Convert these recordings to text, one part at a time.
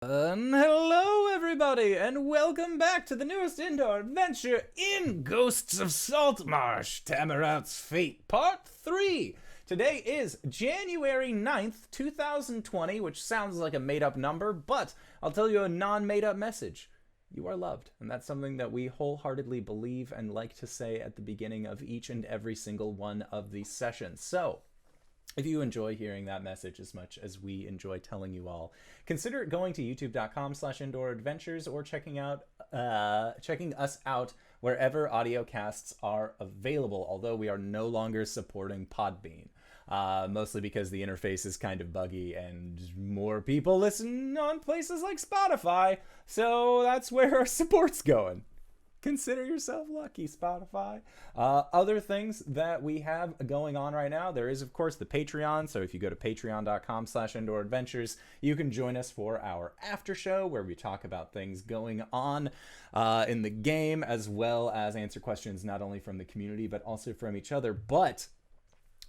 Hello everybody, and welcome back to the newest indoor adventure in Ghosts of Saltmarsh, Tammeraut's Fate, Part 3. Today is January 9th, 2020, which sounds like a made-up number, but I'll tell you a non-made-up message. You are loved, and that's something that we wholeheartedly believe and like to say at the beginning of each and every single one of these sessions. So, if you enjoy hearing that message as much as we enjoy telling you all, consider going to youtube.com/indooradventures or checking us out wherever audio casts are available, although we are no longer supporting Podbean. Mostly because the interface is kind of buggy and more people listen on places like Spotify, so that's where our support's going. Consider yourself lucky, Spotify. Other things that we have going on right now, there is, of course, the Patreon. So if you go to patreon.com/indooradventures, you can join us for our after show where we talk about things going on in the game, as well as answer questions not only from the community, but also from each other. But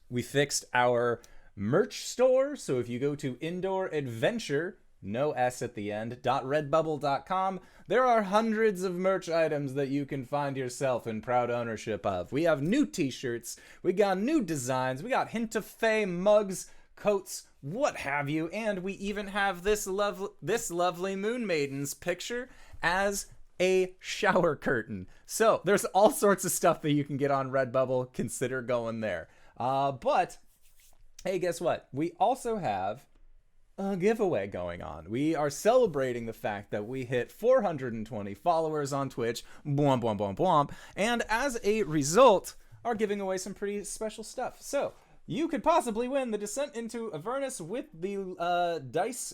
we fixed our merch store. So if you go to Indoor Adventure, no S at the end, .redbubble.com, there are hundreds of merch items that you can find yourself in proud ownership of. We have new t-shirts, we got new designs, we got Hint of Fae mugs, coats, what have you, and we even have this lovely Moon Maiden's picture as a shower curtain. So there's all sorts of stuff that you can get on Redbubble. Consider going there. But hey, guess what? We also have a giveaway going on. We are celebrating the fact that we hit 420 followers on Twitch, bwomp, bwomp, bwomp, bwomp, and as a result, are giving away some pretty special stuff. So, you could possibly win the Descent into Avernus with the dice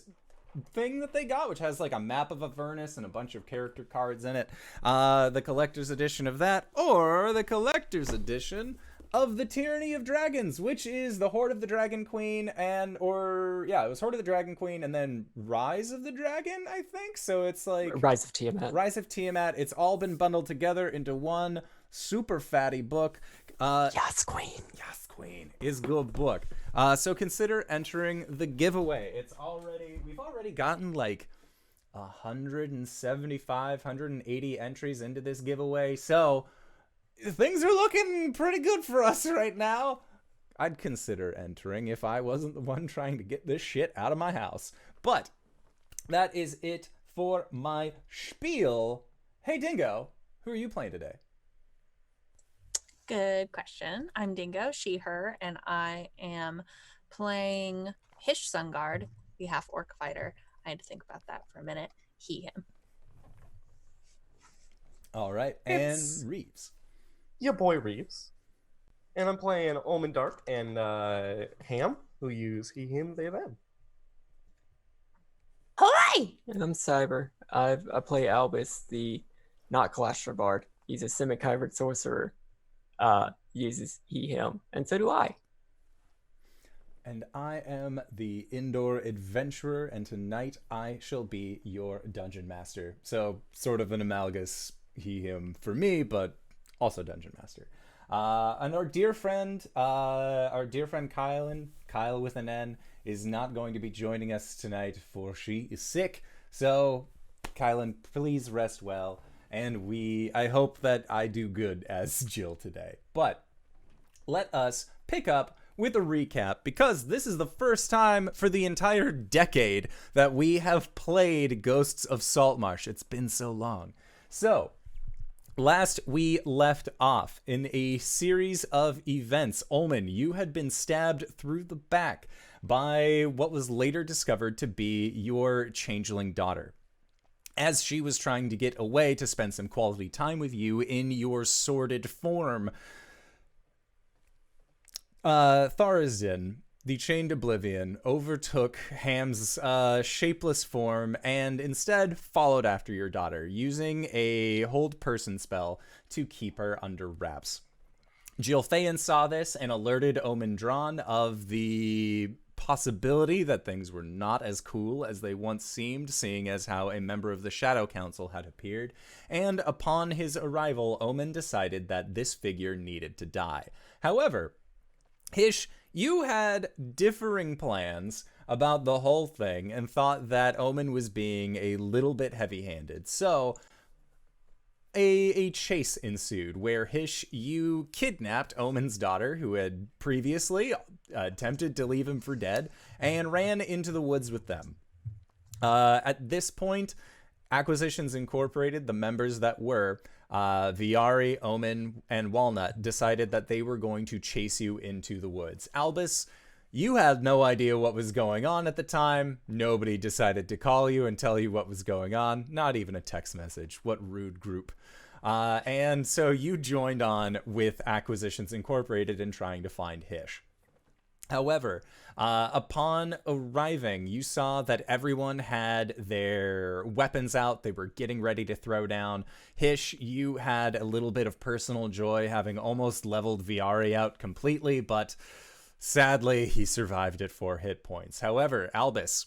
thing that they got, which has like a map of Avernus and a bunch of character cards in it. The collector's edition of that, or the collector's edition of the Tyranny of Dragons, which is the Horde of the Dragon Queen, it was Horde of the Dragon Queen and then Rise of the Dragon, I think. So it's like Rise of Tiamat. Rise of Tiamat. It's all been bundled together into one super fatty book. Yes, Queen. Yes, Queen is good book. So consider entering the giveaway. We've already gotten like 175, 180 entries into this giveaway. So things are looking pretty good for us right now. I'd consider entering if I wasn't the one trying to get this shit out of my house. But that is it for my spiel. Hey, Dingo, who are you playing today? Good question. I'm Dingo, she, her, and I am playing Hish Sunguard, the half-orc fighter. I had to think about that for a minute. He, him. All right, and Reeves. Your boy Reeves. And I'm playing Ulman Dark and Ham, who use he, him, they, them. Hi! And I'm Cyber. I play Albus, the not Clashler Bard. He's a semi-hybrid sorcerer. Uses he, him. And so do I. And I am the Indoor Adventurer, and tonight I shall be your Dungeon Master. So, sort of an amalgamous he, him for me, but also Dungeon Master. And our dear friend KyleWithAnN is not going to be joining us tonight, for she is sick. So, Kylan, please rest well. And I hope that I do good as Jill today. But let us pick up with a recap, because this is the first time for the entire decade that we have played Ghosts of Saltmarsh. It's been so long. So, last we left off in a series of events. Ulman, you had been stabbed through the back by what was later discovered to be your changeling daughter, as she was trying to get away to spend some quality time with you in your sordid form. Tharazin, the Chained Oblivion, overtook Ham's shapeless form and instead followed after your daughter, using a hold person spell to keep her under wraps. Jilfa'en saw this and alerted Omendron of the possibility that things were not as cool as they once seemed, seeing as how a member of the Shadow Council had appeared, and upon his arrival, Omen decided that this figure needed to die. However, Hish, you had differing plans about the whole thing and thought that Ulman was being a little bit heavy-handed. So a chase ensued where Hish, you kidnapped Ulman's daughter, who had previously attempted to leave him for dead, and ran into the woods with them. At this point, Acquisitions Incorporated, the members that were Viari, Ulman, and Walnut, decided that they were going to chase you into the woods. Albus, you had no idea what was going on at the time. Nobody decided to call you and tell you what was going on. Not even a text message. What rude group. And so you joined on with Acquisitions Incorporated in trying to find Hish. However, upon arriving, you saw that everyone had their weapons out. They were getting ready to throw down. Hish, you had a little bit of personal joy, having almost leveled Viari out completely, but sadly, he survived at 4 hit points. However, Albus,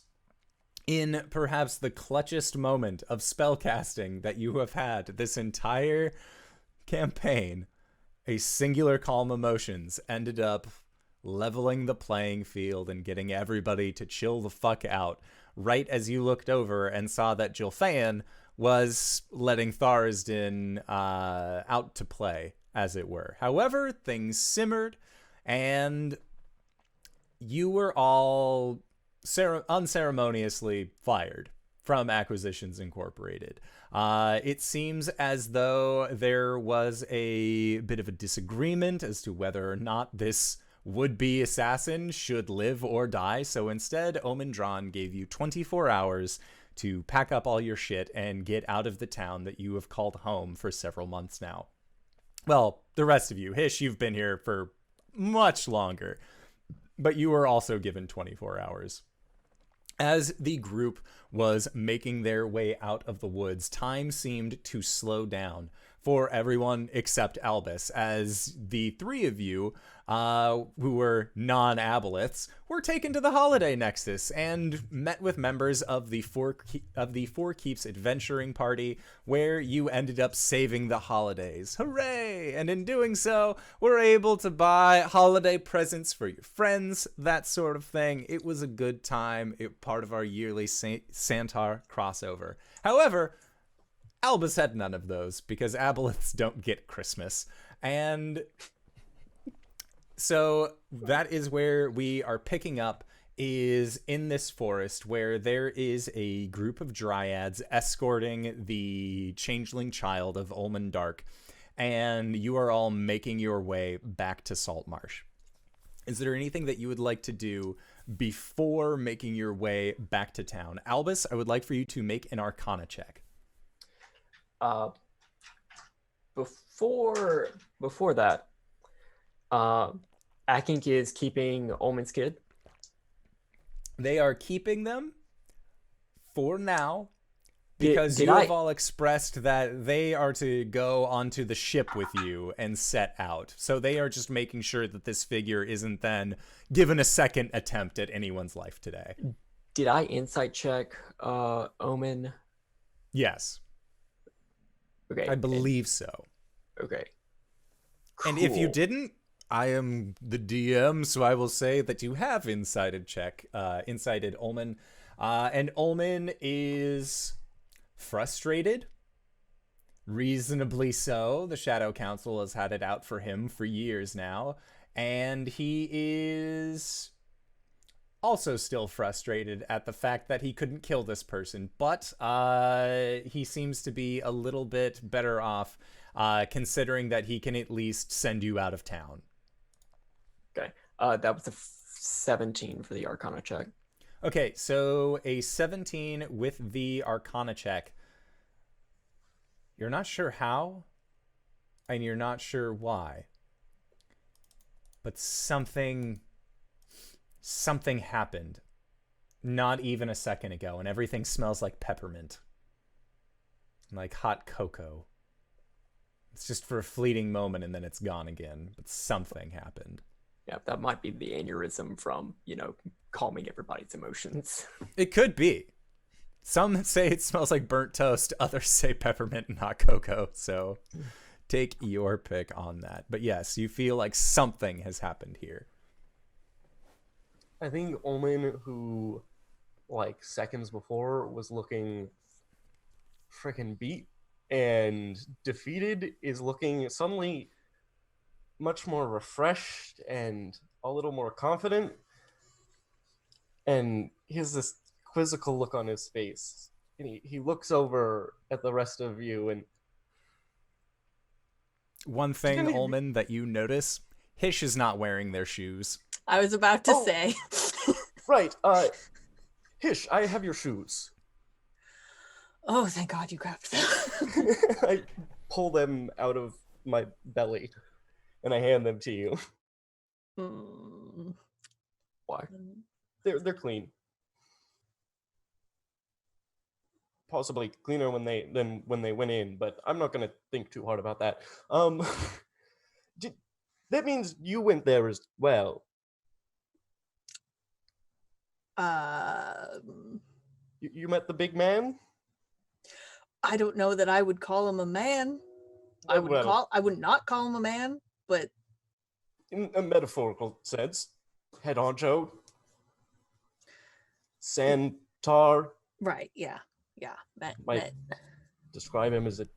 in perhaps the clutchest moment of spellcasting that you have had this entire campaign, a singular calm emotions ended up leveling the playing field and getting everybody to chill the fuck out right as you looked over and saw that Jilfa'en was letting Tharsden out to play, as it were. However, things simmered, and you were all unceremoniously fired from Acquisitions Incorporated. It seems as though there was a bit of a disagreement as to whether or not this would-be assassin should live or die, so instead, Ulman Dran gave you 24 hours to pack up all your shit and get out of the town that you have called home for several months now. Well, the rest of you, Hish, you've been here for much longer, but you were also given 24 hours. As the group was making their way out of the woods, time seemed to slow down for everyone except Albus, as the 3 of you, who were non-aboleths, were taken to the Holiday Nexus and met with members of the Four Keeps adventuring party, where you ended up saving the holidays. Hooray! And in doing so, were able to buy holiday presents for your friends, that sort of thing. It was a good time, part of our yearly Santar crossover. However, Albus had none of those, because aboleths don't get Christmas. And so that is where we are picking up, is in this forest where there is a group of dryads escorting the changeling child of Ulman Dark, and you are all making your way back to Saltmarsh. Is there anything that you would like to do before making your way back to town? Albus, I would like for you to make an Arcana check. Before that, Akink is keeping Ulman's kid. They are keeping them for now, because you have all expressed that they are to go onto the ship with you and set out. So they are just making sure that this figure isn't then given a second attempt at anyone's life today. Did I insight check Ulman? Yes. Okay. I believe so. Okay. And if you didn't, I am the DM, so I will say that you have incited Ulman. And Ulman is frustrated. Reasonably so. The Shadow Council has had it out for him for years now. And he is also still frustrated at the fact that he couldn't kill this person. But he seems to be a little bit better off, considering that he can at least send you out of town. Okay. That was a 17 for the Arcana check. Okay, so a 17 with the Arcana check. You're not sure how, and you're not sure why. But something happened not even a second ago, and everything smells like peppermint. Like hot cocoa. It's just for a fleeting moment, and then it's gone again. But something happened. Yeah, that might be the aneurysm from, calming everybody's emotions. It could be. Some say it smells like burnt toast. Others say peppermint and hot cocoa. So take your pick on that. But yes, you feel like something has happened here. I think Ulman, who, like, seconds before was looking freaking beat and defeated, is looking suddenly much more refreshed and a little more confident. And he has this quizzical look on his face. And he looks over at the rest of you and... One thing, Ulman, that you notice, Hish is not wearing their shoes. I was about to say. Right, Hish, I have your shoes. Oh, thank God you grabbed them. I pull them out of my belly and I hand them to you. Why? They're clean. Possibly cleaner than when they went in, but I'm not gonna think too hard about that. That means you went there as well. You met the big man? I don't know that I would call him a man. I would not call him a man, but In a metaphorical sense, head honcho, Centaur. right, yeah. Might describe him as a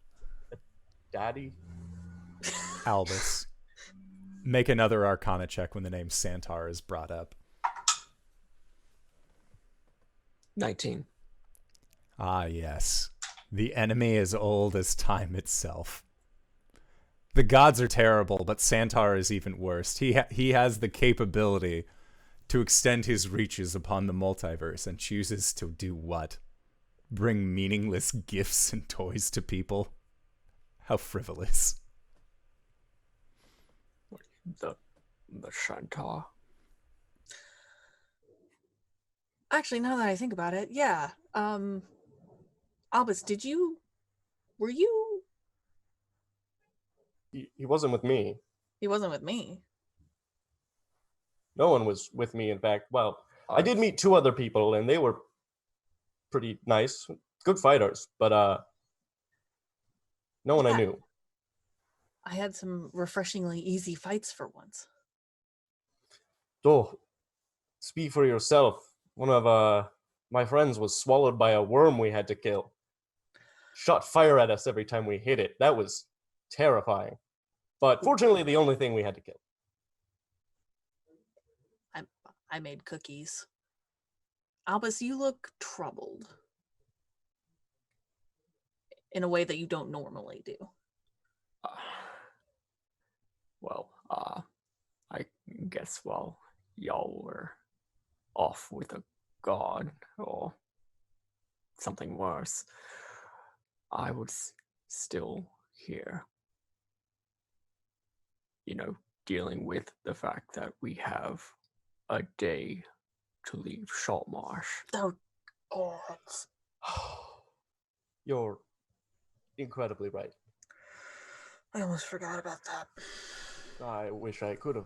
daddy. Albus, make another Arcana check when the name Santar is brought up. 19. Ah, yes. The enemy as old as time itself. The gods are terrible, but Santar is even worse. He has the capability to extend his reaches upon the multiverse and chooses to do what? Bring meaningless gifts and toys to people? How frivolous. The Shantar. actually, now that I think about it, yeah. Albus, were you? He wasn't with me. He wasn't with me. No one was with me, in fact. Well, I did meet two other people, and they were pretty nice, good fighters, but no one I knew. I had some refreshingly easy fights for once. Oh, speak for yourself. One of my friends was swallowed by a worm we had to kill. Shot fire at us every time we hit it. That was terrifying. But fortunately, the only thing we had to kill. I made cookies. Albus, you look troubled. In a way that you don't normally do. I guess while y'all were off with a god or something worse, I was still here. You know, dealing with the fact that we have a day to leave Saltmarsh. Oh, that's... You're incredibly right. I almost forgot about that. I wish I could have.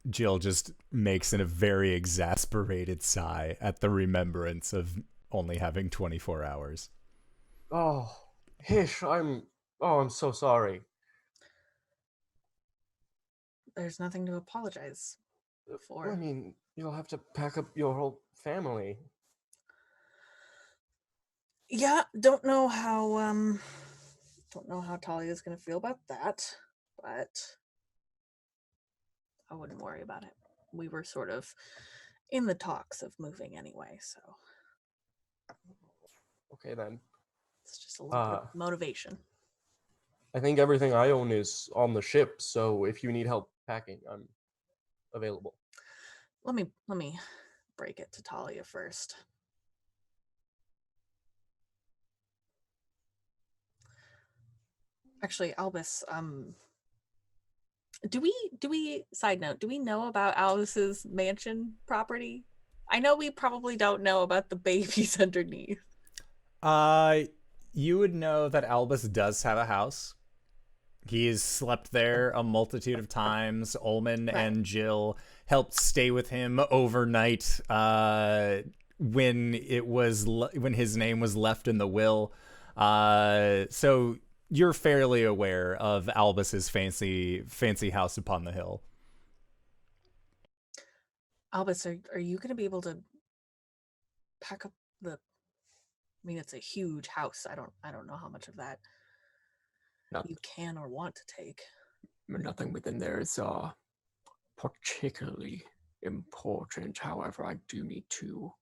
Jill just makes a very exasperated sigh at the remembrance of only having 24 hours. Oh, Hish, I'm so sorry. There's nothing to apologize for. I mean, you'll have to pack up your whole family. Yeah, don't know how Talia's gonna feel about that, but I wouldn't worry about it. We were sort of in the talks of moving anyway, so Okay, then. it's just a little bit of motivation. I think everything I own is on the ship, so if you need help packing, I'm available. Let me break it to Talia first. Actually, Albus, do we side note, do we know about Albus's mansion property? I know we probably don't know about the babies underneath. You would know that Albus does have a house. He has slept there a multitude of times. Ulman and Jill helped stay with him overnight when his name was left in the will. So you're fairly aware of Albus's fancy house upon the hill. Albus, are you going to be able to pack up the? I mean, it's a huge house. I don't know how much of that Not, you can or want to take. nothing within there is particularly important. However, I do need to.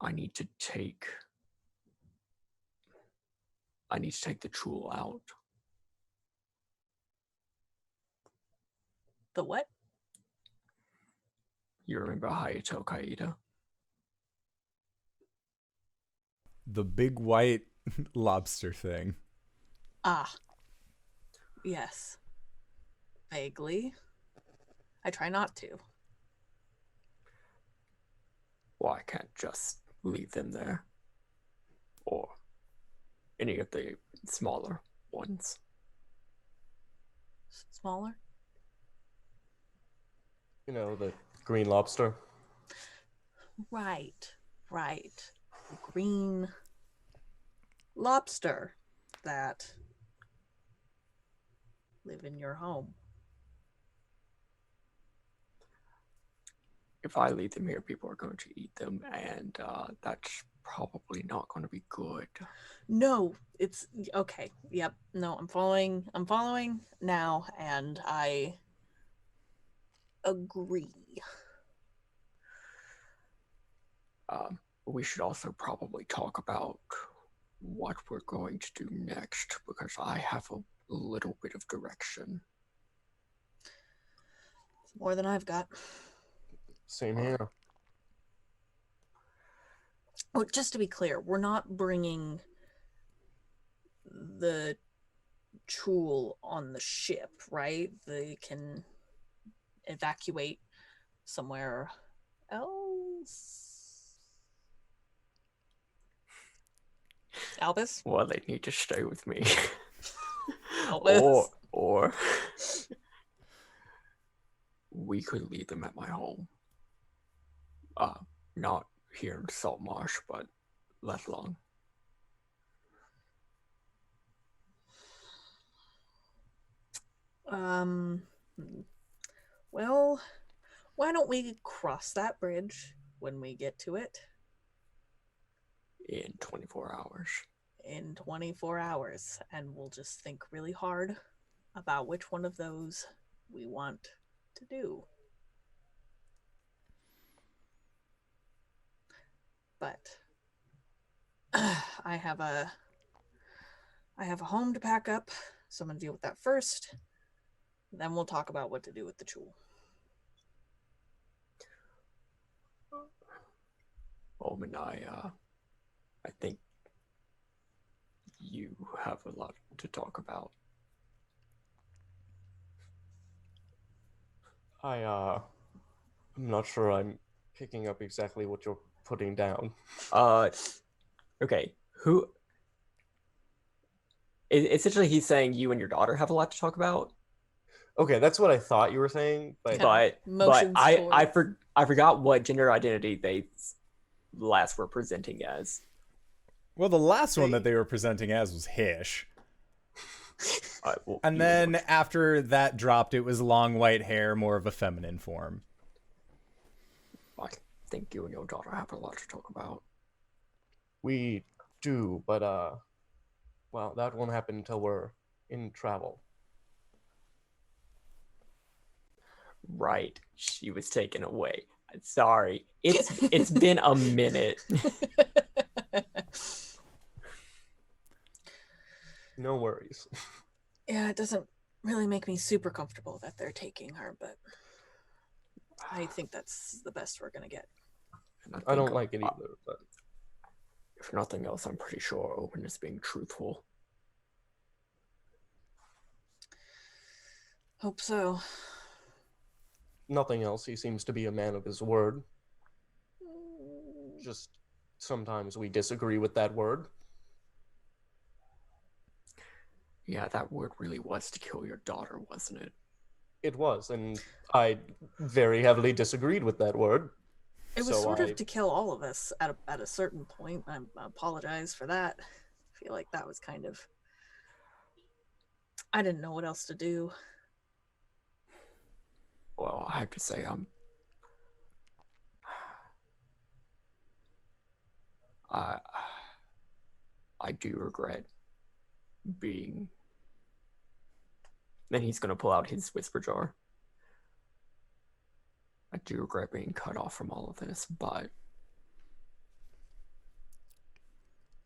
I need to take the tool out. The what? You remember Hayato Kaida? The big white lobster thing. Ah. Yes. Vaguely. I try not to. Well, I can't just leave them there. Or any of the smaller ones. Smaller? You know, the green lobster. Right. Green lobster that live in your home. If I leave them here, people are going to eat them, and that's probably not going to be good. No, it's okay. Yep. No, I'm following now, and I agree. We should also probably talk about what we're going to do next, because I have a little bit of direction. It's more than I've got. Same here. Oh, just to be clear, we're not bringing the tool on the ship, right? They can evacuate somewhere else. Albus? Well, they need to stay with me. Albus? or we could leave them at my home. Not here in Saltmarsh, but less long. Well, why don't we cross that bridge when we get to it? In 24 hours. In 24 hours, and we'll just think really hard about which one of those we want to do. But I have a home to pack up, so I'm gonna deal with that first. Then we'll talk about what to do with the tool. Ulman, I think you have a lot to talk about. I'm not sure I'm picking up exactly what you're putting down. Okay. Who? Essentially, he's saying you and your daughter have a lot to talk about. Okay, that's what I thought you were saying, but I forgot what gender identity they last were presenting as. Well, the last one that they were presenting as was Hish. And then after that dropped, it was long white hair, more of a feminine form. I think you and your daughter have a lot to talk about. We do, but well, that won't happen until we're in travel. Right. She was taken away. Sorry. It's been a minute. No worries. Yeah, it doesn't really make me super comfortable that they're taking her, but I think that's the best we're gonna get. I don't like it either, but if nothing else, I'm pretty sure Owen is being truthful. Hope so. Nothing else. He seems to be a man of his word. Just sometimes we disagree with that word. Yeah, that word really was to kill your daughter, wasn't it? It was, and I very heavily disagreed with that word. It was sort of to kill all of us at a certain point. I apologize for that. I feel like that was kind of... I didn't know what else to do. Well, I have to say, I I do regret being. Then he's gonna pull out his whisper jar. I do regret being cut off from all of this, but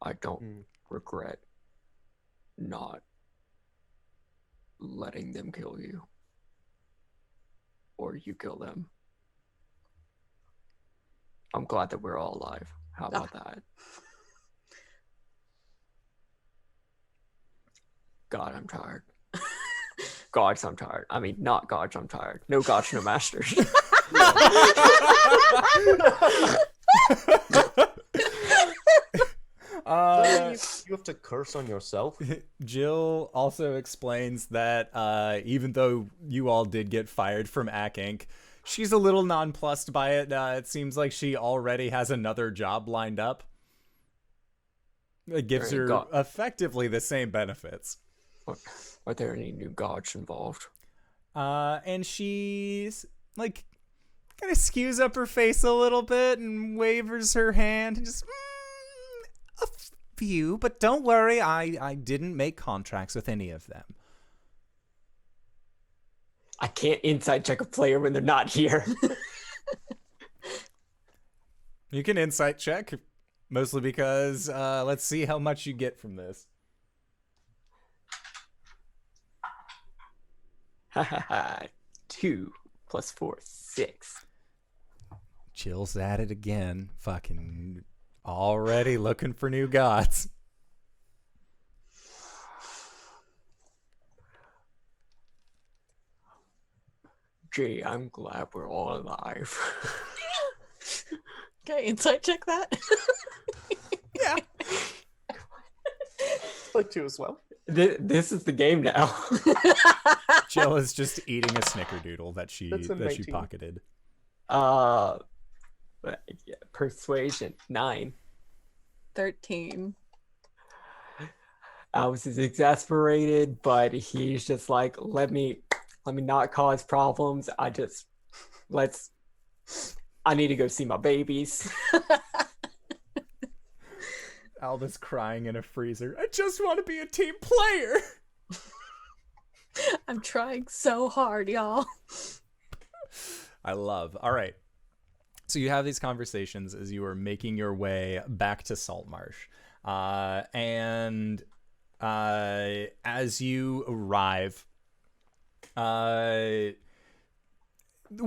I don't regret not letting them kill you. Or you kill them. I'm glad that we're all alive. How about that? God, I'm tired. Gods, I'm tired. I mean, not gods, I'm tired. No gods, no masters. You have to curse on yourself. Jill also explains that even though you all did get fired from ACK Inc., she's a little nonplussed by it. It seems like she already has another job lined up. It gives her effectively the same benefits. Are there any new gods involved? And she's like kind of skews up her face a little bit and wavers her hand and just a few, but don't worry, I didn't make contracts with any of them. I can't insight check a player when they're not here. You can insight check, mostly because let's see how much you get from this. 2 + 4, 6. Jill's at it again. Fucking already looking for new gods. Gee, I'm glad we're all alive. Okay, insight check that. Yeah. Like 2 as well. This is the game now. Jill is just eating a snickerdoodle that she That's a 19. pocketed. Persuasion 9. 13. Albus is exasperated, but he's just like, let me not cause problems. I need to go see my babies. Albus crying in a freezer. I just want to be a team player. I'm trying so hard, y'all. I love. All right. So you have these conversations as you are making your way back to Saltmarsh. And as you arrive,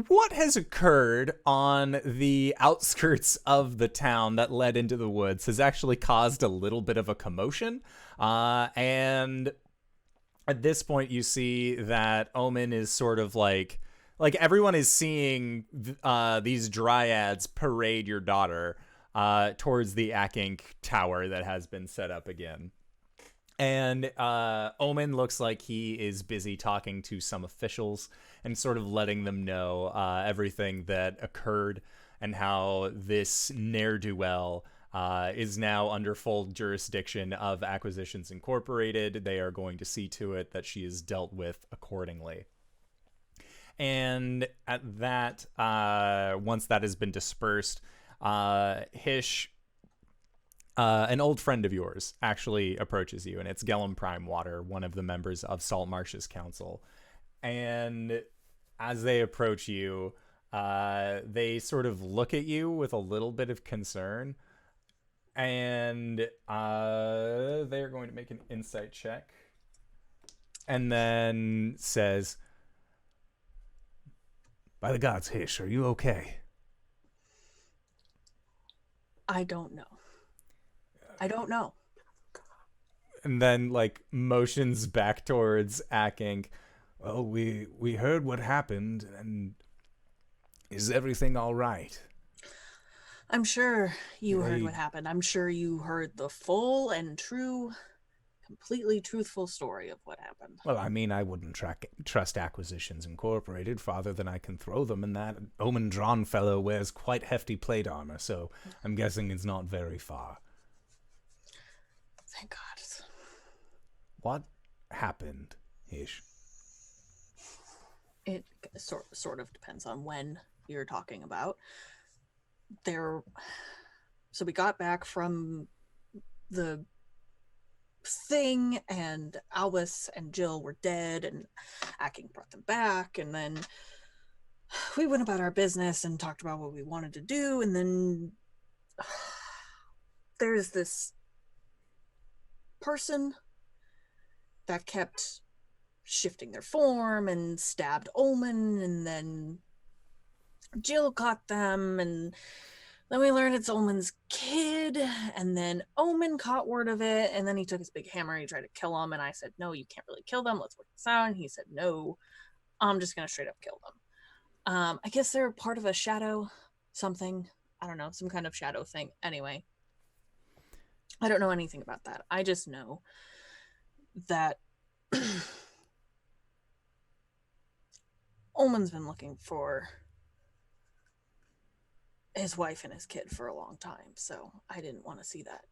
what has occurred on the outskirts of the town that led into the woods has actually caused a little bit of a commotion. And at this point, you see that Ulman is sort of like everyone is seeing these dryads parade your daughter towards the ACK Inc. tower that has been set up again. And Ulman looks like he is busy talking to some officials and sort of letting them know everything that occurred and how this ne'er-do-well is now under full jurisdiction of Acquisitions Incorporated. They are going to see to it that she is dealt with accordingly. And at that, once that has been dispersed, Hish, an old friend of yours, actually approaches you, and it's Gellum Primewater, one of the members of Saltmarsh's council. And as they approach you, they sort of look at you with a little bit of concern, and they're going to make an insight check, and then says, "By the gods, Hish, are you okay?" I don't know. I don't know. And then, like, motions back towards ACK Inc. "Well, we heard what happened, and is everything all right?" I'm sure you heard what happened. I'm sure you heard the full and true, completely truthful story of what happened. Well, I mean, I wouldn't trust Acquisitions Incorporated farther than I can throw them, and that Omen-Drawn fellow wears quite hefty plate armor, so I'm guessing it's not very far. Thank God. What happened, Hish? It sort of depends on when you're talking about. So we got back from the thing, and Albus and Jill were dead, and Aking brought them back, and then we went about our business and talked about what we wanted to do, and then there's this person that kept shifting their form and stabbed Ulman, and then Jill caught them, and then we learned it's Ulman's kid, and then Ulman caught word of it, and then he took his big hammer and he tried to kill him, and I said, no, you can't really kill them, let's work this out, and he said, no, I'm just gonna straight up kill them. I guess they're part of a shadow something, I don't know, some kind of shadow thing. Anyway, I don't know anything about that. I just know that Ulman's been looking for his wife and his kid for a long time, so I didn't want to see that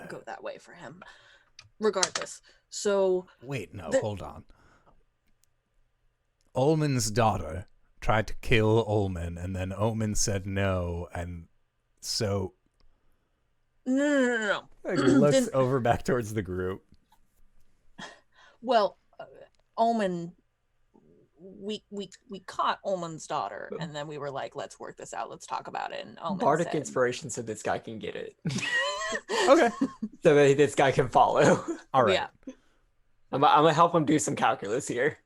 go that way for him. Regardless, so... Wait, no, hold on. Ulman's daughter tried to kill Ulman, and then Ulman said no, and so... No. Like, looks over back towards the group. Well, Ulman... We caught Ulman's daughter, and then we were like, let's work this out, let's talk about it, and Ulman Bardic said... inspiration so this guy can get it. Okay. So that this guy can follow. All right. Yeah. I'm gonna help him do some calculus here.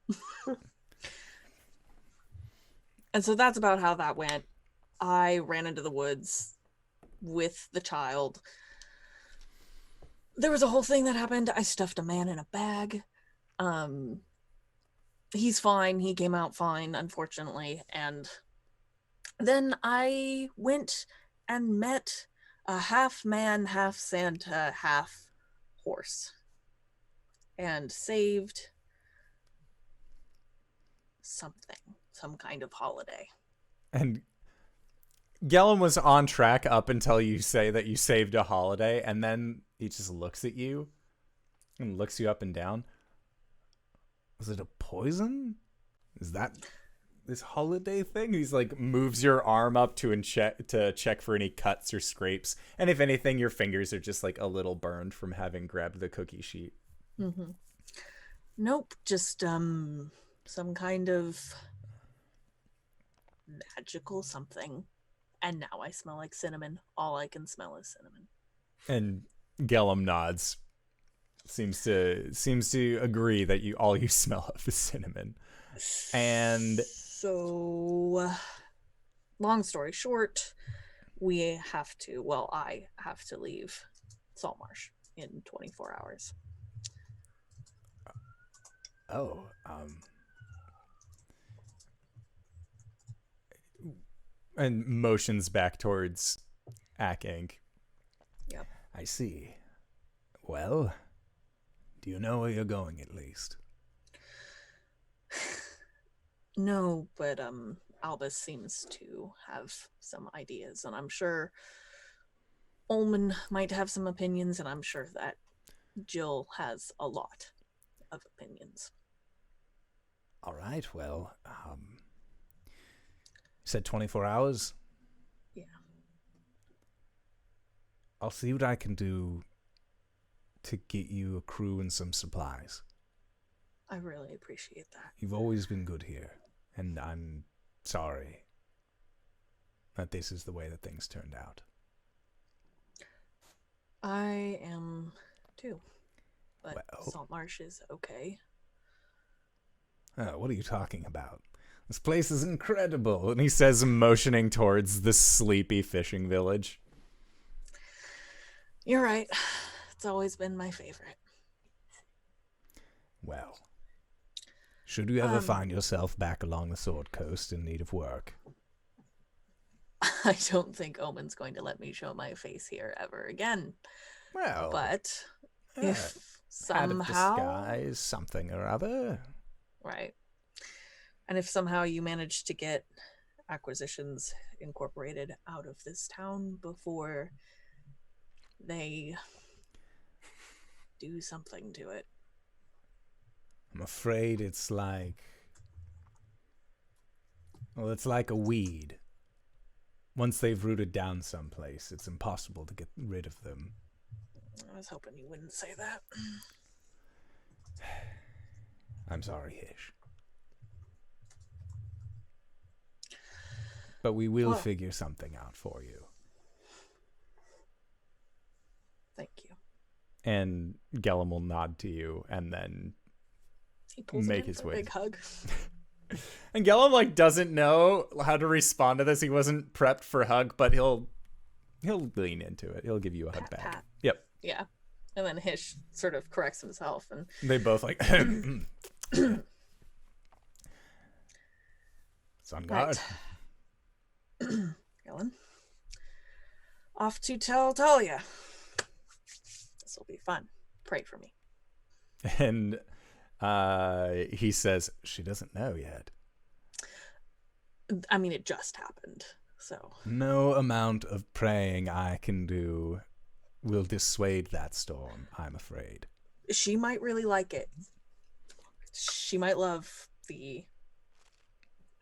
And so that's about how that went. I ran into the woods with the child. There was a whole thing that happened. I stuffed a man in a bag. He's fine. He came out fine, unfortunately. And then I went and met a half man, half Santa, half horse, and saved something, some kind of holiday. And Gellum was on track up until you say that you saved a holiday, and then he just looks at you and looks you up and down. Was it a poison? Is that this holiday thing? He's like moves your arm up to check for any cuts or scrapes, and if anything, your fingers are just like a little burned from having grabbed the cookie sheet. Mm-hmm. Nope, just some kind of magical something. And now I smell like cinnamon. All I can smell is cinnamon. And Gellum nods. Seems to agree that all you smell of is cinnamon. And so, long story short, I have to leave Saltmarsh in 24 hours. Oh, and motions back towards Aking. Yep. I see. Well, do you know where you're going at least? No, but Albus seems to have some ideas, and I'm sure Ulman might have some opinions, and I'm sure that Jill has a lot of opinions. All right, well, you said 24 hours? Yeah. I'll see what I can do to get you a crew and some supplies. I really appreciate that. You've always been good here, and I'm sorry that this is the way that things turned out. I am too, but Well. Saltmarsh is okay. Oh, what are you talking about? This place is incredible. And he says, motioning towards the sleepy fishing village. You're right. It's always been my favorite. Well, should you ever find yourself back along the Sword Coast in need of work? I don't think Omen's going to let me show my face here ever again. Well, But if if somehow... disguise, something or other. Right. And if somehow you manage to get Acquisitions Incorporated out of this town before they do something to it. I'm afraid it's like... Well, it's like a weed. Once they've rooted down someplace, it's impossible to get rid of them. I was hoping you wouldn't say that. I'm sorry, Hish. But we will figure something out for you. Thank you. And Gellum will nod to you and then He pulls make it in his for way. a big hug. And Gellum like doesn't know how to respond to this. He wasn't prepped for a hug, but he'll lean into it. He'll give you a hug back. Pat. Yep. Yeah. And then Hish sort of corrects himself and They both like it's on guard. right. Ellen. Off to tell Talia. This will be fun. Pray for me. And he says she doesn't know yet. I mean, it just happened, so. No amount of praying I can do will dissuade that storm, I'm afraid. She might really like it. She might love the...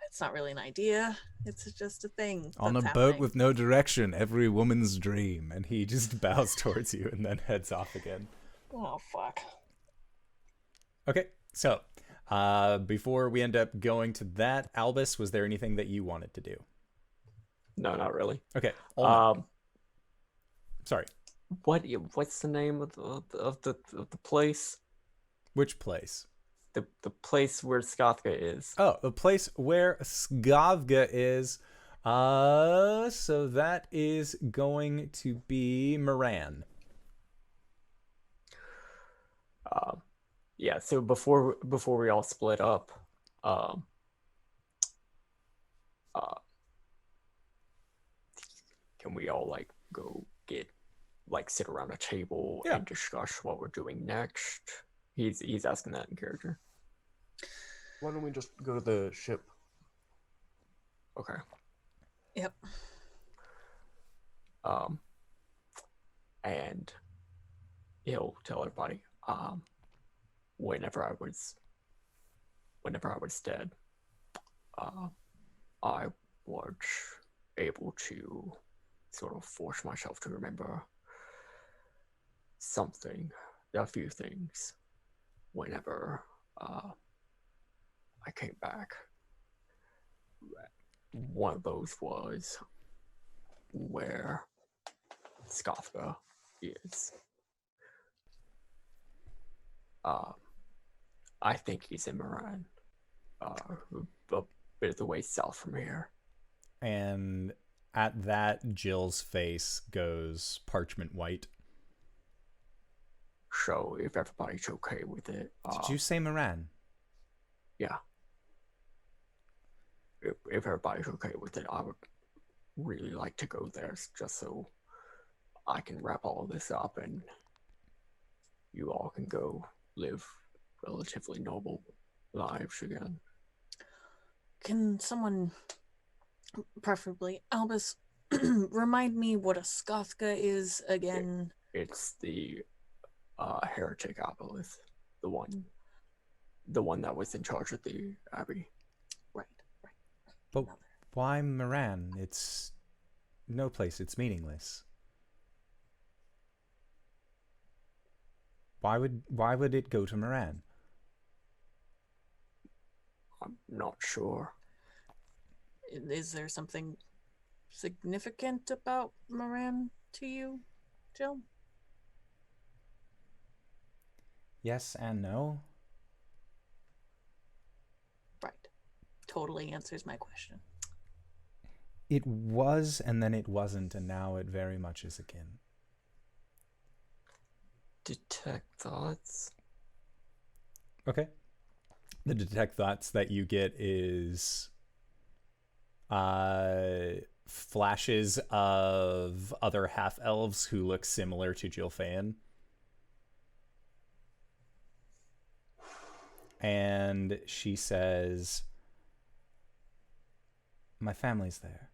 It's not really an idea. It's just a thing. On a that's boat happening. with no direction, every woman's dream. And he just bows towards you and then heads off again. Oh, fuck. Okay, so before we end up going to that, Albus, was there anything that you wanted to do? No, not really. Okay. Ulman. Um, Sorry. what's the name of the place? Which place? The place where Skathka is. Oh, the place where Skavga is. So that is going to be Moran. Yeah. So before we all split up, can we all like go sit around a table Yeah. and discuss what we're doing next? He's asking that in character. Why don't we just go to the ship? Okay. Yep. And he'll tell everybody, whenever I was dead, I was able to sort of force myself to remember a few things whenever I came back. One of those was where Skafka is. I think he's in Moran, a bit of the way south from here. And at that, Jill's face goes parchment white. So if everybody's okay with it, Did you say Moran? yeah. If everybody's okay with it, I would really like to go there just so I can wrap all of this up and you all can go live relatively normal lives again. Can someone, preferably Albus, remind me what a Skathka is again? It's the heretic Albus, the one that was in charge of the abbey. Right. But why Moran? It's no place. It's meaningless. Why would it go to Moran? I'm not sure. Is there something significant about Moran to you, Jill? Yes and no. Right. Totally answers my question. It was, and then it wasn't, and now it very much is again. Detect thoughts. Okay. The detect thoughts that you get is flashes of other half-elves who look similar to Jilfa'en. And she says, my family's there.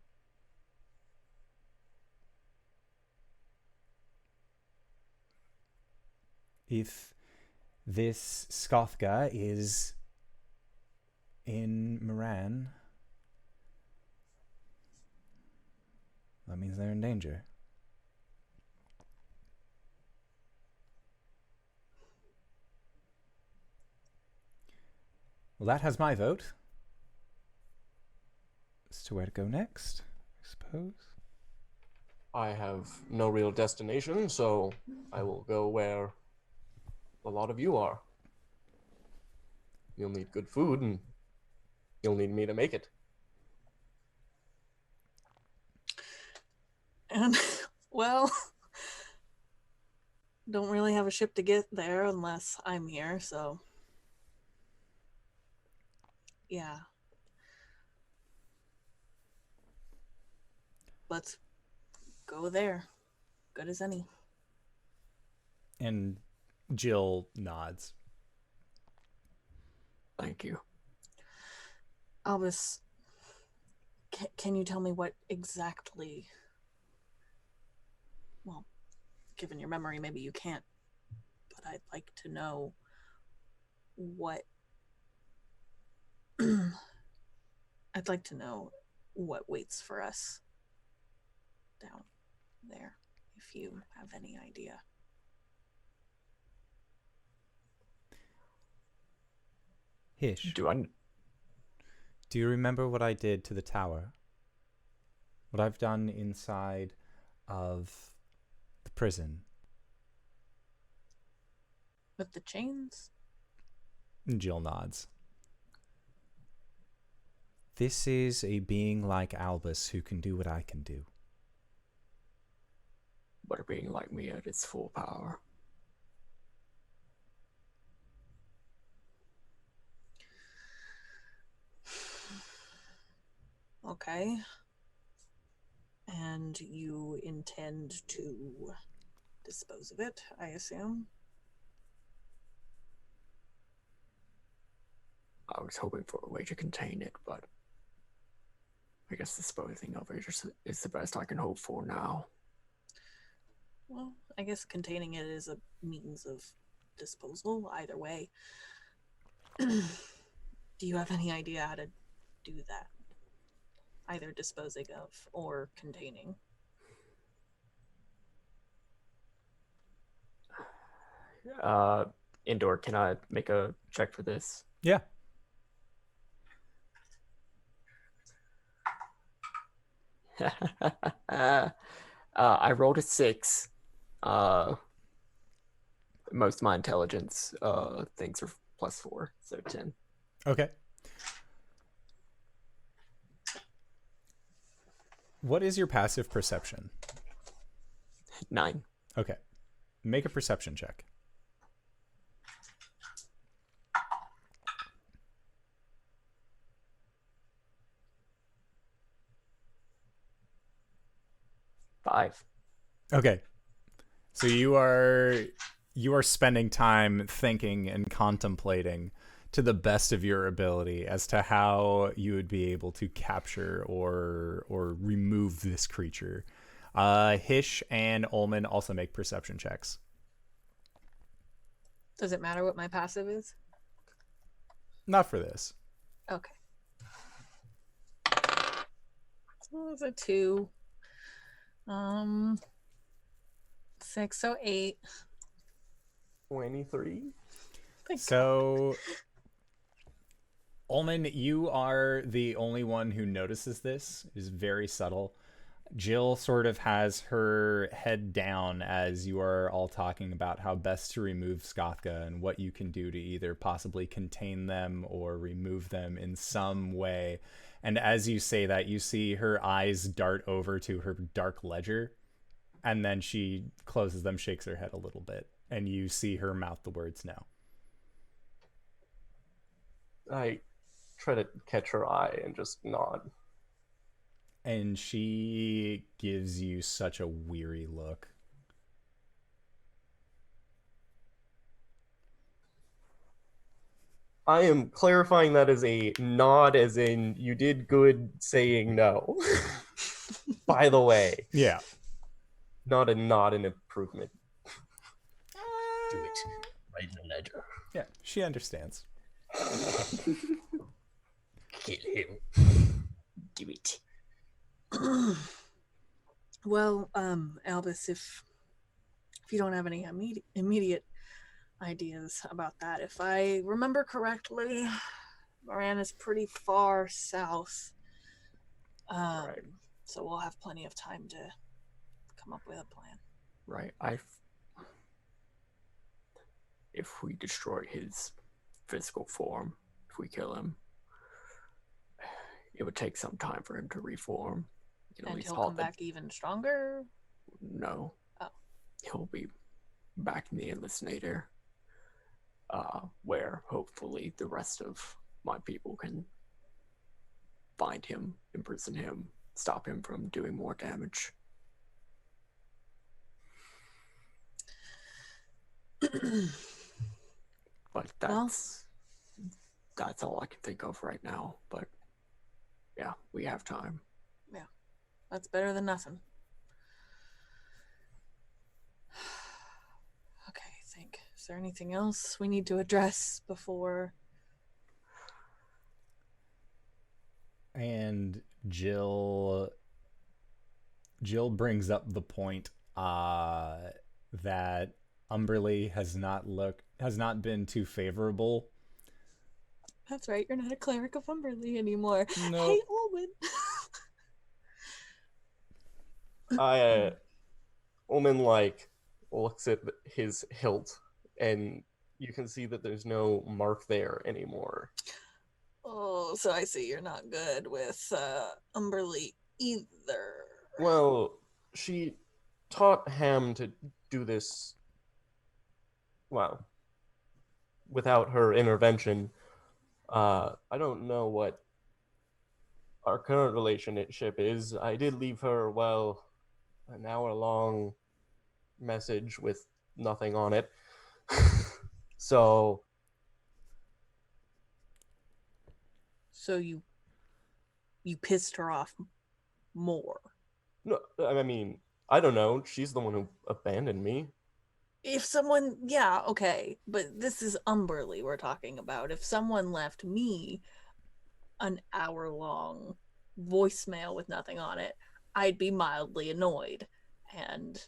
If this Skothga is in Moran, that means they're in danger. Well, that has my vote as to where to go next, I suppose. I have no real destination, so I will go where a lot of you are. You'll need good food, and you'll need me to make it. And, well, don't really have a ship to get there unless I'm here, so. Yeah. Let's go there. Good as any. And Jill nods. Thank you. Albus, can you tell me what exactly... Well, given your memory, maybe you can't, but I'd like to know what... I'd like to know what waits for us down there, if you have any idea. Hish, Do you remember what I did to the tower? What I've done inside of the prison? With the chains? Jill nods. This is a being like Albus who can do what I can do. But a being like me at its full power. Okay. And you intend to dispose of it, I assume? I was hoping for a way to contain it, but I guess disposing of it is the best I can hope for now. Well, I guess containing it is a means of disposal, either way. Do you have any idea how to do that? Either disposing of or containing? Indoor, can I make a check for this? Yeah. I rolled a 6. Most of my intelligence things are +4, so 10. Okay. What is your passive perception? 9. Okay. Make a perception check. Five. Okay. So you are spending time thinking and contemplating to the best of your ability as to how you would be able to capture or remove this creature. Hish and Ulman also make perception checks. Does it matter what my passive is? Not for this. Okay. So it's a 2. 6, so 8. 23. So, Ulman, you are the only one who notices this. It is very subtle. Jill sort of has her head down as you are all talking about how best to remove Skothga and what you can do to either possibly contain them or remove them in some way. And as you say that, you see her eyes dart over to her dark ledger, and then she closes them, shakes her head a little bit, and you see her mouth the words no. I try to catch her eye and just nod. And she gives you such a weary look. I am clarifying that as a nod, as in you did good saying no. By the way. Yeah. Not an improvement. Do it. Write in a ledger. Yeah, she understands. Kill him. Do it. Well, Albus, if you don't have any immediate ideas about that, if I remember correctly, Moran is pretty far south. Right. So we'll have plenty of time to come up with a plan. Right. If we destroy his physical form, if we kill him, it would take some time for him to reform. You can at And least he'll halt come back even stronger? No. Oh. He'll be back in the Endless Nadir, where hopefully the rest of my people can find him, imprison him, stop him from doing more damage. But that's all I can think of right now. But yeah, we have time. Yeah, that's better than nothing. Okay, is there anything else we need to address before? And Jill brings up the point that Umberly has not been too favorable. That's right, you're not a cleric of Umberly anymore. Nope. Hey, Ulman. Ulman looks at his hilt, and you can see that there's no mark there anymore. Oh, so I see you're not good with Umberly either. Well, she taught Ham to do this, well, without her intervention. I don't know what our current relationship is. I did leave her, an hour-long message with nothing on it. So you pissed her off more. no, I mean, I don't know. She's the one who abandoned me. If someone, yeah, okay, but this is Umberly we're talking about. If someone left me an hour-long voicemail with nothing on it, I'd be mildly annoyed. And,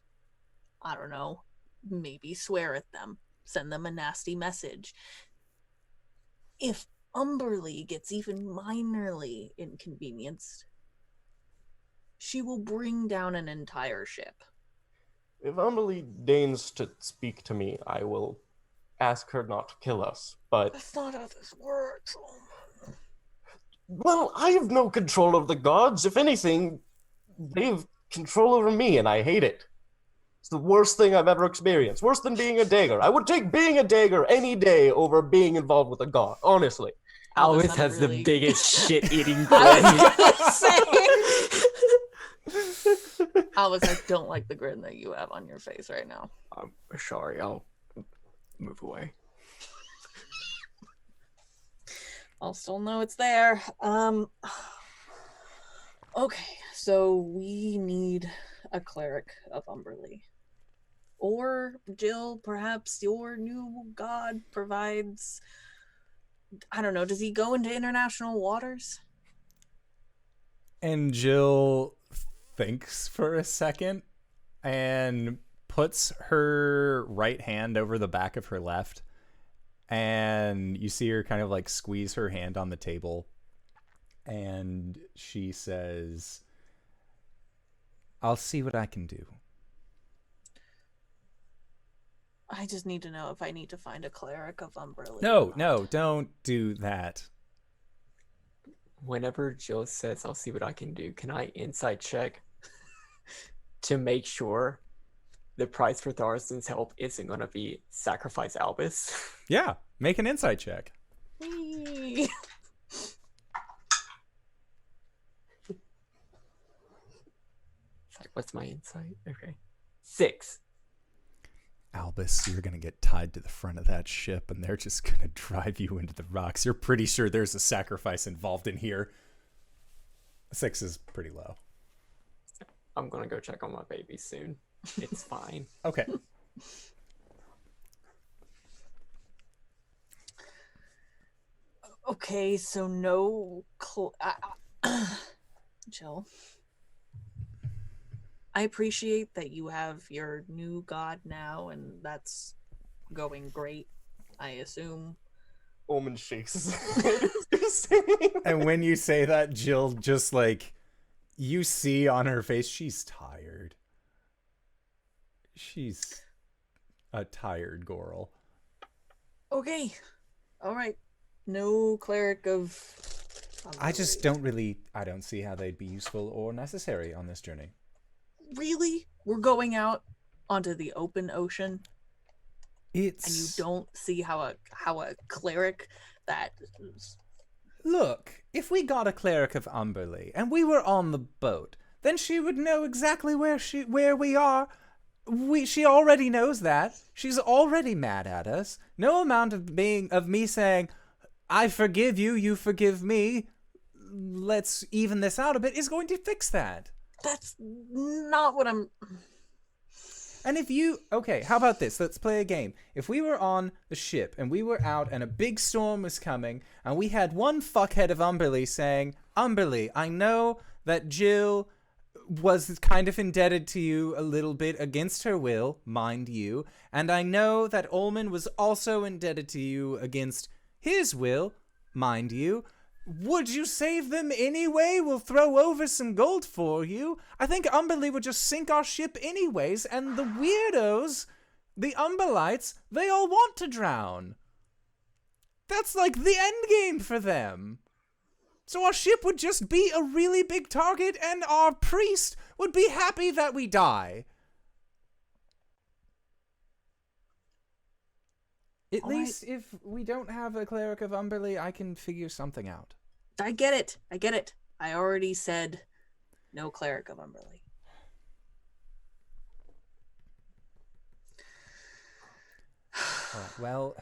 I don't know, maybe swear at them, send them a nasty message. If Umberly gets even minorly inconvenienced, she will bring down an entire ship. If Umberly deigns to speak to me, I will ask her not to kill us, but... That's not how this works. Well, I have no control over the gods. If anything, they've control over me, and I hate it. It's the worst thing I've ever experienced. Worse than being a dagger. I would take being a dagger any day over being involved with a god, honestly. Albus has the biggest shit-eating I was gonna say. Albus, I don't like the grin that you have on your face right now. I'm sorry, I'll move away. I'll still know it's there. Okay, so we need a cleric of Umberly. Or, Jill, perhaps your new god provides... I don't know, does he go into international waters? And Jill thinks for a second and puts her right hand over the back of her left, and you see her kind of squeeze her hand on the table, and she says, "I'll see what I can do." I just need to know if I need to find a cleric of Umberly. No, don't do that. Whenever Jill says, "I'll see what I can do," can I insight check to make sure the price for Tharston's help isn't going to be sacrifice Albus? Yeah, make an insight check. Whee! What's my insight? Okay. 6. Albus, you're going to get tied to the front of that ship, and they're just going to drive you into the rocks. You're pretty sure there's a sacrifice involved in here. 6 is pretty low. I'm going to go check on my baby soon. It's fine. Okay. Okay, so no Jill. I appreciate that you have your new god now, and that's going great, I assume. Ulman shakes his head. And when you say that, Jill just like, you see on her face, she's tired. She's a tired girl. Okay. All right. No cleric of... I don't see how they'd be useful or necessary on this journey. Really? We're going out onto the open ocean? And you don't see how a cleric that... Look, if we got a cleric of Umberlee and we were on the boat, then she would know exactly where we are. She already knows that. She's already mad at us. No amount of me saying, I forgive you, you forgive me, let's even this out a bit, is going to fix that. That's not what I'm... And okay, how about this? Let's play a game. If we were on the ship and we were out and a big storm was coming and we had one fuckhead of Umberlee saying, Umberlee, I know that Jill was kind of indebted to you a little bit against her will, mind you, and I know that Ulman was also indebted to you against his will, mind you. Would you save them anyway? We'll throw over some gold for you. I think Umberlee would just sink our ship anyways, and the weirdos, the Umberlites, they all want to drown. That's like the end game for them. So our ship would just be a really big target, and our priest would be happy that we die. At least if we don't have a cleric of Umberlee, I can figure something out. I get it. I already said no cleric of Umberlee. Well...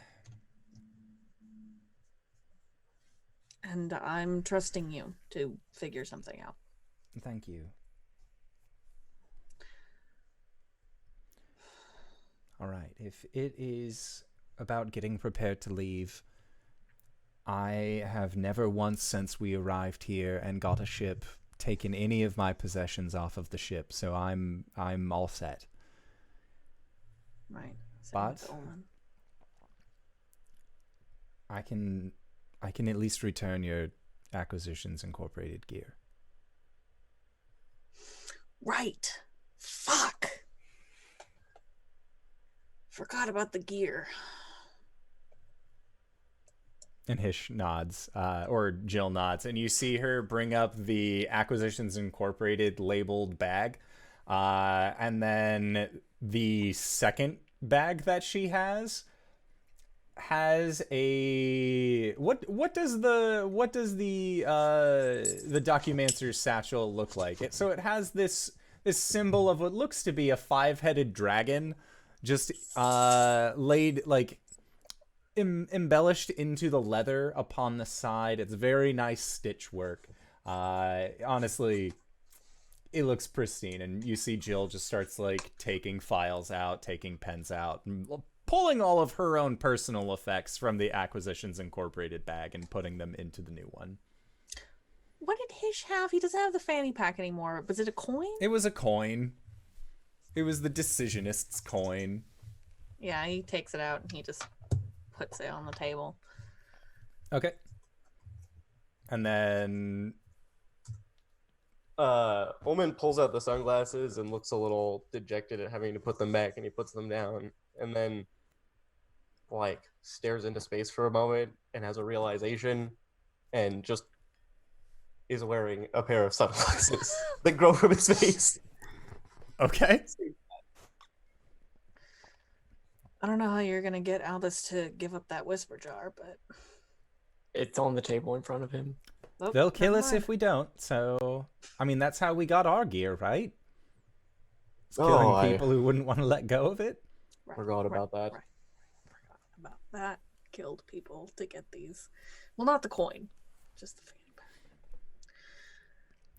And I'm trusting you to figure something out. Thank you. All right. If it is about getting prepared to leave, I have never once since we arrived here and got a ship taken any of my possessions off of the ship, so I'm all set. Right. But I can at least return your Acquisitions Incorporated gear. Right. Fuck. Forgot about the gear. And Hish nods, or Jill nods, and you see her bring up the Acquisitions Incorporated labeled bag. And then the second bag that she has a what does the Documancer's satchel look like? So it has this symbol of what looks to be a 5-headed dragon, just laid like embellished into the leather upon the side. It's very nice stitch work. Honestly, it looks pristine, and you see Jill just starts like taking files out, taking pens out, and pulling all of her own personal effects from the Acquisitions Incorporated bag and putting them into the new one. What did Hish have? He doesn't have the fanny pack anymore. Was it a coin? It was a coin. It was the Decisionist's coin. Yeah, he takes it out and he just puts it on the table. Okay. And then Ulman pulls out the sunglasses and looks a little dejected at having to put them back, and he puts them down, and then like stares into space for a moment and has a realization and just is wearing a pair of sunglasses that grow from his face. Okay. I don't know how you're gonna get Albus to give up that whisper jar, but It's on the table in front of him. oh, They'll kill never us mind. if we don't. So, I mean, that's how we got our gear, right? It's Oh, killing people who wouldn't want to let go of it. Right, Forgot about that. Right. Forgot about that. Killed people to get these. Well, not the coin, just the fanny pack.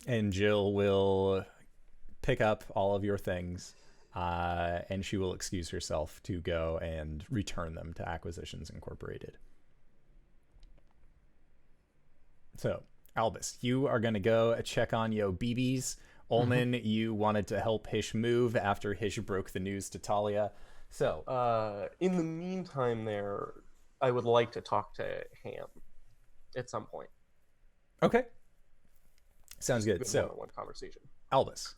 And Jill will pick up all of your things, and she will excuse herself to go and return them to Acquisitions Incorporated. So, Albus, you are going to go check on yo BBs. Ulman, you wanted to help Hish move after Hish broke the news to Talia. So, in the meantime there, I would like to talk to Ham at some point. okay. Sounds good. So, one conversation. Albus,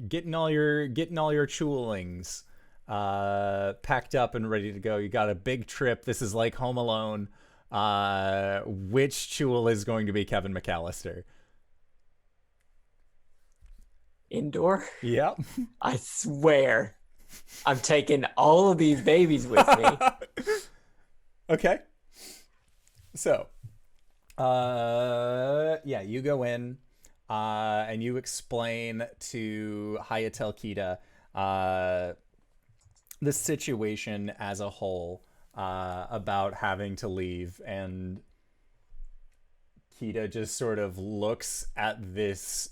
getting all your chewlings packed up and ready to go. You got a big trip. This is like Home Alone. Which chewel is going to be Kevin McAllister? Indoor? Yep. I swear, I'm taking all of these babies with me. Okay. So, yeah, you go in, and you explain to Hayatel Kita, the situation as a whole, about having to leave, and Kita just sort of looks at this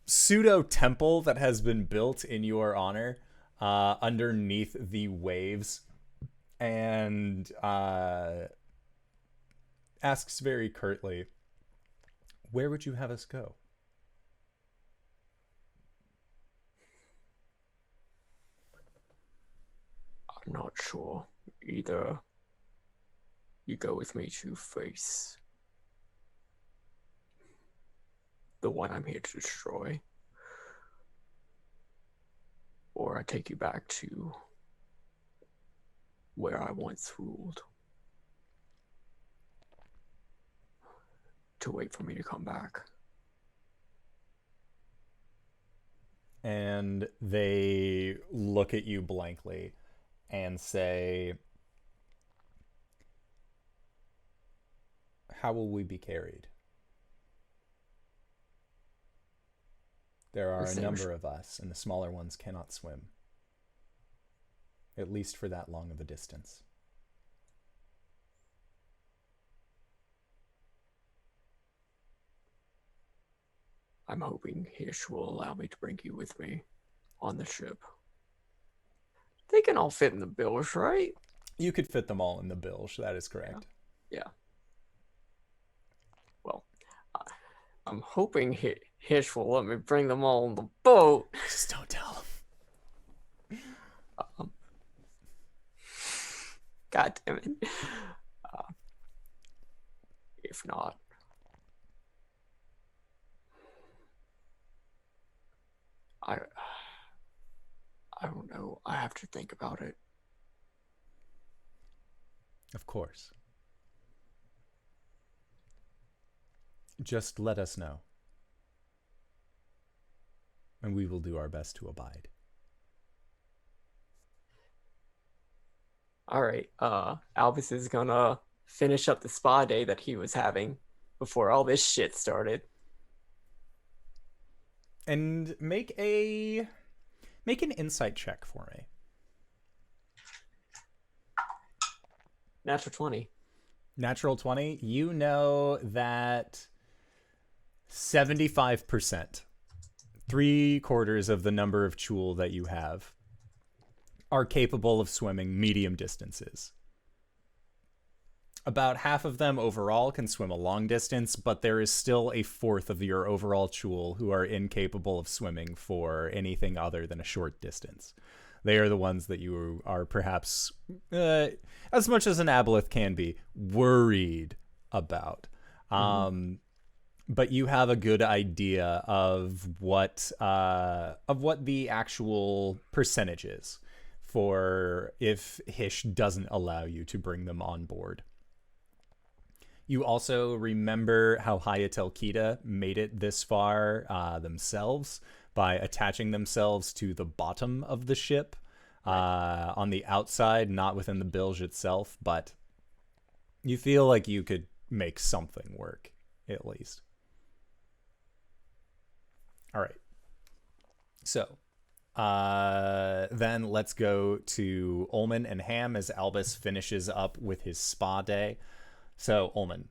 pseudo temple that has been built in your honor, underneath the waves, and asks very curtly, "Where would you have us go?" I'm not sure. Either you go with me to face the one I'm here to destroy, or I take you back to where I once ruled to wait for me to come back. And they look at you blankly and say, "How will we be carried? There are a number of us, and the smaller ones cannot swim. At least for that long of a distance." I'm hoping Hish will allow me to bring you with me on the ship. They can all fit in the bilge, right? You could fit them all in the bilge, that is correct. Yeah. Well, I'm hoping Hish will let me bring them all on the boat. Just don't tell them. God damn it. If not, I don't know. I have to think about it. Of course. Just let us know, and we will do our best to abide. All right. Albus is gonna finish up the spa day that he was having before all this shit started. And make an insight check for me. Natural 20. Natural 20. You know that 75%, 3/4 of the number of chul that you have, are capable of swimming medium distances. About half of them overall can swim a long distance, but there is still a fourth of your overall chul who are incapable of swimming for anything other than a short distance. They are the ones that you are perhaps, as much as an aboleth can be, worried about. But you have a good idea of what the actual percentage is for if Hish doesn't allow you to bring them on board. You also remember how Hayatel Kita made it this far themselves by attaching themselves to the bottom of the ship, on the outside, not within the bilge itself, but you feel like you could make something work, at least. All right. So, then let's go to Ulman and Ham as Albus finishes up with his spa day. So, Ulman,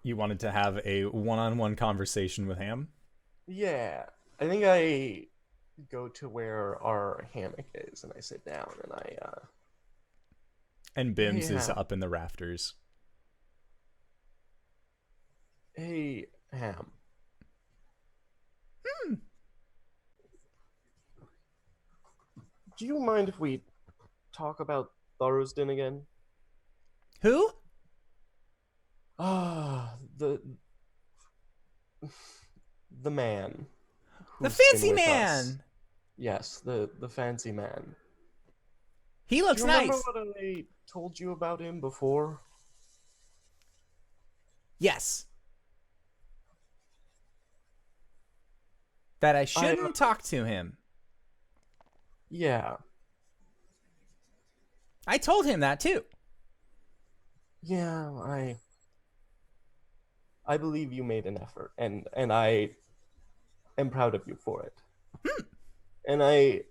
you wanted to have a one-on-one conversation with Ham? Yeah, I think I go to where our hammock is and I sit down and And Bims is up in the rafters. Hey, Ham. Do you mind if we talk about Thorosden again? Who? Ah, the man The who's been fancy with us. man! Yes, the fancy man. He Do looks you remember nice. what I told you about him before? Yes. That I I, shouldn't talk to him. yeah, I told him that too. yeah, I believe you made an effort, and I am proud of you for it. And I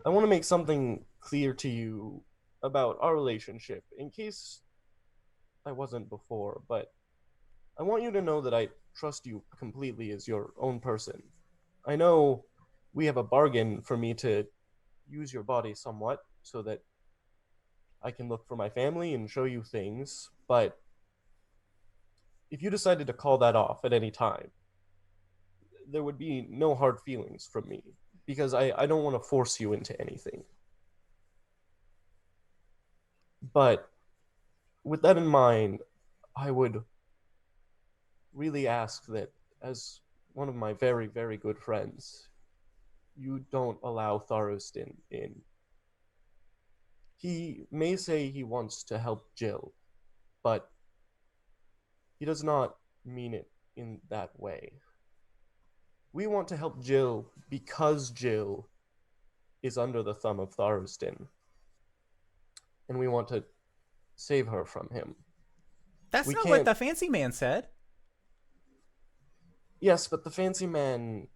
want to make something clear to you about our relationship, in case I wasn't before, but I want you to know that I trust you completely as your own person. I know we have a bargain for me to use your body somewhat so that I can look for my family and show you things, but if you decided to call that off at any time, there would be no hard feelings from me because I don't want to force you into anything. But with that in mind, I would really ask that, as one of my very, very good friends, you don't allow Tharostin in. He may say he wants to help Jill, but he does not mean it in that way. We want to help Jill because Jill is under the thumb of Tharostin, and we want to save her from him. That's We not what can't. the fancy man said. Yes, but the fancy man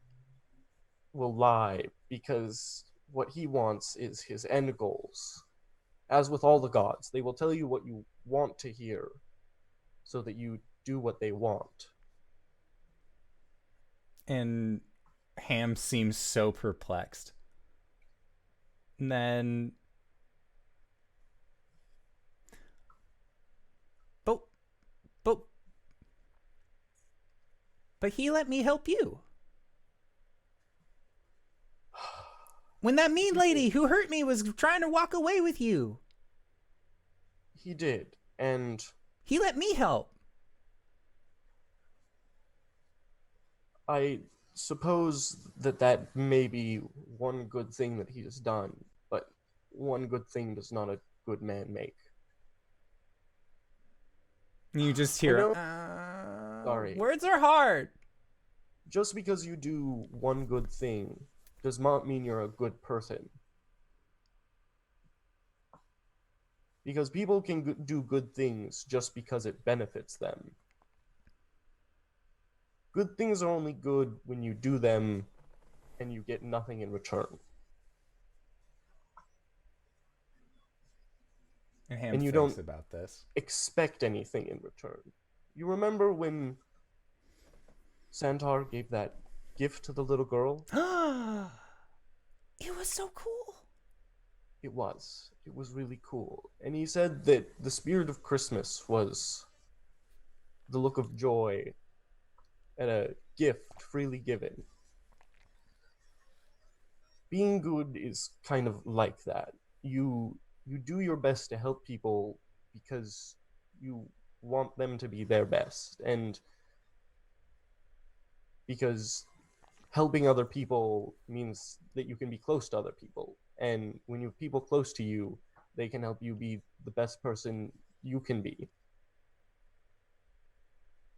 will lie because what he wants is his end goals. As with all the gods, they will tell you what you want to hear so that you do what they want. And Ham seems so perplexed. And then... But... But... But he let me help you. When that mean lady who hurt me was trying to walk away with you. He did, and He let me help. I suppose that may be one good thing that he has done, but one good thing does not a good man make. And you just I hear, know. Sorry. words are hard. Just because you do one good thing does not mean you're a good person. Because people can do good things just because it benefits them. Good things are only good when you do them and you get nothing in return. And Ham And you thinks don't- about this. Expect anything in return. You remember when Santar gave that gift to the little girl? It was so cool. It was. It was really cool. And he said that the spirit of Christmas was the look of joy and a gift freely given. Being good is kind of like that. You do your best to help people because you want them to be their best, and because helping other people means that you can be close to other people, and when you have people close to you, they can help you be the best person you can be.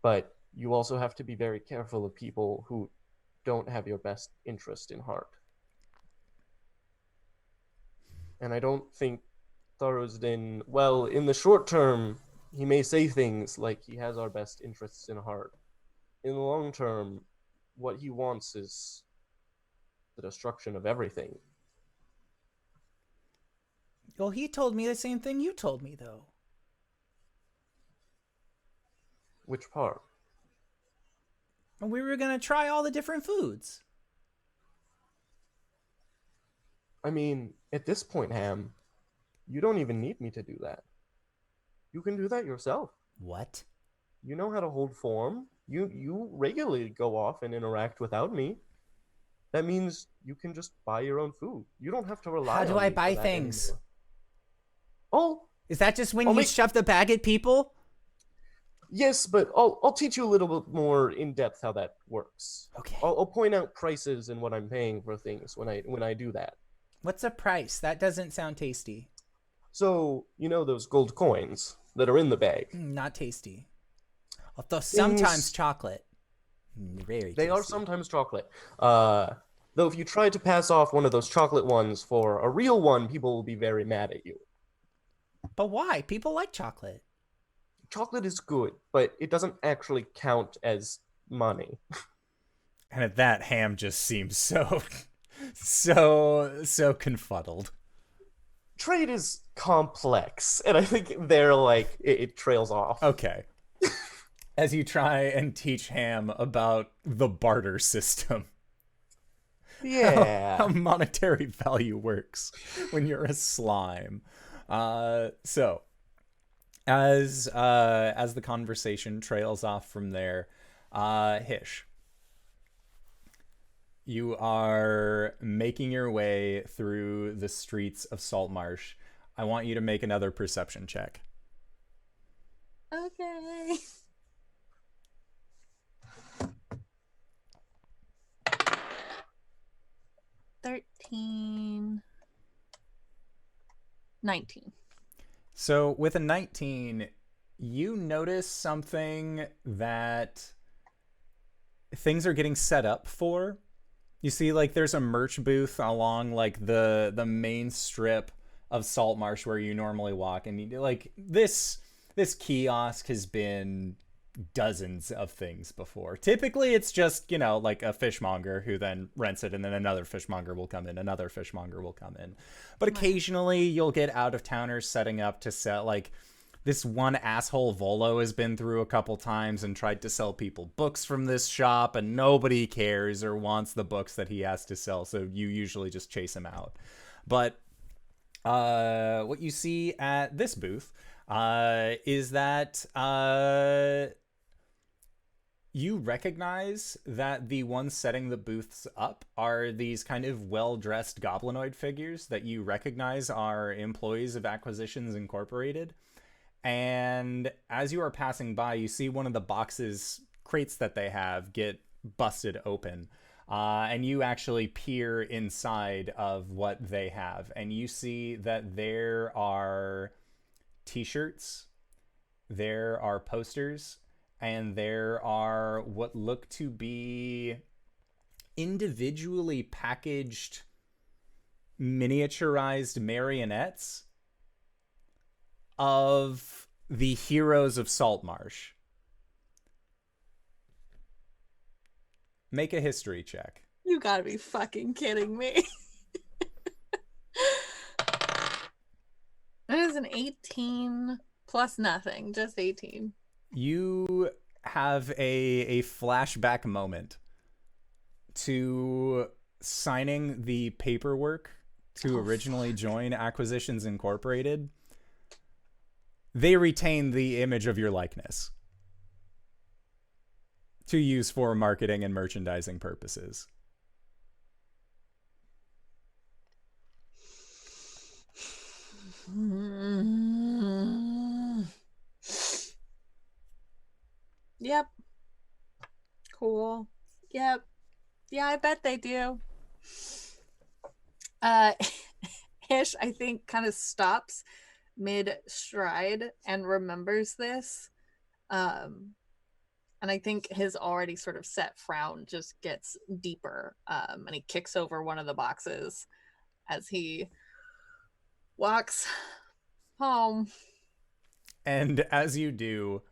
But you also have to be very careful of people who don't have your best interest in heart. And I don't think Tharosden, well, in the short term, he may say things like he has our best interests in heart. In the long term, what he wants is the destruction of everything. Well, he told me the same thing you told me, though. Which part? And we were going to try all the different foods. I mean, at this point, Ham, you don't even need me to do that. You can do that yourself. What? You know how to hold form. You regularly go off and interact without me. That means you can just buy your own food. You don't have to rely How on do I me for buy that things? anymore. Oh, Is that just when I'll you make- shove the bag at people? yes, but I'll teach you a little bit more in depth how that works. Okay. I'll point out prices and what I'm paying for things when I do that. What's a price? That doesn't sound tasty. So, you know those gold coins that are in the bag? Not tasty. Although sometimes Things- chocolate. Very tasty. They are sometimes chocolate. Though if you try to pass off one of those chocolate ones for a real one, people will be very mad at you. But why? People like chocolate. Chocolate is good, but it doesn't actually count as money. And at that, Ham just seems so confuddled. Trade is complex, and I think they're like, it trails off. Okay. As you try and teach Ham about the barter system. Yeah. How monetary value works when you're a slime. So as the conversation trails off from there, Hish, you are making your way through the streets of Saltmarsh. I want you to make another perception check. Okay. $13. 19. So with a 19, you notice something that things are getting set up for. You see, like, there's a merch booth along, like, the main strip of Saltmarsh where you normally walk, and you, like, this kiosk has been dozens of things before. Typically, it's just, you know, like a fishmonger who then rents it, and then another fishmonger will come in, another fishmonger will come in. But occasionally, you'll get out-of-towners setting up to sell, like, this one asshole Volo has been through a couple times and tried to sell people books from this shop, and nobody cares or wants the books that he has to sell, so you usually just chase him out. But what you see at this booth is that you recognize that the ones setting the booths up are these kind of well-dressed goblinoid figures that you recognize are employees of Acquisitions Incorporated. And as you are passing by, you see one of the crates that they have get busted open. And you actually peer inside of what they have. And you see that there are t-shirts, there are posters, and there are what look to be individually packaged, miniaturized marionettes of the heroes of Saltmarsh. Make a history check. You gotta be fucking kidding me. It is an 18 plus nothing, just 18. You have a flashback moment to signing the paperwork to originally join Acquisitions Incorporated. They retain the image of your likeness to use for marketing and merchandising purposes. Yep. Cool. Yep. Yeah, I bet they do. Hish, I think, kind of stops mid-stride and remembers this. And I think his already sort of set frown just gets deeper. And he kicks over one of the boxes as he walks home. And as you do,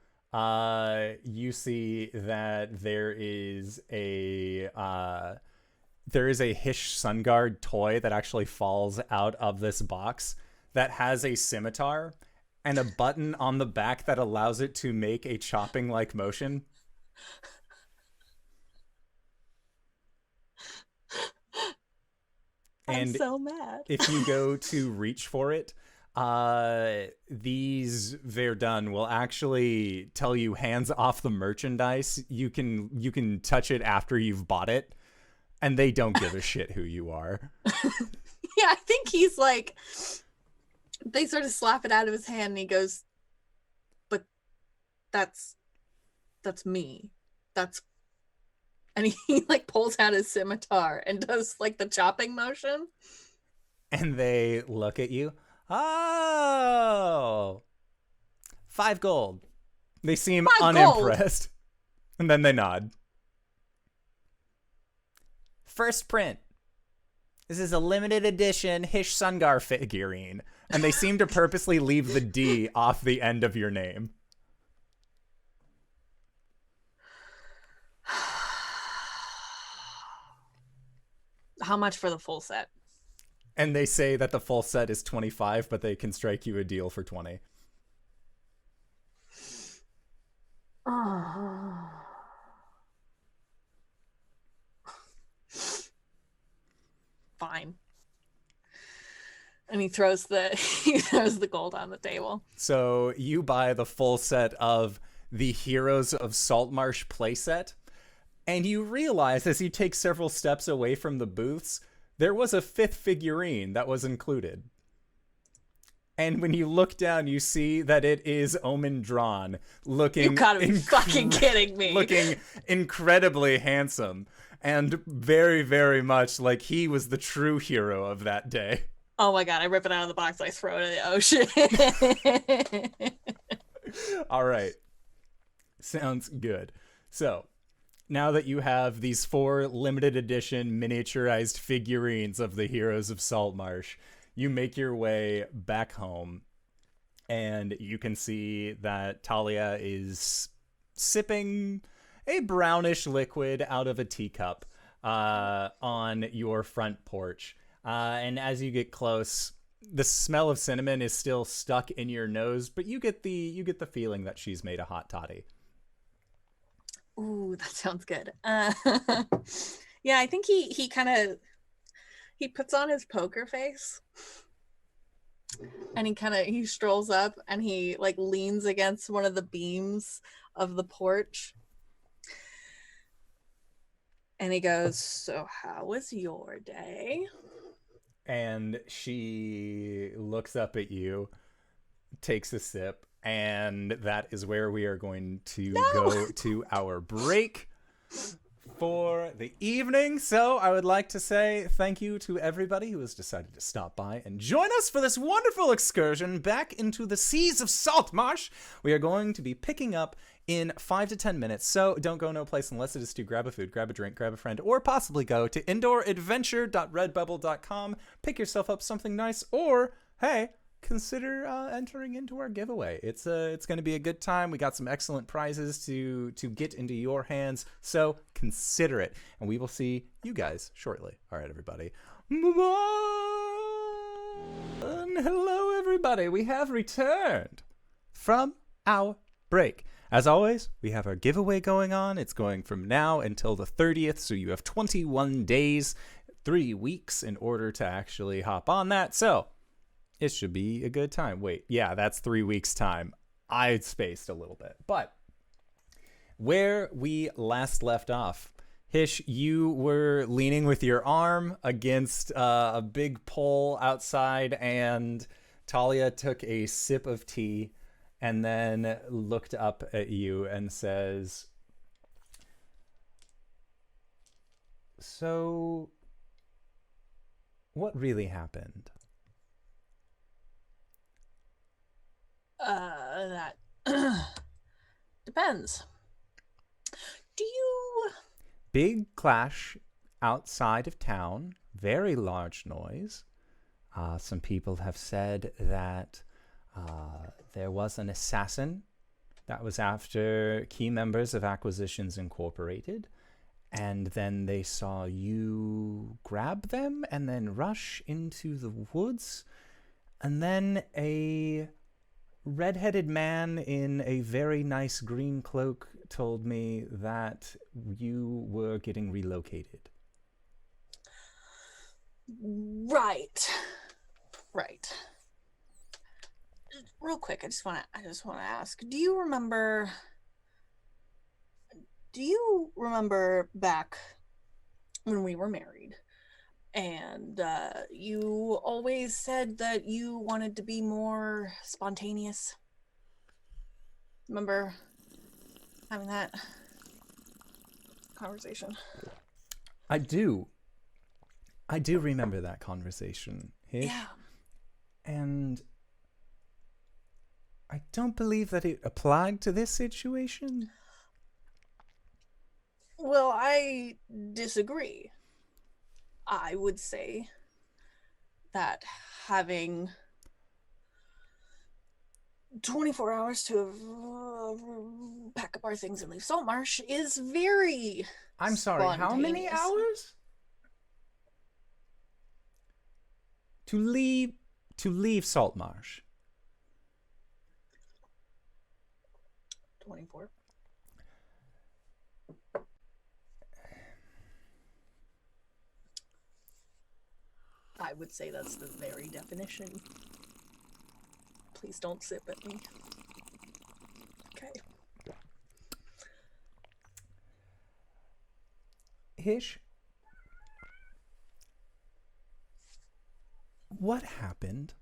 you see that there is a Hish Sunguard toy that actually falls out of this box that has a scimitar and a button on the back that allows it to make a chopping like motion. I'm And so mad. if you go to reach for it, these Verdun will actually tell you hands off the merchandise. You can touch it after you've bought it, and they don't give a shit who you are. Yeah, I think he's like, they sort of slap it out of his hand and he goes, but that's me. And he like pulls out his scimitar and does like the chopping motion. And they look at you. Oh, 5 gold. They seem 5 unimpressed. gold. And then they nod. First print. This is a limited edition Hish Sungar figurine. And they seem to purposely leave the D off the end of your name. How much for the full set? And they say that the full set is 25, but they can strike you a deal for 20. Fine. And he throws the gold on the table. So you buy the full set of the Heroes of Saltmarsh playset, and you realize as you take several steps away from the booths, there was a 5th figurine that was included. And when you look down, you see that it is Ulman drawn, looking... You gotta be fucking kidding me. Looking incredibly handsome, and very, very much like he was the true hero of that day. Oh my god, I rip it out of the box, I throw it in the ocean. All right. Sounds good. So, now that you have these 4 limited edition miniaturized figurines of the Heroes of Saltmarsh, you make your way back home, and you can see that Talia is sipping a brownish liquid out of a teacup on your front porch. And as you get close, the smell of cinnamon is still stuck in your nose, but you get the feeling that she's made a hot toddy. Ooh, that sounds good. Yeah, I think he kind of puts on his poker face, and he strolls up and he like leans against one of the beams of the porch, and he goes, "So how was your day?" And she looks up at you, takes a sip, and that is where we are going to go to our break for the evening. So I would like to say thank you to everybody who has decided to stop by and join us for this wonderful excursion back into the seas of Saltmarsh. We are going to be picking up in 5 to 10 minutes, so don't go no place unless it is to grab a food, grab a drink, grab a friend, or possibly go to indooradventure.redbubble.com, pick yourself up something nice, or, hey, consider entering into our giveaway. It's going to be a good time. We got some excellent prizes to get into your hands, so consider it. And we will see you guys shortly. All right, everybody. And hello, everybody. We have returned from our break. As always, we have our giveaway going on. It's going from now until the 30th, so you have 21 days, 3 weeks in order to actually hop on that. So it should be a good time. Wait, yeah, that's 3 weeks' time. I spaced a little bit. But where we last left off, Hish, you were leaning with your arm against a big pole outside, and Talia took a sip of tea and then looked up at you and says, "So, what really happened?" That depends. Do you... Big clash outside of town, very large noise. Some people have said that there was an assassin that was after key members of Acquisitions Incorporated, and then they saw you grab them and then rush into the woods, and then a red-headed man in a very nice green cloak told me that you were getting relocated. Right. real quick, I just want to ask, do you remember back when we were married, and you always said that you wanted to be more spontaneous? Remember having that conversation? I do remember that conversation, Hish. Yeah. And I don't believe that it applied to this situation. Well, I disagree. I would say that having 24 hours to pack up our things and leave Saltmarsh is very I'm sorry, how many spontaneous. hours? To leave Saltmarsh. 24. I would say that's the very definition. Please don't sip at me. Okay. Hish, what happened?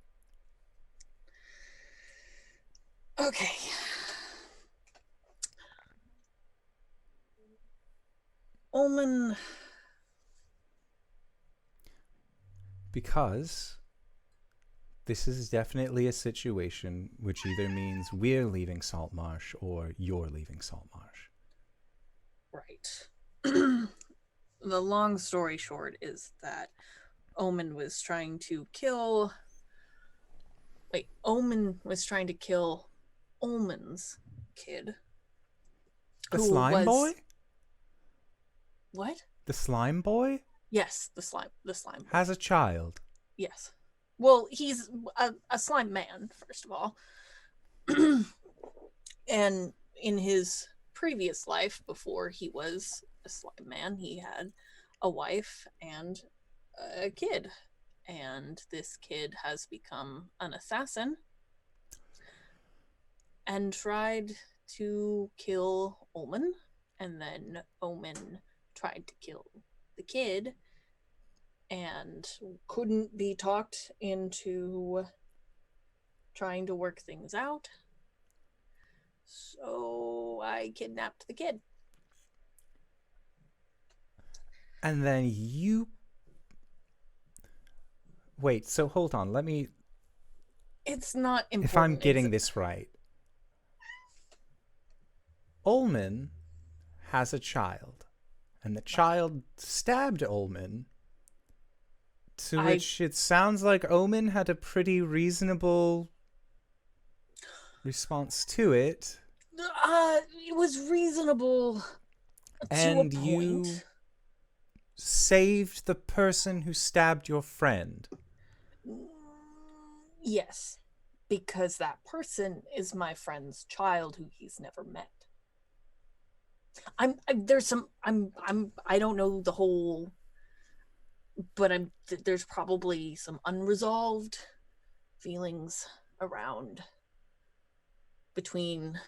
Okay. Ulman. Because this is definitely a situation which either means we're leaving Saltmarsh or you're leaving Saltmarsh. Right. The long story short is that Ulman was trying to kill Ulman's kid. The who slime boy? What? The slime boy Yes, the slime boy. has a child. Yes. Well, he's a slime man, first of all. And in his previous life, before he was a slime man, he had a wife and a kid. And this kid has become an assassin and tried to kill Ulman. And then Ulman tried to kill the kid and couldn't be talked into trying to work things out. So I kidnapped the kid. And then you... Wait, so hold on, let me... It's not important. If I'm getting this right. Ulman has a child, and the child stabbed Ulman, to which it sounds like Ulman had a pretty reasonable response to it. It was reasonable And to a you point. saved the person who stabbed your friend. Yes, because that person is my friend's child who he's never met. I don't know the whole, but there's probably some unresolved feelings around between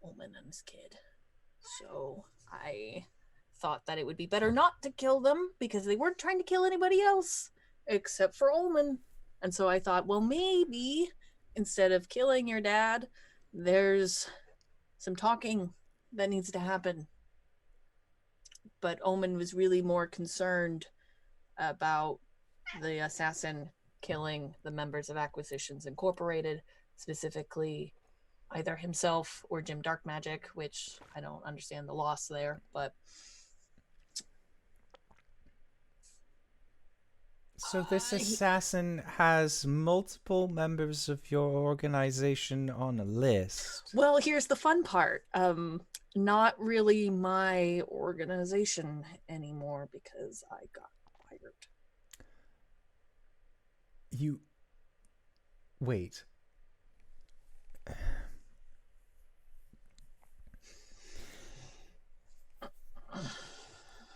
Ulman and his kid. So I thought that it would be better not to kill them because they weren't trying to kill anybody else except for Ulman. And so I thought, well, maybe instead of killing your dad, there's some talking that needs to happen. But Ulman was really more concerned about the assassin killing the members of Acquisitions Incorporated, specifically either himself or Jim Dark Magic, which I don't understand the loss there, but So this assassin has multiple members of your organization on a list. well, here's the fun part. Not really my organization anymore because I got fired. You... Wait.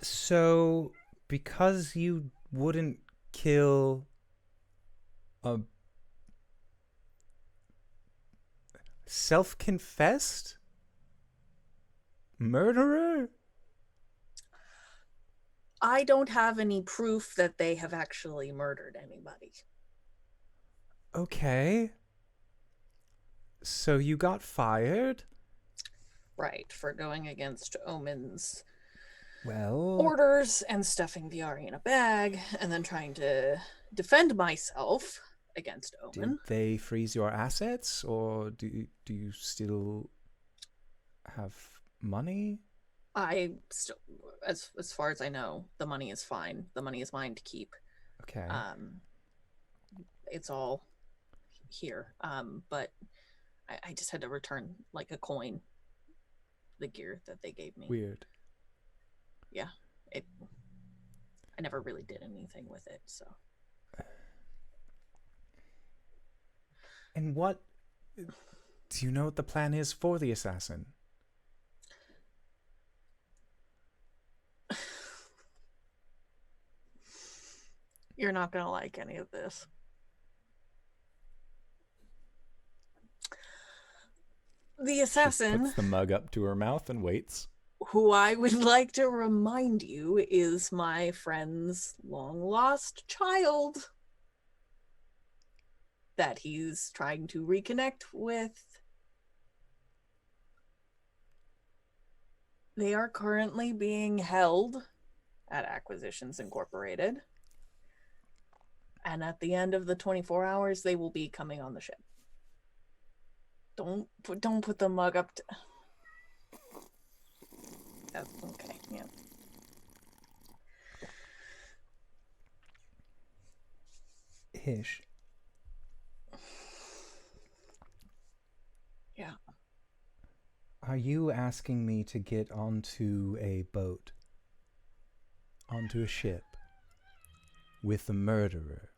So, because you wouldn't kill a Self-confessed? Murderer? I don't have any proof that they have actually murdered anybody. Okay. So you got fired? Right, for going against Omen's Well... orders and stuffing Viari in a bag and then trying to defend myself against Omen. Did they freeze your assets, or do you still have money? I still, as far as I know, the money is fine. The money is mine to keep. Okay. It's all here. But I just had to return like a coin, the gear that they gave me. Weird. Yeah, I never really did anything with it, so. And what... Do you know what the plan is for the assassin? You're not gonna like any of this. The assassin... She puts the mug up to her mouth and waits. Who I would like to remind you is my friend's long-lost child that he's trying to reconnect with. They are currently being held at Acquisitions Incorporated. And at the end of the 24 hours, they will be coming on the ship. Don't put the mug up to... That's okay, yeah. Hish. Yeah. Are you asking me to get onto a boat, onto a ship, with the murderer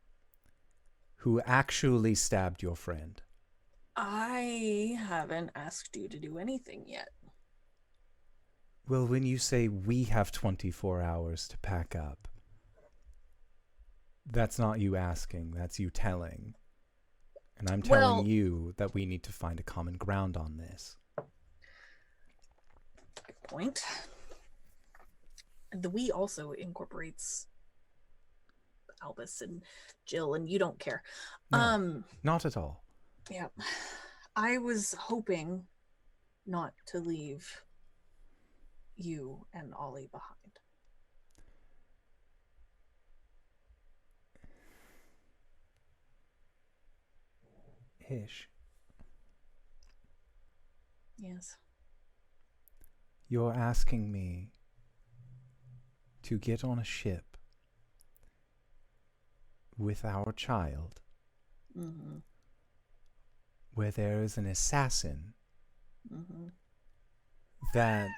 who actually stabbed your friend? I haven't asked you to do anything yet. Well, when you say we have 24 hours to pack up, that's not you asking, that's you telling. And I'm telling you that we need to find a common ground on this. Good point. The we also incorporates Albus and Jill, and you don't care. No, not at all. Yeah. I was hoping not to leave you and Ollie behind. Hish, Yes. you're asking me to get on a ship with our child Mm-hmm. where there is an assassin Mm-hmm. that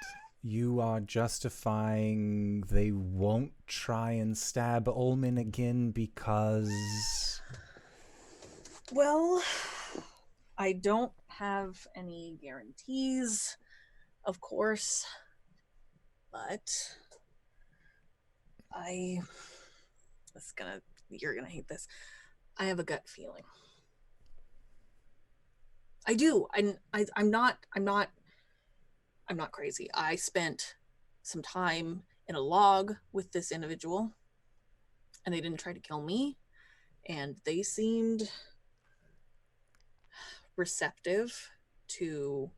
you are justifying they won't try and stab Ulman again because... Well, I don't have any guarantees, of course, but you're gonna hate this. I have a gut feeling. I do. I'm not crazy. I spent some time in a log with this individual, and they didn't try to kill me, and they seemed receptive to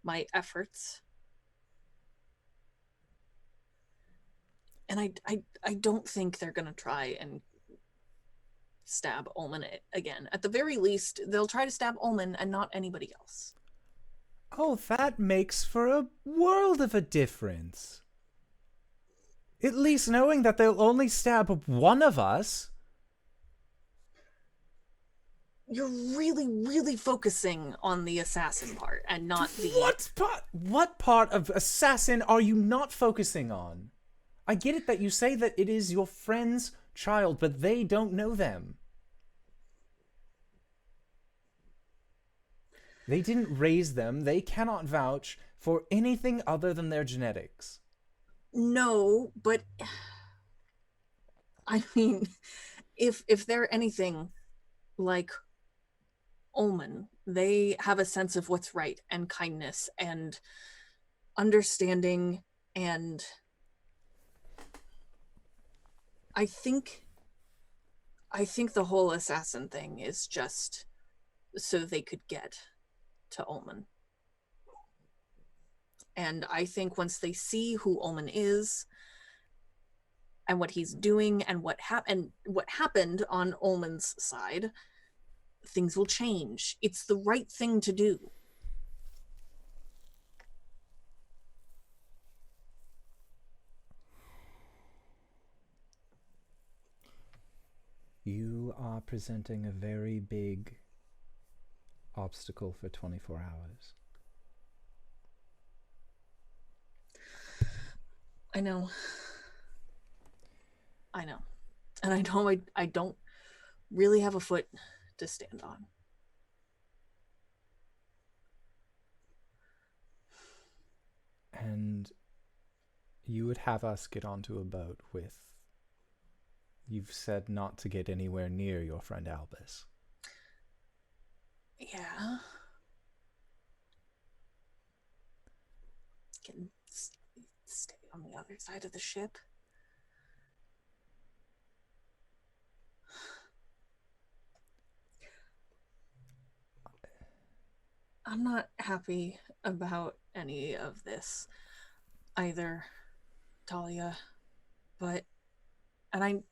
my efforts. And I don't think they're gonna try and stab Ulman again. At the very least, they'll try to stab Ulman and not anybody else. Oh, that makes for a world of a difference. At least knowing that they'll only stab one of us. You're really, really focusing on the assassin part and not the... What part of assassin are you not focusing on? I get it that you say that it is your friend's child, but they don't know them. They didn't raise them. They cannot vouch for anything other than their genetics. No, but... I mean, if they're anything like Ulman. They have a sense of what's right and kindness and understanding, and I think the whole assassin thing is just so they could get to Ulman. And I think once they see who Ulman is and what he's doing and what happened on Ulman's side, things will change. It's the right thing to do. You are presenting a very big obstacle for 24 hours. I know. And I know I don't really have a foot to stand on. And you would have us get onto a boat with... You've said not to get anywhere near your friend Albus. Yeah. Can stay on the other side of the ship. I'm not happy about any of this either, Talia. And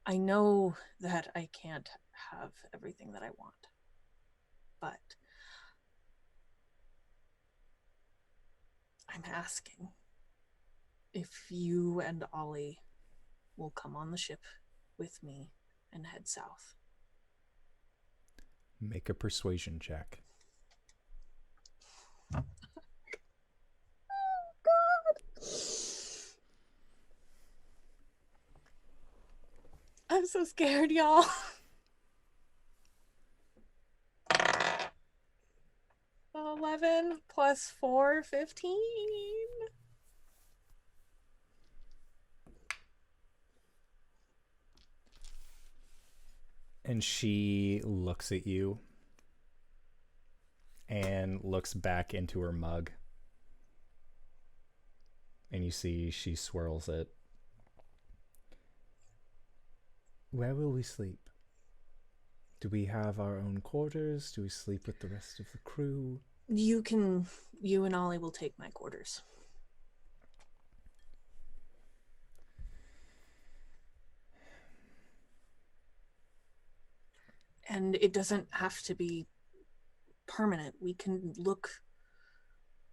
I know that I can't have everything that I want, but I'm asking if you and Ollie will come on the ship with me and head south. Make a persuasion check. Oh, God. I'm so scared, y'all. $11 plus 4, 15. And she looks at you and looks back into her mug. And you see she swirls it. Where will we sleep? Do we have our own quarters? Do we sleep with the rest of the crew? You and Ollie will take my quarters. And it doesn't have to be permanent. We can look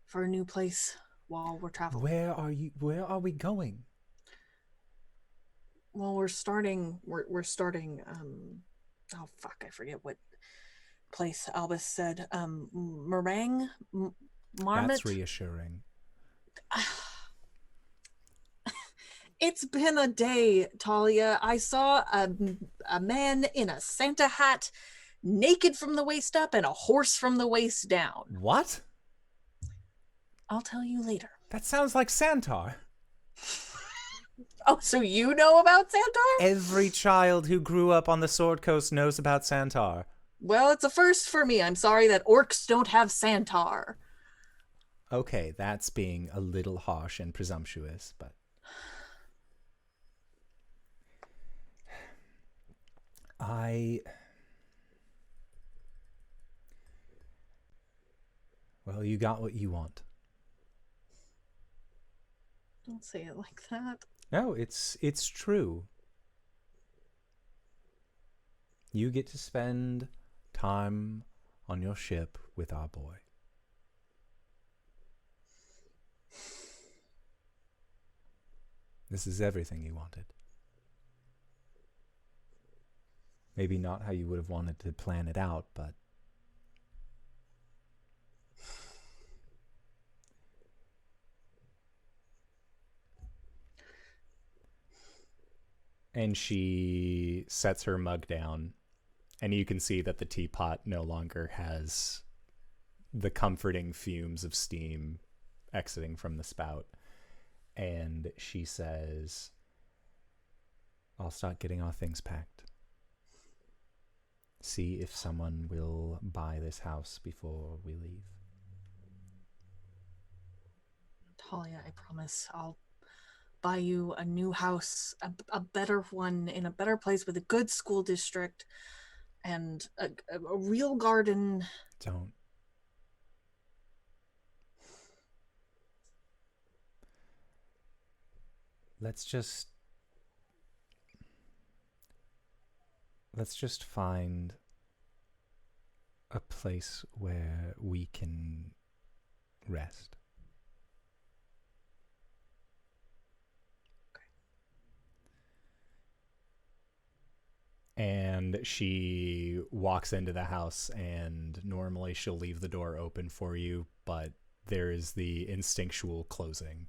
for a new place while we're traveling. Where are we going? Well, we're starting, oh fuck, I forget what place Albus said. Meringue? Marmot? That's reassuring. It's been a day, Talia. I saw a man in a Santa hat, naked from the waist up and a horse from the waist down. What? I'll tell you later. That sounds like Santar. Oh, so you know about Santar? Every child who grew up on the Sword Coast knows about Santar. Well, it's a first for me. I'm sorry that orcs don't have Santar. Okay, that's being a little harsh and presumptuous, but... Well, you got what you want. Don't say it like that. No, it's true. You get to spend time on your ship with our boy. This is everything you wanted. Maybe not how you would have wanted to plan it out, but... And she sets her mug down, and you can see that the teapot no longer has the comforting fumes of steam exiting from the spout. And she says, I'll start getting our things packed. see if someone will buy this house before we leave. Talia, I promise I'll buy you a new house, a better one in a better place with a good school district and a real garden. Don't. Let's just find a place where we can rest. And she walks into the house, and normally she'll leave the door open for you, but there is the instinctual closing.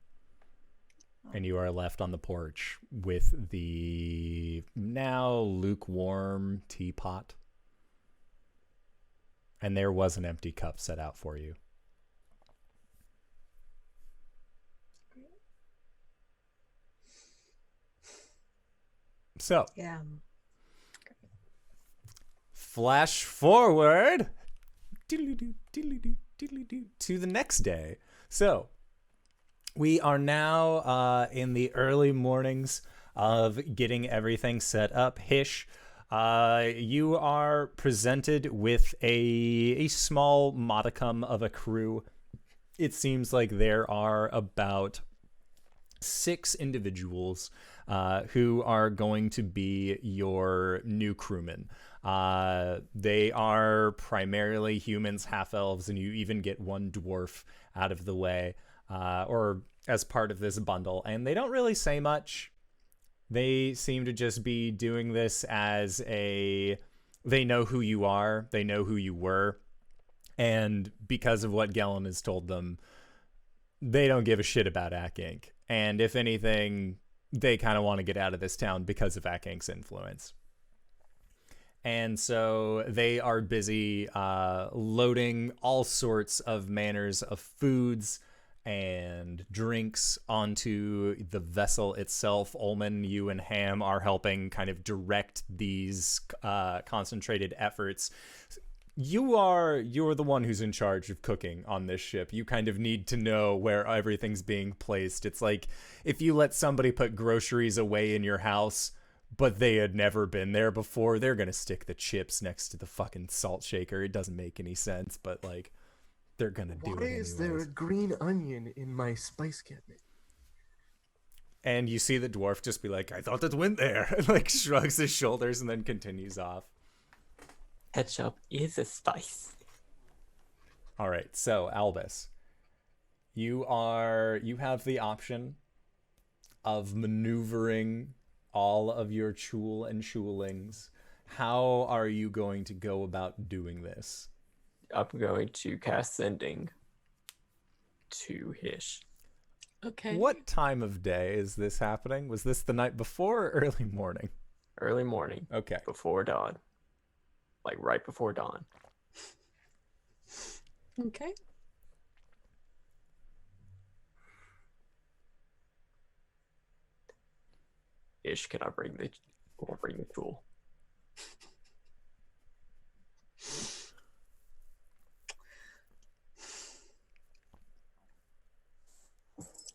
And you are left on the porch with the now lukewarm teapot. And there was an empty cup set out for you. So. Yeah. Flash forward to the next day. So we are now in the early mornings of getting everything set up. Hish, you are presented with a small modicum of a crew. It seems like there are about 6 individuals who are going to be your new crewmen. They are primarily humans, half-elves, and you even get one dwarf out of the way, or as part of this bundle. And they don't really say much. They seem to just be doing this as they know who you are, they know who you were, and because of what Gellin has told them, they don't give a shit about Ak Inc. And if anything, they kind of want to get out of this town because of Ak Inc.'s influence. And so they are busy loading all sorts of manners of foods and drinks onto the vessel itself. Ulman, you and Ham are helping kind of direct these concentrated efforts. You're the one who's in charge of cooking on this ship. You kind of need to know where everything's being placed. It's like if you let somebody put groceries away in your house, but they had never been there before, they're going to stick the chips next to the fucking salt shaker. It doesn't make any sense, but like they're going to do it anyways. Why is there a green onion in my spice cabinet? And you see the dwarf just be like, I thought it went there. And like shrugs his shoulders and then continues off. Ketchup is a spice. All right, so Albus, you have the option of maneuvering all of your chul and chulings. How are you going to go about doing this? I'm going to cast Sending to Hish. Okay. What time of day is this happening? Was this the night before or early morning? Early morning. Okay. Before dawn. Like right before dawn. Okay. Ish, can I bring the tool?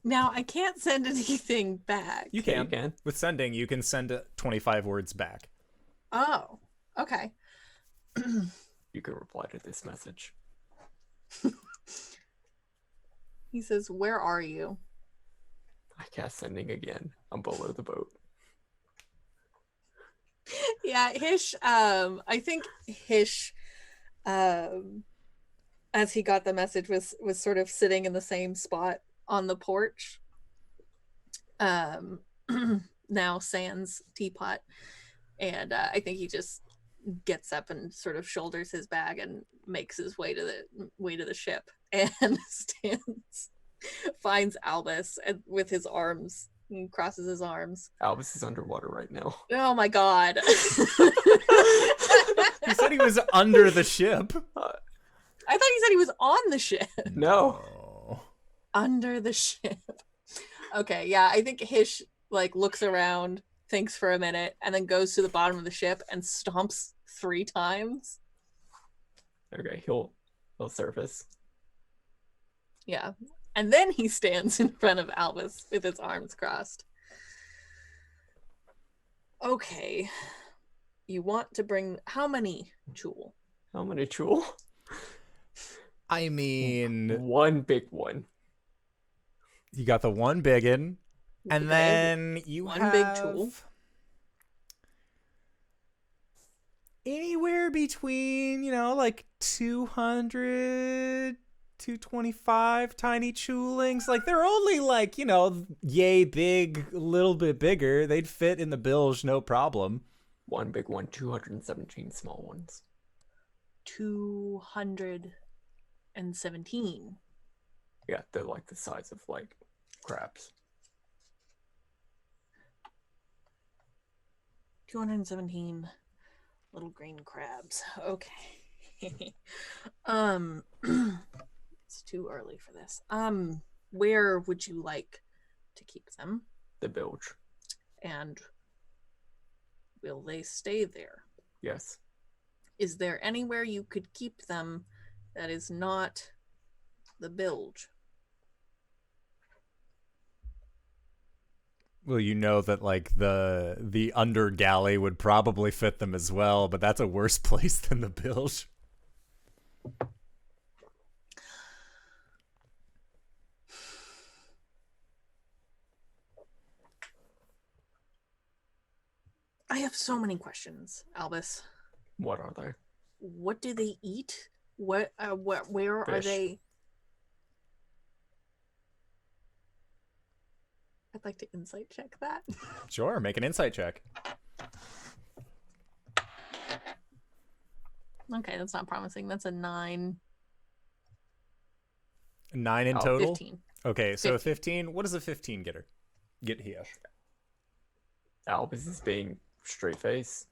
Now I can't send anything back. You Yeah, can. you can. With sending, you can send 25 words back. Oh, okay. You can reply to this message. He says, "Where are you?" I cast Sending again. I'm below the boat. Yeah, Hish. I think Hish, as he got the message, was sort of sitting in the same spot on the porch. Now sans teapot, and I think he just gets up and sort of shoulders his bag and makes his way to the ship and finds Albus and with his arms and crosses his arms. Albus is underwater right now. Oh my god. He said he was under the ship. I thought he said he was on the ship. No. Oh. Under the ship. Okay, yeah, I think Hish like looks around, thinks for a minute, and then goes to the bottom of the ship and stomps 3 times. Okay, he'll surface. Yeah. And then he stands in front of Albus with his arms crossed. Okay. You want to bring how many, Jewel? How many tool? I mean, One big one. you got the one biggin, and Okay, then you one have big tool. anywhere between, like 200, 225 tiny chulings. Like, they're only like, yay big, a little bit bigger. They'd fit in the bilge, no problem. One big one, 217 small ones. 217. Yeah, they're like the size of like crabs. 217 little green crabs. Okay. It's too early for this. Where would you like to keep them? The bilge. And will they stay there? Yes. Is there anywhere you could keep them that is not the bilge? Well, you know that like the under galley would probably fit them as well, but that's a worse place than the bilge. I have so many questions, Albus. What are they? What do they eat? Where are Fish. they? I'd like to insight check that. Sure, make an insight check. Okay, that's not promising. That's a 9. 9 in Oh, total? 15. Okay, so 15. What does a 15 get her? Get here. Albus is being straight face.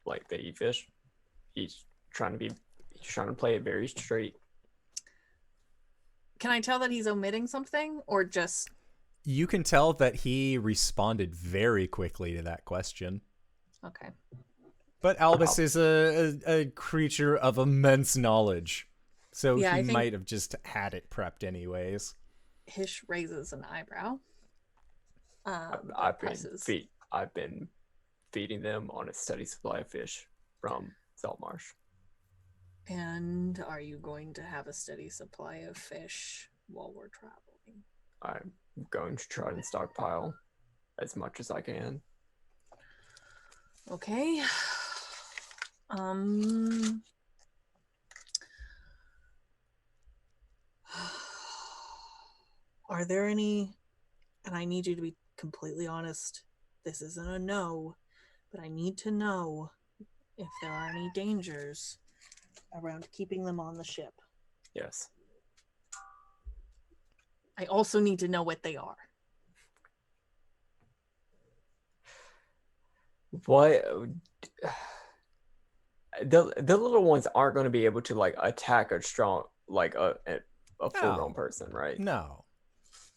Like they eat fish. He's trying to play it very straight. Can I tell that he's omitting something or just... You can tell that he responded very quickly to that question. Okay. But Albus is a creature of immense knowledge. So Yeah, I he think- might have just had it prepped anyways. Hish raises an eyebrow. I've presses. been feeding them on a steady supply of fish from Saltmarsh. And are you going to have a steady supply of fish while we're traveling? I'm going to try and stockpile as much as I can. Okay. Are there any, and I need you to be completely honest, this isn't a no, but I need to know if there are any dangers around keeping them on the ship. Yes. I also need to know what they are. What the little ones aren't going to be able to like attack a strong like a full-grown person, right? No.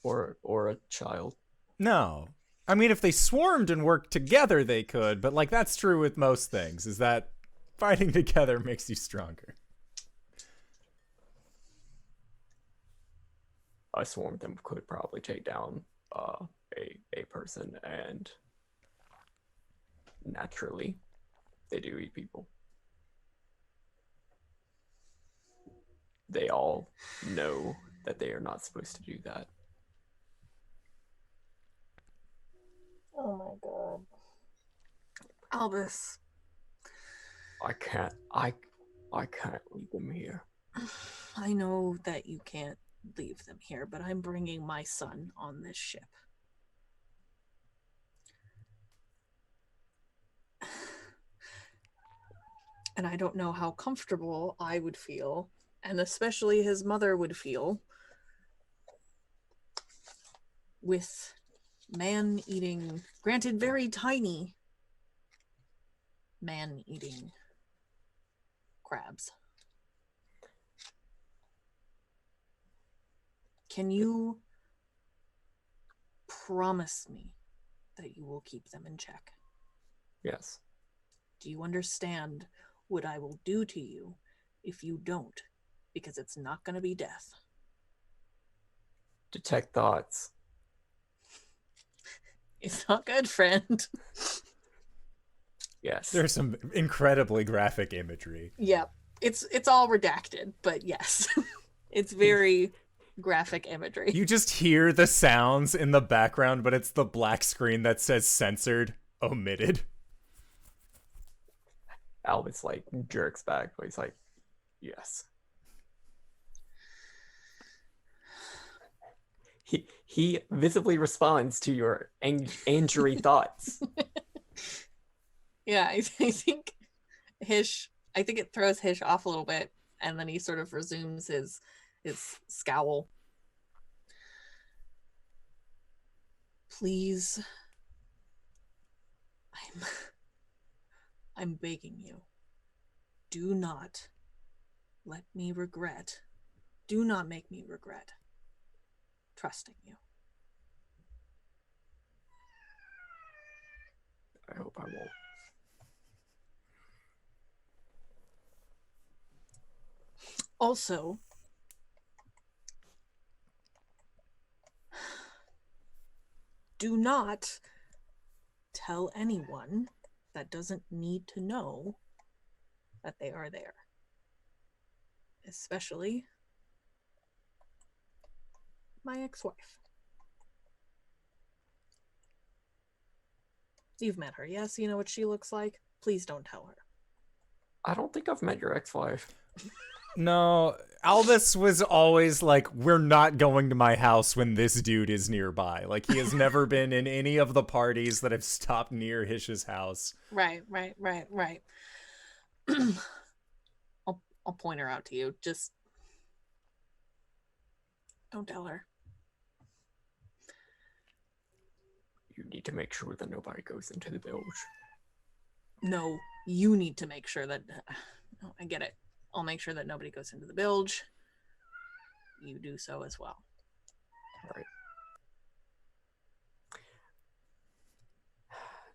Or a child. No. I mean, if they swarmed and worked together, they could, but like that's true with most things, is that fighting together makes you stronger. A swarm of them could probably take down a person, and naturally, they do eat people. They all know that they are not supposed to do that. Oh my god. Albus. I can't leave them here. I know that you can't leave them here, but I'm bringing my son on this ship. And I don't know how comfortable I would feel, and especially his mother would feel, with man-eating, granted very tiny, man-eating crabs. Can you promise me that you will keep them in check? Yes. Do you understand what I will do to you if you don't? Because it's not going to be death. Detect thoughts. It's not good, friend. Yes. There's some incredibly graphic imagery. Yep. It's all redacted, but yes. It's very graphic imagery. You just hear the sounds in the background, but it's the black screen that says censored, omitted. Albus like jerks back, but he's like, yes. He visibly responds to your angry thoughts. Yeah, I think Hish, I think it throws Hish off a little bit, and then he sort of resumes his scowl. Please, I'm begging you. Do not let me regret. Do not make me regret trusting you. I hope I won't. Also, do not tell anyone that doesn't need to know that they are there. Especially my ex-wife. You've met her, yes? You know what she looks like? Please don't tell her. I don't think I've met your ex-wife. No, Albus was always like, we're not going to my house when this dude is nearby. Like, he has never been in any of the parties that have stopped near Hish's house. Right. I'll point her out to you. Just don't tell her. You need to make sure that nobody goes into the bilge. No, you need to make sure that... Oh, I get it. I'll make sure that nobody goes into the bilge. You do so as well.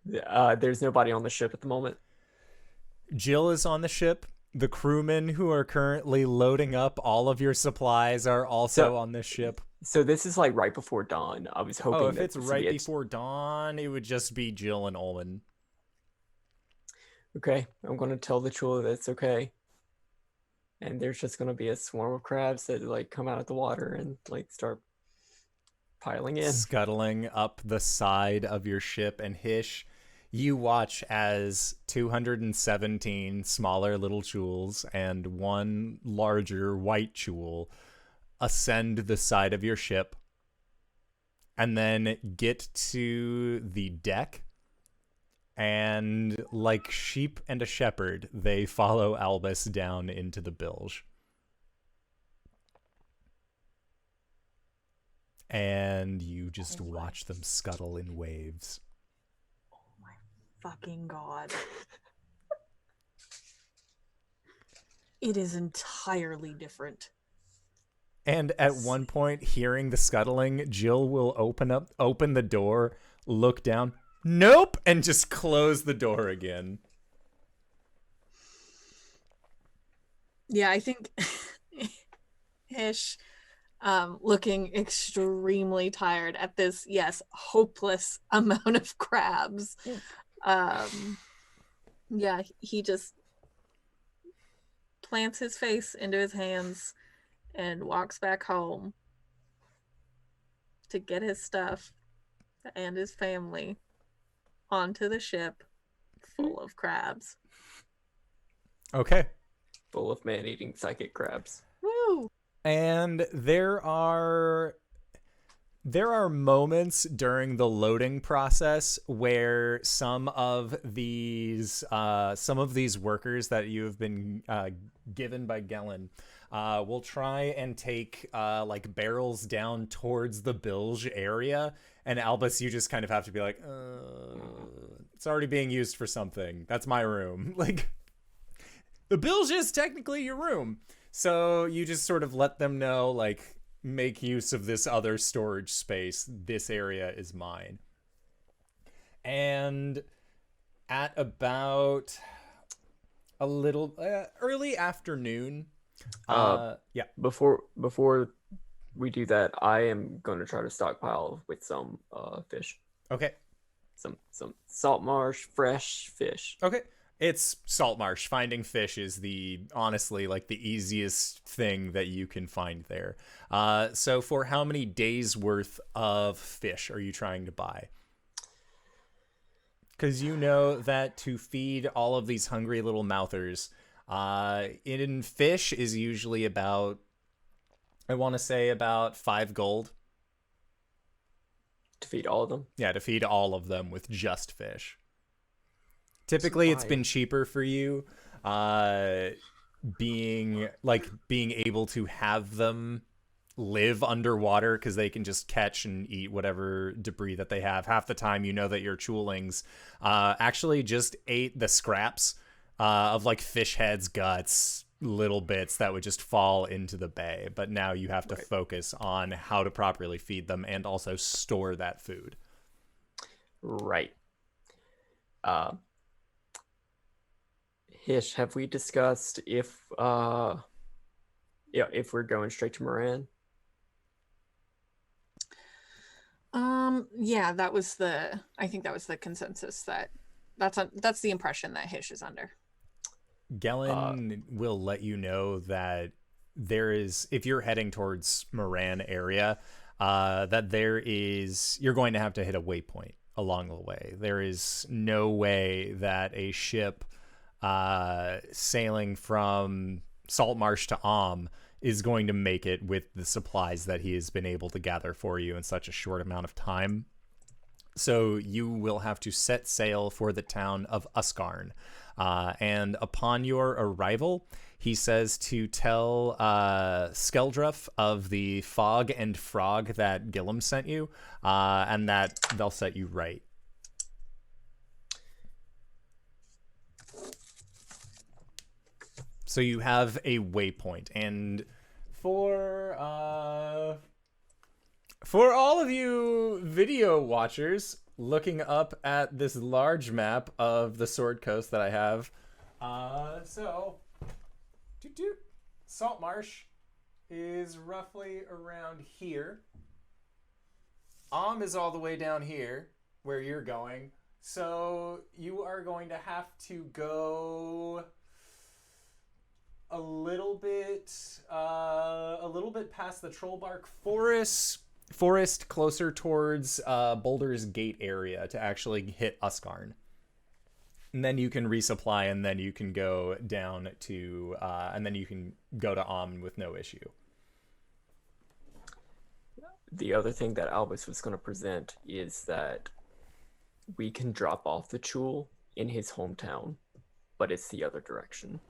Right. There's nobody on the ship at the moment. Jill is on the ship. The crewmen who are currently loading up all of your supplies are also on this ship. So this is like right before dawn. I was hoping if it's right before dawn, it would just be Jill and Ulman. Okay, I'm going to tell the Chula that it's okay. And there's just going to be a swarm of crabs that like come out of the water and like start piling in. Scuttling up the side of your ship. And Hish, you watch as 217 smaller little chuls and one larger white chul ascend the side of your ship and then get to the deck. And like sheep and a shepherd, they follow Albus down into the bilge. And you just watch them scuttle in waves. Oh my fucking god. It is entirely different. And at one point, hearing the scuttling, Jill will open the door, look down, nope, and just close the door again. Yeah, I think Hish, looking extremely tired at this, yes, hopeless amount of crabs. Yeah, he just plants his face into his hands and walks back home to get his stuff and his family onto the ship full of crabs. Okay. Full of man-eating psychic crabs. Woo! And there are moments during the loading process where some of these workers that you have been given by Gellin will try and take like barrels down towards the bilge area. And Albus, you just kind of have to be like, it's already being used for something. That's my room. Like, the bilge is technically your room. So you just sort of let them know, like, make use of this other storage space. This area is mine. And at about a little early afternoon. Yeah. Before we do that, I am going to try to stockpile with some fish. Okay. Some Saltmarsh fresh fish. Okay. It's Saltmarsh. Finding fish is honestly like the easiest thing that you can find there. So for how many days worth of fish are you trying to buy? Because you know that to feed all of these hungry little mouthers, in fish is usually about, I want to say about 5 gold. To feed all of them? Yeah, to feed all of them with just fish. Typically, it's been cheaper for you, being able to have them live underwater because they can just catch and eat whatever debris that they have. Half the time, you know that your chulings actually just ate the scraps of like fish heads, guts, little bits that would just fall into the bay. But now you have to focus on how to properly feed them and also store that food. Right. Hish, have we discussed if we're going straight to Moran? Yeah, I think that was the consensus that's the impression that Hish is under. Gellin will let you know that there is, if you're heading towards Moran area, that you're going to have to hit a waypoint along the way. There is no way that a ship sailing from Saltmarsh to is going to make it with the supplies that he has been able to gather for you in such a short amount of time. So you will have to set sail for the town of Uskarn. And upon your arrival, he says to tell Skeldruff of the fog and frog that Gillum sent you, and that they'll set you right. So you have a waypoint, and for all of you video watchers looking up at this large map of the Sword Coast that I have, Saltmarsh is roughly around here. Is all the way down here where you're going. So you are going to have to go a little bit past the Trollbark forest closer towards Boulder's Gate area to actually hit Uskarn. And then you can resupply, and then you can go down to and then you can go to with no issue. The other thing that Albus was going to present is that we can drop off the Chul in his hometown, but it's the other direction.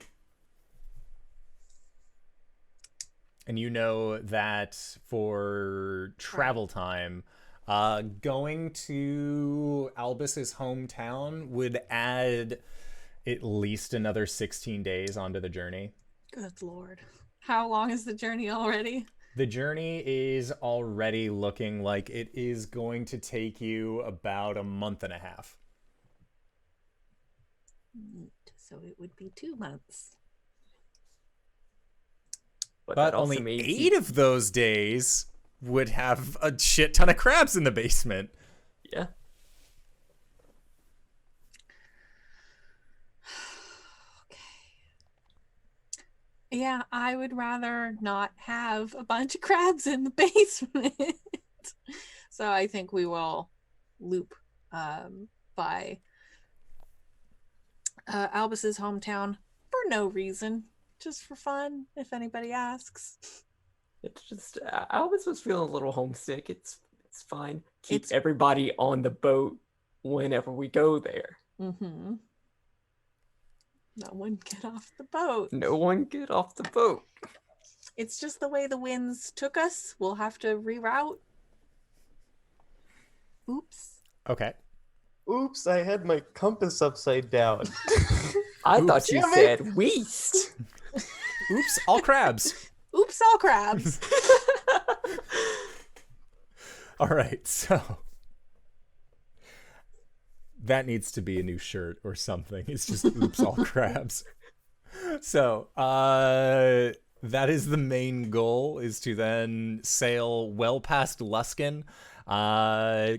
And you know that for travel time, going to Albus's hometown would add at least another 16 days onto the journey. Good Lord. How long is the journey already? The journey is already looking like it is going to take you about a month and a half. Neat. So it would be 2 months. But only 8 of those days would have a shit ton of crabs in the basement. Yeah. Okay. Yeah, I would rather not have a bunch of crabs in the basement. So I think we will loop by Albus's hometown for no reason. Just for fun, if anybody asks. It's just Albus was feeling a little homesick. It's fine. Keep everybody on the boat whenever we go there. Mm-hmm. No one get off the boat. No one get off the boat. It's just the way the winds took us. We'll have to reroute. Oops. Okay. Oops, I had my compass upside down. I thought you said weast. Oops, all crabs. Oops, all crabs. All right, so That needs to be a new shirt or something. It's just oops all crabs. So, that is the main goal, is to then sail well past Luskin,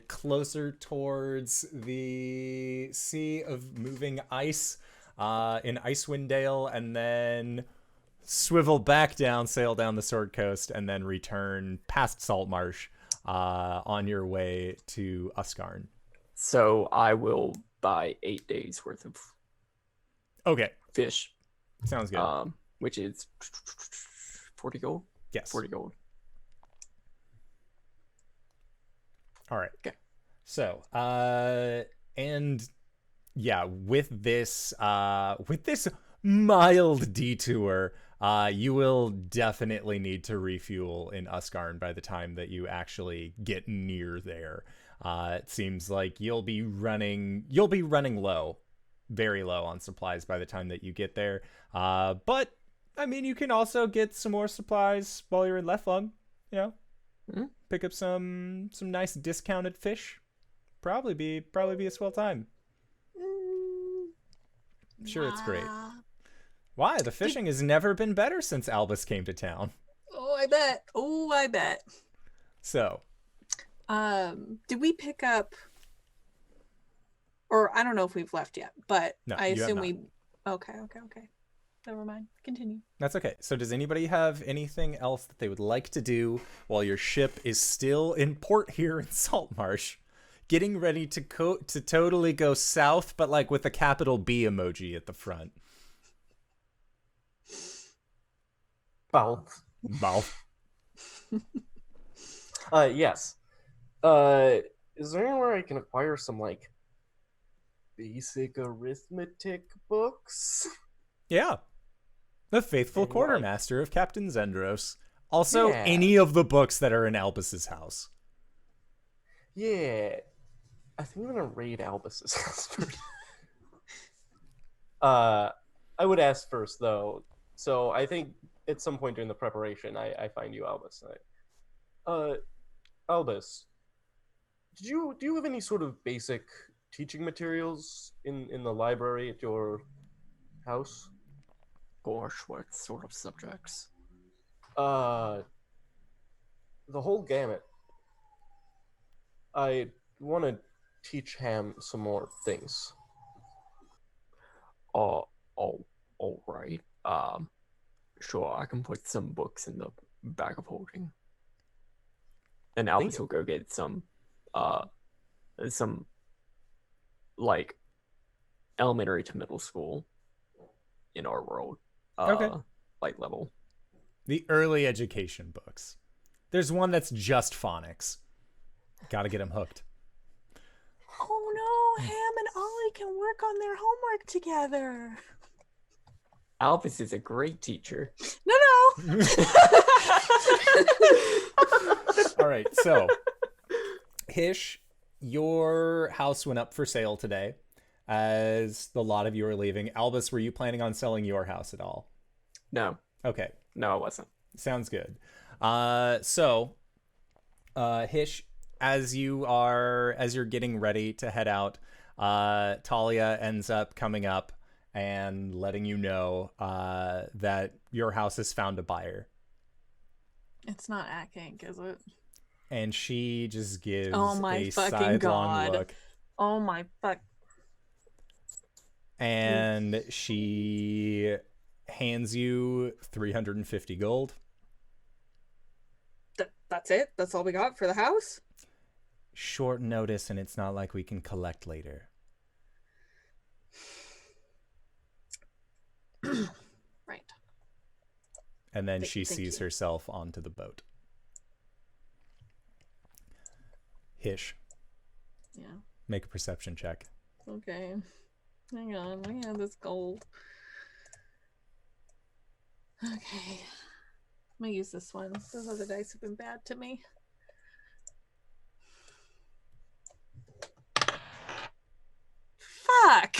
closer towards the Sea of Moving Ice in Icewind Dale, and then swivel back down, sail down the Sword Coast, and then return past Saltmarsh on your way to Uskarn. So I will buy 8 days worth of Okay, fish, sounds good. which is 40 gold. Yes. 40 gold. All right. Okay. So, and yeah, with this mild detour, you will definitely need to refuel in Uskarn by the time that you actually get near there. It seems like you'll be running low, very low on supplies by the time that you get there. But I mean, you can also get some more supplies while you're in Leflung, you know. Mm-hmm. Pick up some nice discounted fish. Probably be a swell time. I'm sure it's great. Why? The fishing has never been better since Albus came to town. Oh, I bet. So, did we pick up, or I don't know if we've left yet, but No, I you have assume not. we. Okay. Never mind. Continue. that's okay. So does anybody have anything else that they would like to do while your ship is still in port here in Saltmarsh? Getting ready to totally go south, but like with a capital B emoji at the front. Mouth. Mouth. Yes. Is there anywhere I can acquire some, like, basic arithmetic books? Yeah. The Faithful And, like- Quartermaster of Captain Zendros. Also, Yeah. any of the books that are in Albus's house. Yeah. I think I'm gonna raid Albus's house first. I would ask first, though. So I think at some point during the preparation, I find you, Albus. Albus, do you have any sort of basic teaching materials in the library at your house? Gosh, what sort of subjects? The whole gamut. I want to teach Ham some more things. All right. Sure, I can put some books in the bag of holding. And Albus will go get some like elementary to middle school in our world. Okay. Light level. The early education books. There's one that's just phonics. Gotta get him hooked. Oh no, Ham and Ollie can work on their homework together. Albus is a great teacher. No. All right, so Hish, your house went up for sale today as the lot of you are leaving. Albus, were you planning on selling your house at all? No, Okay, I wasn't. sounds good. So Hish, as you're getting ready to head out, Talia ends up coming up and letting you know that your house has found a buyer. It's not Akink, is it? And she just gives Oh my a fucking sidelong God. look. Oh my fuck. And she hands you 350 gold. That's it? That's all we got for the house? Short notice, and it's not like we can collect later. Right. And then she Thank sees you. herself onto the boat. Hish, Yeah. make a perception check. Okay. Hang on. We have this gold. Okay. I'm gonna use this one. Those other dice have been bad to me. Fuck.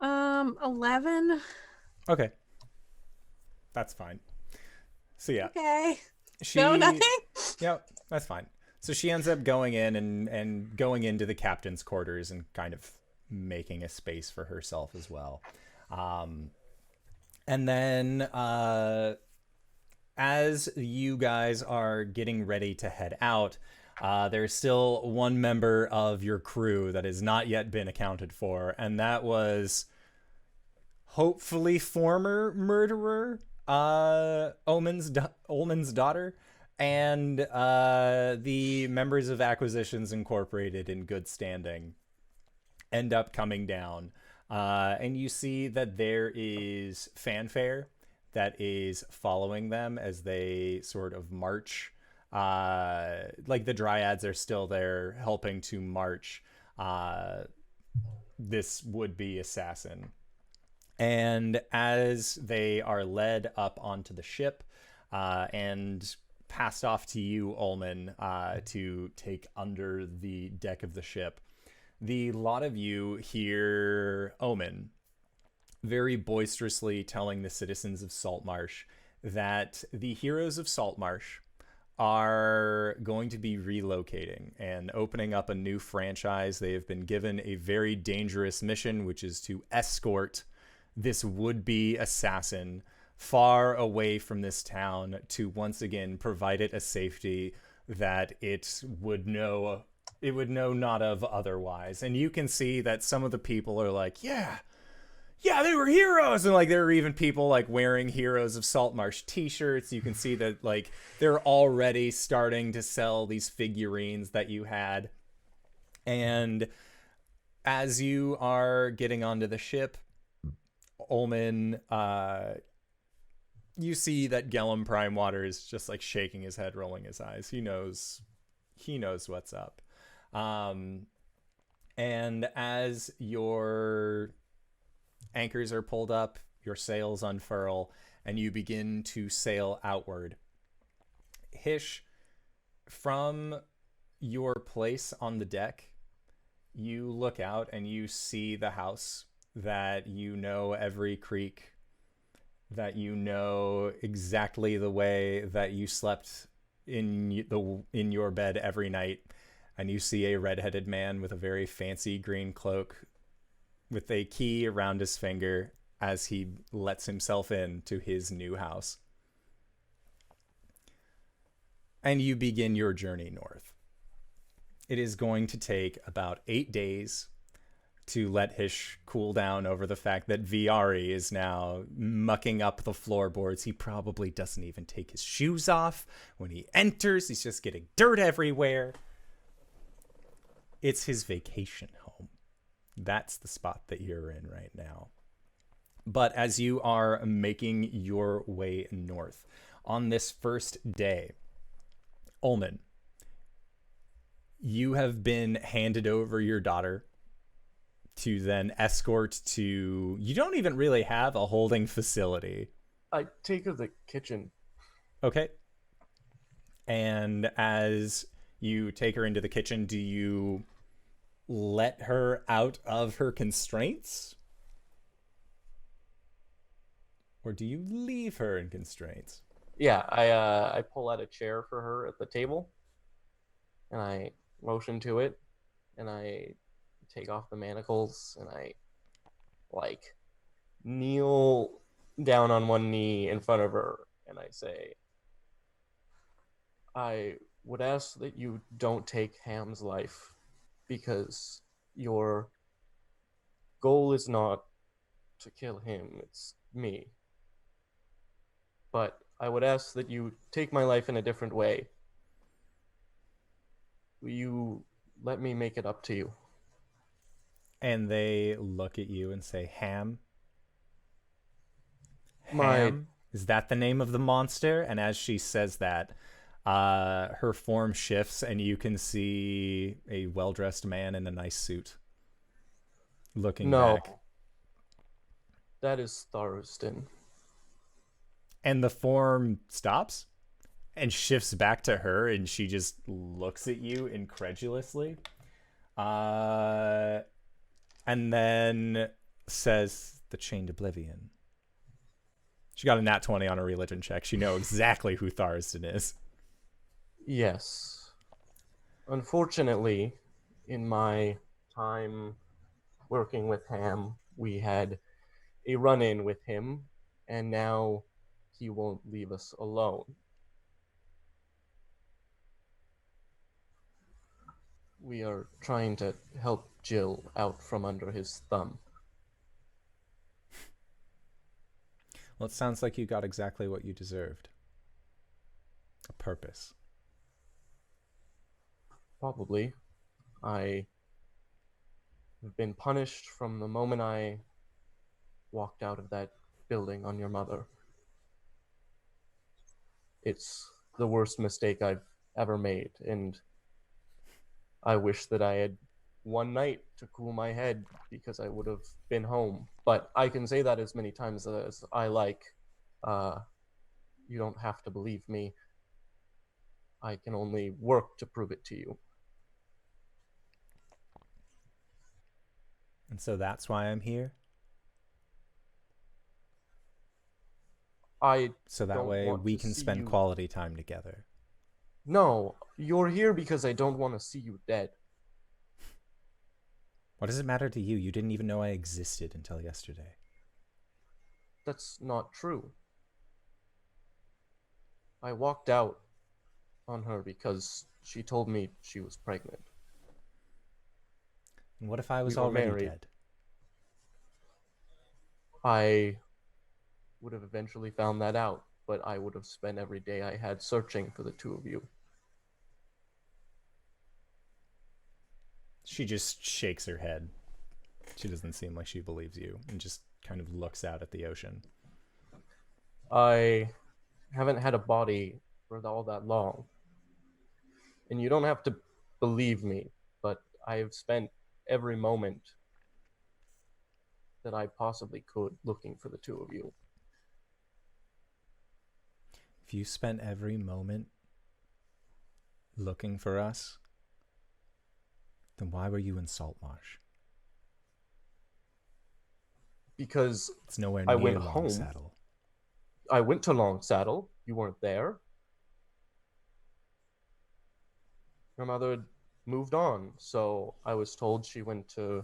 11. Okay. That's fine. So yeah, Okay. she No, nothing. Yep, that's fine. So she ends up going in and going into the captain's quarters and kind of making a space for herself as well. And then as you guys are getting ready to head out, there's still one member of your crew that has not yet been accounted for, and that was hopefully former murderer Ulman's daughter, and the members of Acquisitions Incorporated in good standing end up coming down. And you see that there is fanfare that is following them as they sort of march. Like the dryads are still there helping to march this would-be assassin. And as they are led up onto the ship and passed off to you, Ulman, to take under the deck of the ship, the lot of you hear Omen very boisterously telling the citizens of Saltmarsh that the heroes of Saltmarsh are going to be relocating and opening up a new franchise. They have been given a very dangerous mission, which is to escort this would-be assassin far away from this town to once again provide it a safety that it would know not of otherwise. And you can see that some of the people are like, yeah, they were heroes. And like, there are even people like wearing Heroes of Saltmarsh t-shirts. You can see that like they're already starting to sell these figurines that you had. And as you are getting onto the ship, Ulman, you see that Gellum Primewater is just like shaking his head, rolling his eyes. He knows what's up. And as your anchors are pulled up, your sails unfurl, and you begin to sail outward, Hish, from your place on the deck, you look out and you see the house that you know every creak, that you know exactly the way that you slept in your bed every night. And you see a red-headed man with a very fancy green cloak with a key around his finger as he lets himself in to his new house. And you begin your journey north. It is going to take about 8 days to let Hish cool down over the fact that Viari is now mucking up the floorboards. He probably doesn't even take his shoes off when he enters. He's just getting dirt everywhere. It's his vacation home. That's the spot that you're in right now. But as you are making your way north on this first day, Ulman, you have been handed over your daughter to then escort to... You don't even really have a holding facility. I take her to the kitchen. Okay. And as you take her into the kitchen, do you let her out of her constraints? Or do you leave her in constraints? Yeah, I pull out a chair for her at the table, and I motion to it, and I take off the manacles, and I like kneel down on one knee in front of her, and I say, I would ask that you don't take Ham's life, because your goal is not to kill him, it's me. But I would ask that you take my life in a different way. Will you let me make it up to you? And they look at you and say, Ham? My... Ham? Is that the name of the monster? And as she says that, her form shifts and you can see a well-dressed man in a nice suit looking back. That is Tharston. And the form stops and shifts back to her, and she just looks at you incredulously. And then says, the Chained Oblivion. She got a nat 20 on a religion check. She knows exactly who Tharston is. Yes. Unfortunately, in my time working with Ham, we had a run-in with him, and now he won't leave us alone. We are trying to help Jill out from under his thumb. Well, it sounds like you got exactly what you deserved. A purpose. Probably. I have been punished from the moment I walked out of that building on your mother. It's the worst mistake I've ever made, and I wish that I had one night to cool my head because I would have been home. But I can say that as many times as I like. You don't have to believe me. I can only work to prove it to you. And so that's why I'm here? So that way we can spend quality time together. No, you're here because I don't want to see you dead. What does it matter to you? You didn't even know I existed until yesterday. That's not true. I walked out on her because she told me she was pregnant. And what if I was We were already married. dead? I would have eventually found that out, but I would have spent every day I had searching for the two of you. She just shakes her head. She doesn't seem like she believes you and just kind of looks out at the ocean. I haven't had a body for all that long. And you don't have to believe me, but I have spent every moment that I possibly could looking for the two of you. If you spent every moment looking for us, then why were you in Saltmarsh? Because it's nowhere I near went Long home. Saddle. I went to Long Saddle. You weren't there. Your mother had moved on, so I was told she went to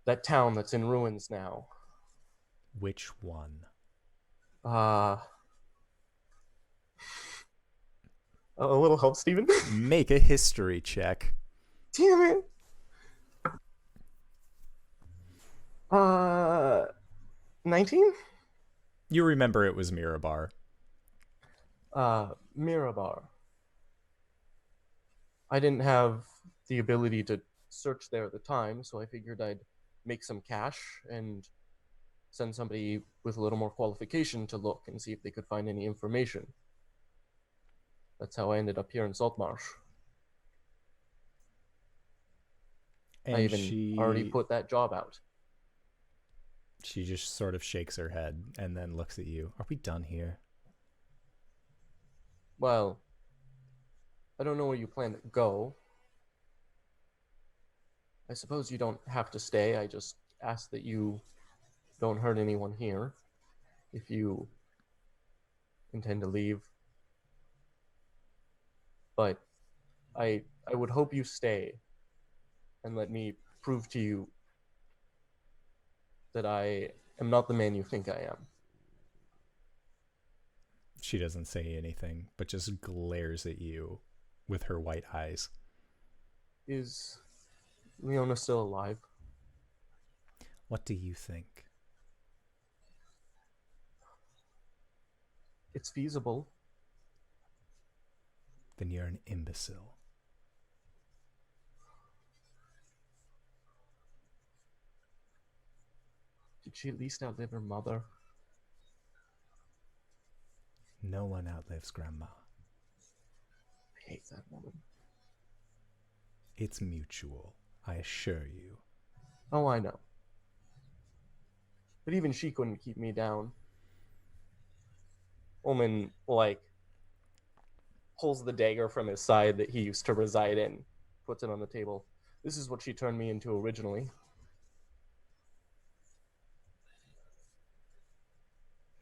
that town that's in ruins now. Which one? A little help, Steven? Make a history check. Damn it. 19? You remember it was Mirabar. Mirabar. I didn't have the ability to search there at the time, so I figured I'd make some cash and send somebody with a little more qualification to look and see if they could find any information. That's how I ended up here in Saltmarsh. And I even already put that job out. She just sort of shakes her head and then looks at you. Are we done here? Well, I don't know where you plan to go. I suppose you don't have to stay. I just ask that you don't hurt anyone here if you intend to leave. But I would hope you stay and let me prove to you that I am not the man you think I am. She doesn't say anything, but just glares at you with her white eyes. Is Leona still alive? What do you think? It's feasible. Then you're an imbecile. Did she at least outlive her mother? No one outlives Grandma. I hate that woman. It's mutual, I assure you. Oh, I know. But even she couldn't keep me down. Ulman, pulls the dagger from his side that he used to reside in, puts it on the table. This is what she turned me into originally.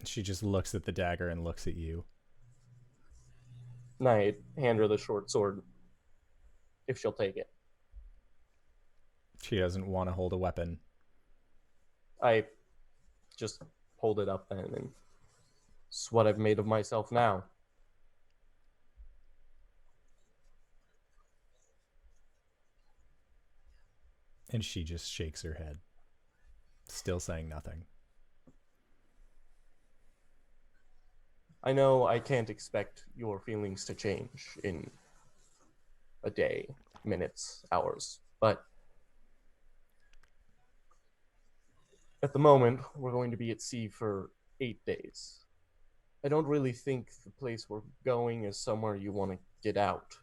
She just looks at the dagger and looks at you. And I hand her the short sword. if she'll take it. She doesn't want to hold a weapon. I just hold it up then, and it's what I've made of myself now. And she just shakes her head, still saying nothing. I know I can't expect your feelings to change in a day, minutes, hours, but at the moment, we're going to be at sea for 8 days. I don't really think the place we're going is somewhere you want to get out.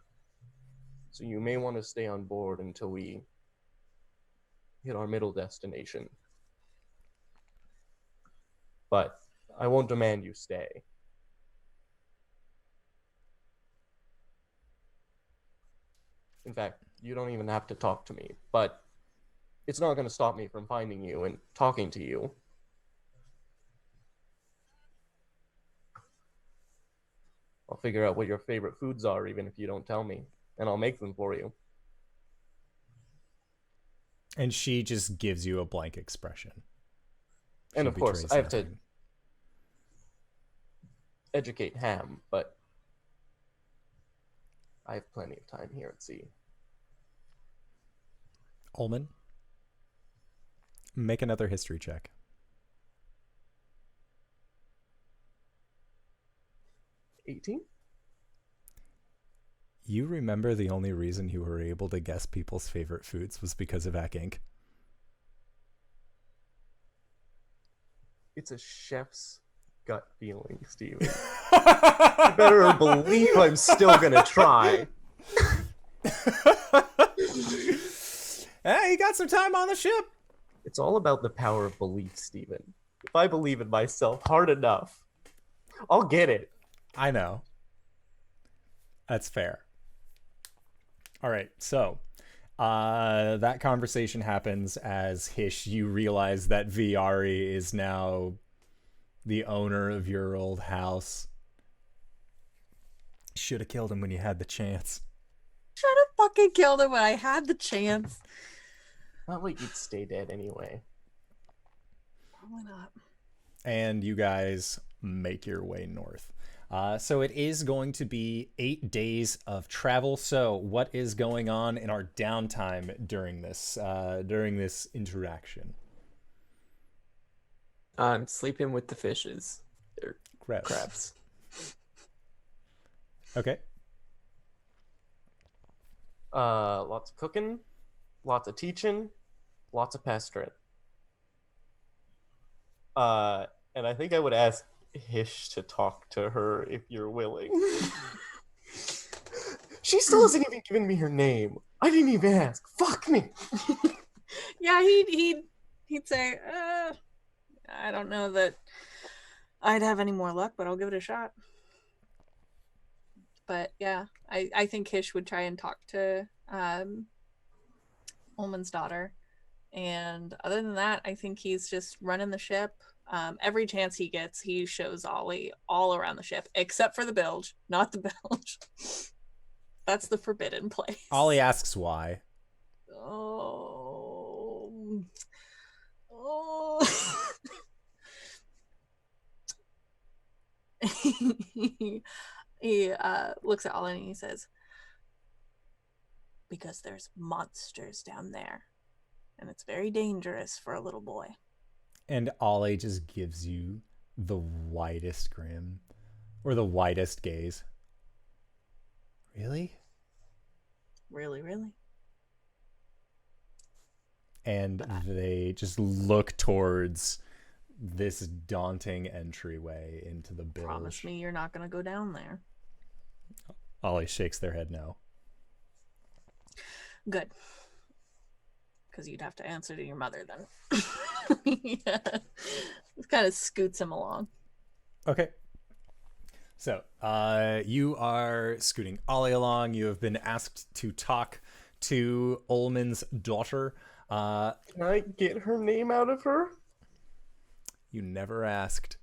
So you may want to stay on board until we hit our middle destination. But I won't demand you stay. In fact, you don't even have to talk to me, but it's not going to stop me from finding you and talking to you. I'll figure out what your favorite foods are, even if you don't tell me, and I'll make them for you. And she just gives you a blank expression. And She of course, betrays I have to nothing. educate Ham, but I have plenty of time here at sea. Ulman, make another history check. 18? You remember the only reason you were able to guess people's favorite foods was because of Ak Inc. It's a chef's gut feeling, Steven. You better believe I'm still gonna try. Hey, you got some time on the ship. It's all about the power of belief, Steven. If I believe in myself hard enough, I'll get it. I know. That's fair. All right, so that conversation happens as Hish, you realize that Viari is now the owner of your old house. Should have killed him when you had the chance. Should have fucking killed him when I had the chance. Not like you'd stay dead anyway. Probably not. And you guys make your way north. So it is going to be 8 days of travel. So what is going on in our downtime during this interaction? I'm sleeping with the fishes. They're Gross. crabs. Okay. Lots of cooking, lots of teaching, lots of pestering. And I think I would ask Hish to talk to her if you're willing. She still hasn't even given me her name. I didn't even ask. Fuck me. Yeah, he'd say, I don't know that I'd have any more luck, but I'll give it a shot. But yeah, I think Hish would try and talk to Ulman's daughter. And other than that, I think he's just running the ship. Every chance he gets, he shows Ollie all around the ship, except for the bilge, not the bilge. That's the forbidden place. Ollie asks why. Oh. He looks at Ollie and he says, because there's monsters down there, and it's very dangerous for a little boy. And Ollie just gives you the widest grin, or the widest gaze. Really? Really, really? And they just look towards this daunting entryway into the bilge. Promise me you're not going to go down there. Ollie shakes their head no. Good. Because you'd have to answer to your mother then. Yeah. It kind of scoots him along. Okay. So, you are scooting Ollie along. You have been asked to talk to Ulman's daughter. Can I get her name out of her? You never asked.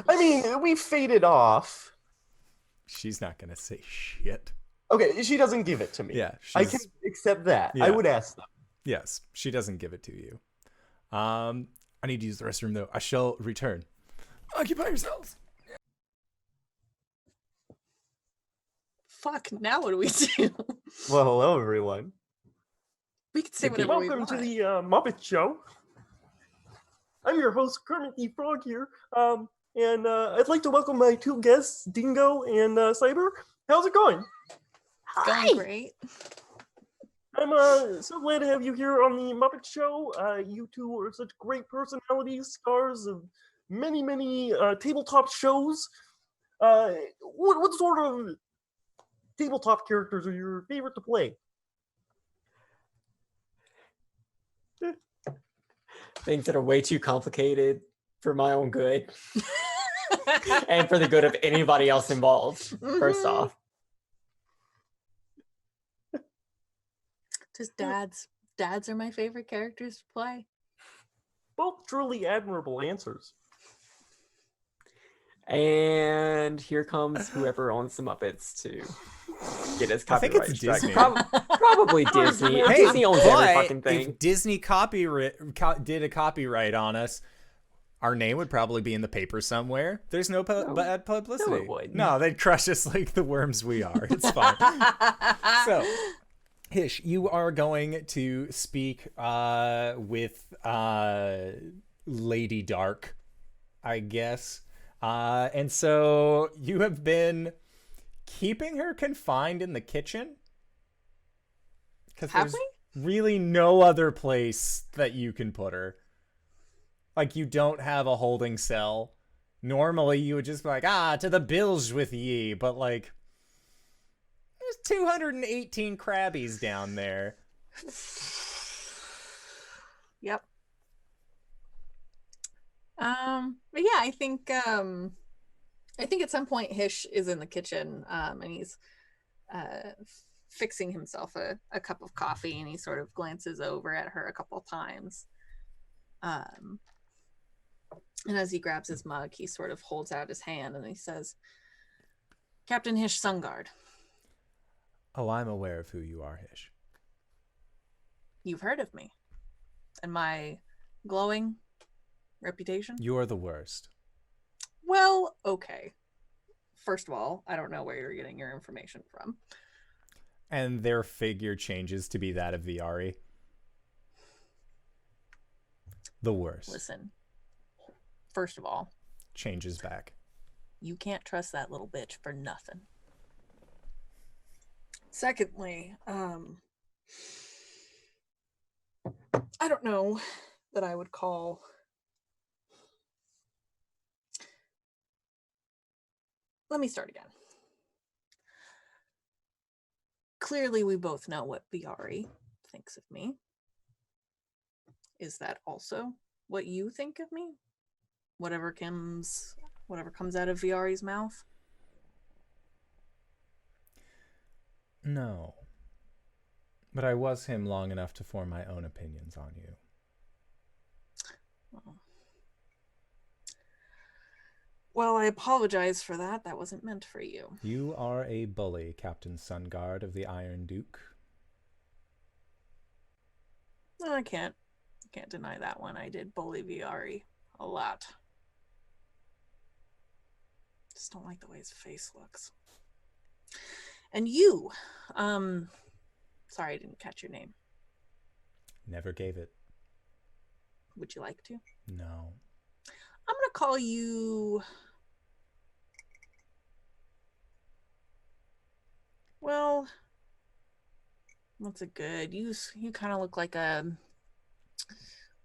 I mean, we faded off. She's not going to say shit. Okay, she doesn't give it to me. Yeah, I can accept that. Yeah. I would ask them. Yes, she doesn't give it to you. I need to use the restroom though. I shall return. Occupy yourselves. Fuck, now what do we do? Well, hello everyone. We can say whatever we Welcome want. to the Muppet Show. I'm your host, Kermit the Frog here. And I'd like to welcome my two guests, Dingo and Cyber. How's it going? Going great. I'm so glad to have you here on the Muppet Show. You two are such great personalities, stars of many, many tabletop shows. What sort of tabletop characters are your favorite to play? Things that are way too complicated for my own good and for the good of anybody else involved. First off, Just dads. Dads are my favorite characters to play. Both truly admirable answers. and here comes whoever owns the Muppets to get his I think copyright it's strike. Disney. Probably Disney. Hey, Disney owns every but fucking thing. if Disney did a copyright on us, our name would probably be in the paper somewhere. There's no bad publicity. No, it wouldn't. No, they'd crush us like the worms we are. It's fine. So, Hish, you are going to speak with Lady Dark, I guess. And so you have been keeping her confined in the kitchen? Because there's really no other place that you can put her. Like, you don't have a holding cell. Normally, you would just be like, to the bilge with ye. But, like, there's 218 crabbies down there. Yep. But yeah, I think at some point Hish is in the kitchen, and he's fixing himself a cup of coffee, and he sort of glances over at her a couple of times. And as he grabs his mug, he sort of holds out his hand and he says, "Captain Hish Sungard." Oh, I'm aware of who you are, Hish. You've heard of me and my glowing reputation? You're the worst. Well, okay. First of all, I don't know where you're getting your information from. And their figure changes to be that of Viari. The worst. Listen, first of all, changes back. You can't trust that little bitch for nothing. Secondly, I don't know that I would call let me start again. Clearly, we both know what Viari thinks of me. Is that also what you think of me? Whatever comes out of Viari's mouth? No. But I was him long enough to form my own opinions on you. Well, I apologize for that. That wasn't meant for you. You are a bully, Captain Sungard of the Iron Duke. I can't deny that one. I did bully Viari a lot. Just don't like the way his face looks. And you, sorry I didn't catch your name. Never gave it. Would you like to? No. I'm gonna call you. Well, what's a good? You kind of look like a.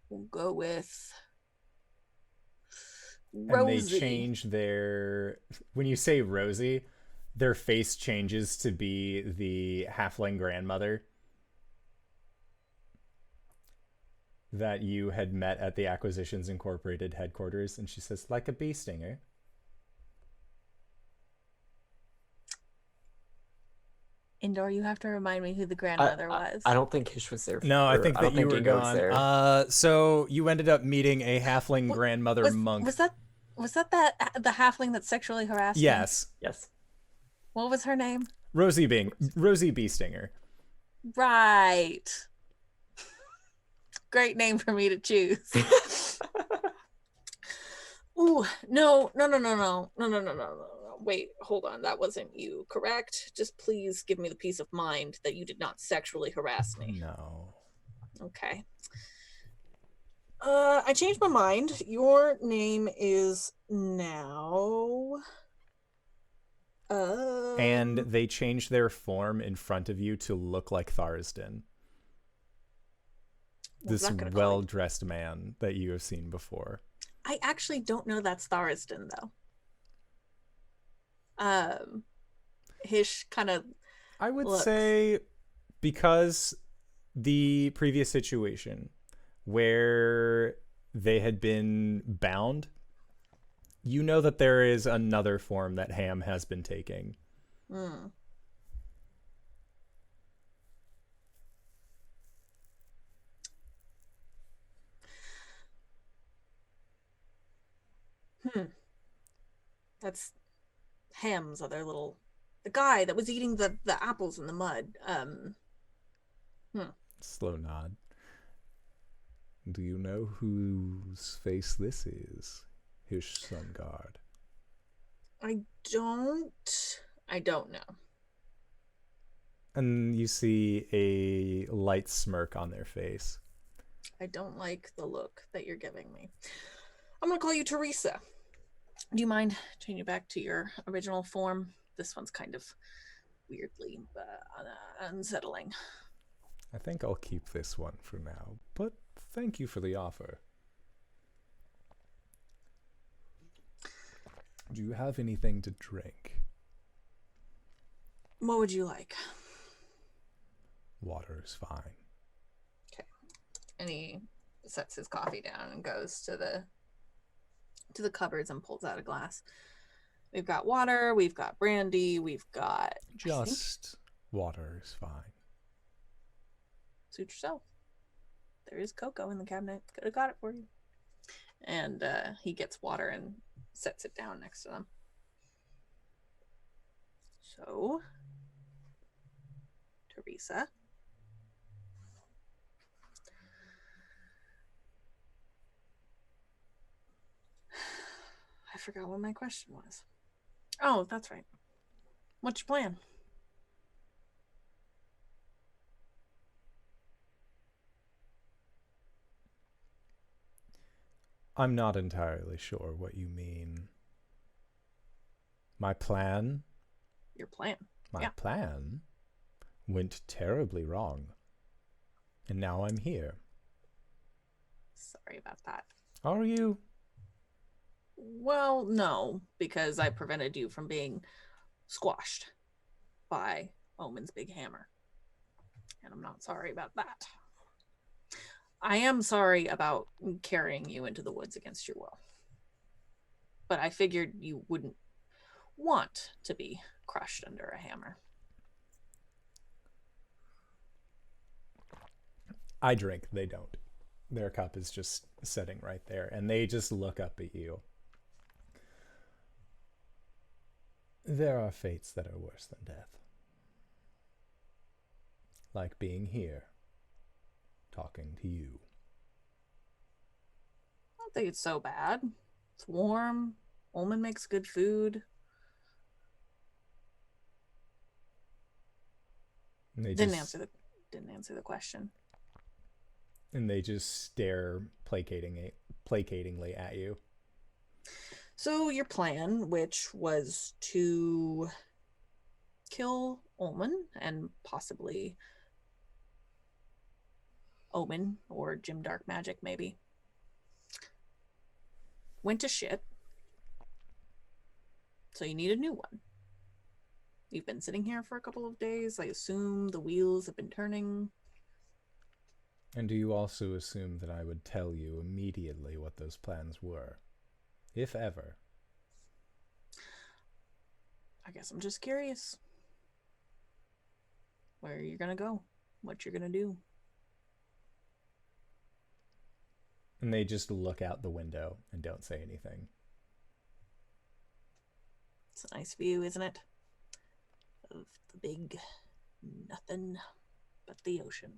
We'll go with. Rosie. And they change their. When you say Rosie, their face changes to be the halfling grandmother that you had met at the Acquisitions Incorporated headquarters, and she says, like a bee stinger. Indor, you have to remind me who the grandmother was. I don't think Hish was there. No, I think that you were Dingo was gone. there. So you ended up meeting a halfling grandmother monk. Was that the halfling that sexually harassed me? Yes. Yes. What was her name? Rosie Bee Stinger. Right. Great name for me to choose. Ooh, no. Wait, hold on. That wasn't you, correct? Just please give me the peace of mind that you did not sexually harass me. No. Okay. I changed my mind. Your name is now. And they changed their form in front of you to look like Tharsden. This well-dressed man that you have seen before. I actually don't know that's Tharsden, though. Hish kind of. I would say, because the previous situation where they had been bound, you know that there is another form that Ham has been taking. That's Ham's other little... The guy that was eating the apples in the mud. Slow nod. Do you know whose face this is? Hish Sun Guard. I don't know. And you see a light smirk on their face. I don't like the look that you're giving me. I'm gonna call you Teresa. Do you mind changing back to your original form? This one's kind of weirdly unsettling. I think I'll keep this one for now, but thank you for the offer. Do you have anything to drink? What would you like? Water is fine. Okay. And he sets his coffee down and goes to the cupboards and pulls out a glass. We've got water, we've got brandy, we've got... Just water is fine. Suit yourself. There is cocoa in the cabinet. Could have got it for you. And he gets water and sets it down next to them. So, Teresa. I forgot what my question was. Oh, that's right. What's your plan? I'm not entirely sure what you mean. My plan? Your plan. My plan went terribly wrong. And now I'm here. Sorry about that. Are you? Well, no, because I prevented you from being squashed by Omen's big hammer. And I'm not sorry about that. I am sorry about carrying you into the woods against your will. But I figured you wouldn't want to be crushed under a hammer. I drink. They don't. Their cup is just sitting right there, and they just look up at you. There are fates that are worse than death. Like being here, talking to you. I don't think it's so bad. It's warm. Ulman makes good food. And they Didn't answer the question. And they just stare placatingly at you. So your plan, which was to kill Ulman and possibly Omen or Jim Dark Magic, maybe, went to shit. So you need a new one. You've been sitting here for a couple of days. I assume the wheels have been turning. And do you also assume that I would tell you immediately what those plans were? If ever. I guess I'm just curious. Where you're gonna go. What you're gonna do. And they just look out the window and don't say anything. It's a nice view, isn't it? of the big nothing but the ocean.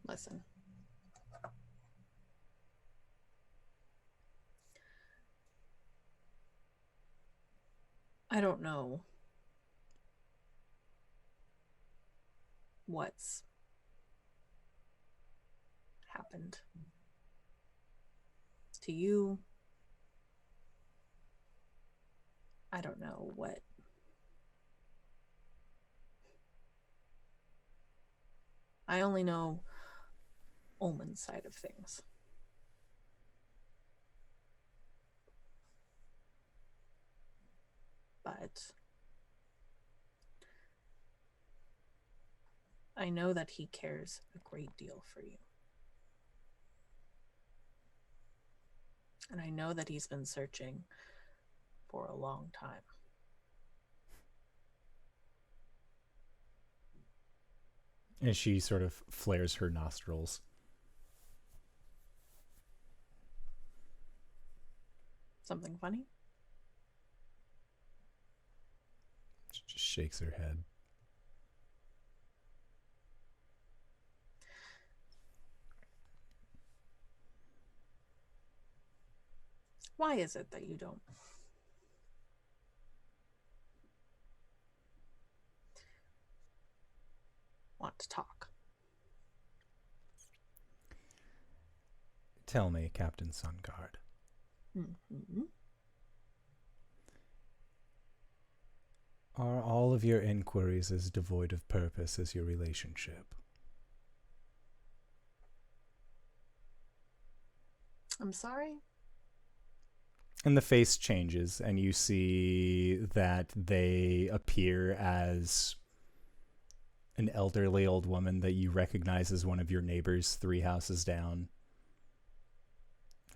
Listen. I don't know what's happened to you. I don't know what I only know Ulman's side of things. But I know that he cares a great deal for you. And I know that he's been searching for a long time. And she sort of flares her nostrils. Something funny? She just shakes her head. Why is it that you don't want to talk? Tell me, Captain Sungard. Mm-hmm. Are all of your inquiries as devoid of purpose as your relationship? I'm sorry? And the face changes, and you see that they appear as an elderly old woman that you recognize as one of your neighbors 3 houses down.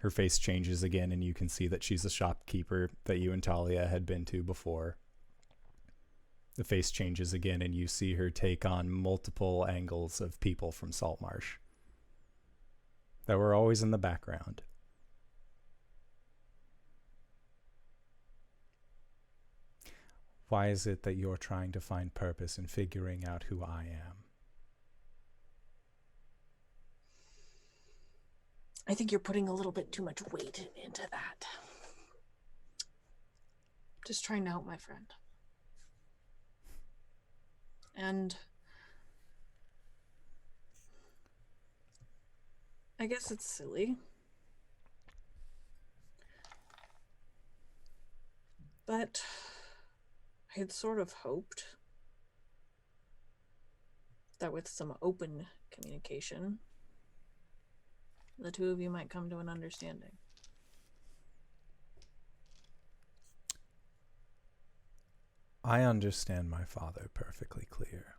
Her face changes again, and you can see that she's a shopkeeper that you and Talia had been to before. The face changes again, and you see her take on multiple angles of people from Saltmarsh that were always in the background. Why is it that you're trying to find purpose in figuring out who I am? I think you're putting a little bit too much weight into that. Just trying to help my friend. And I guess it's silly. But I had sort of hoped that with some open communication, the two of you might come to an understanding. I understand my father perfectly clear.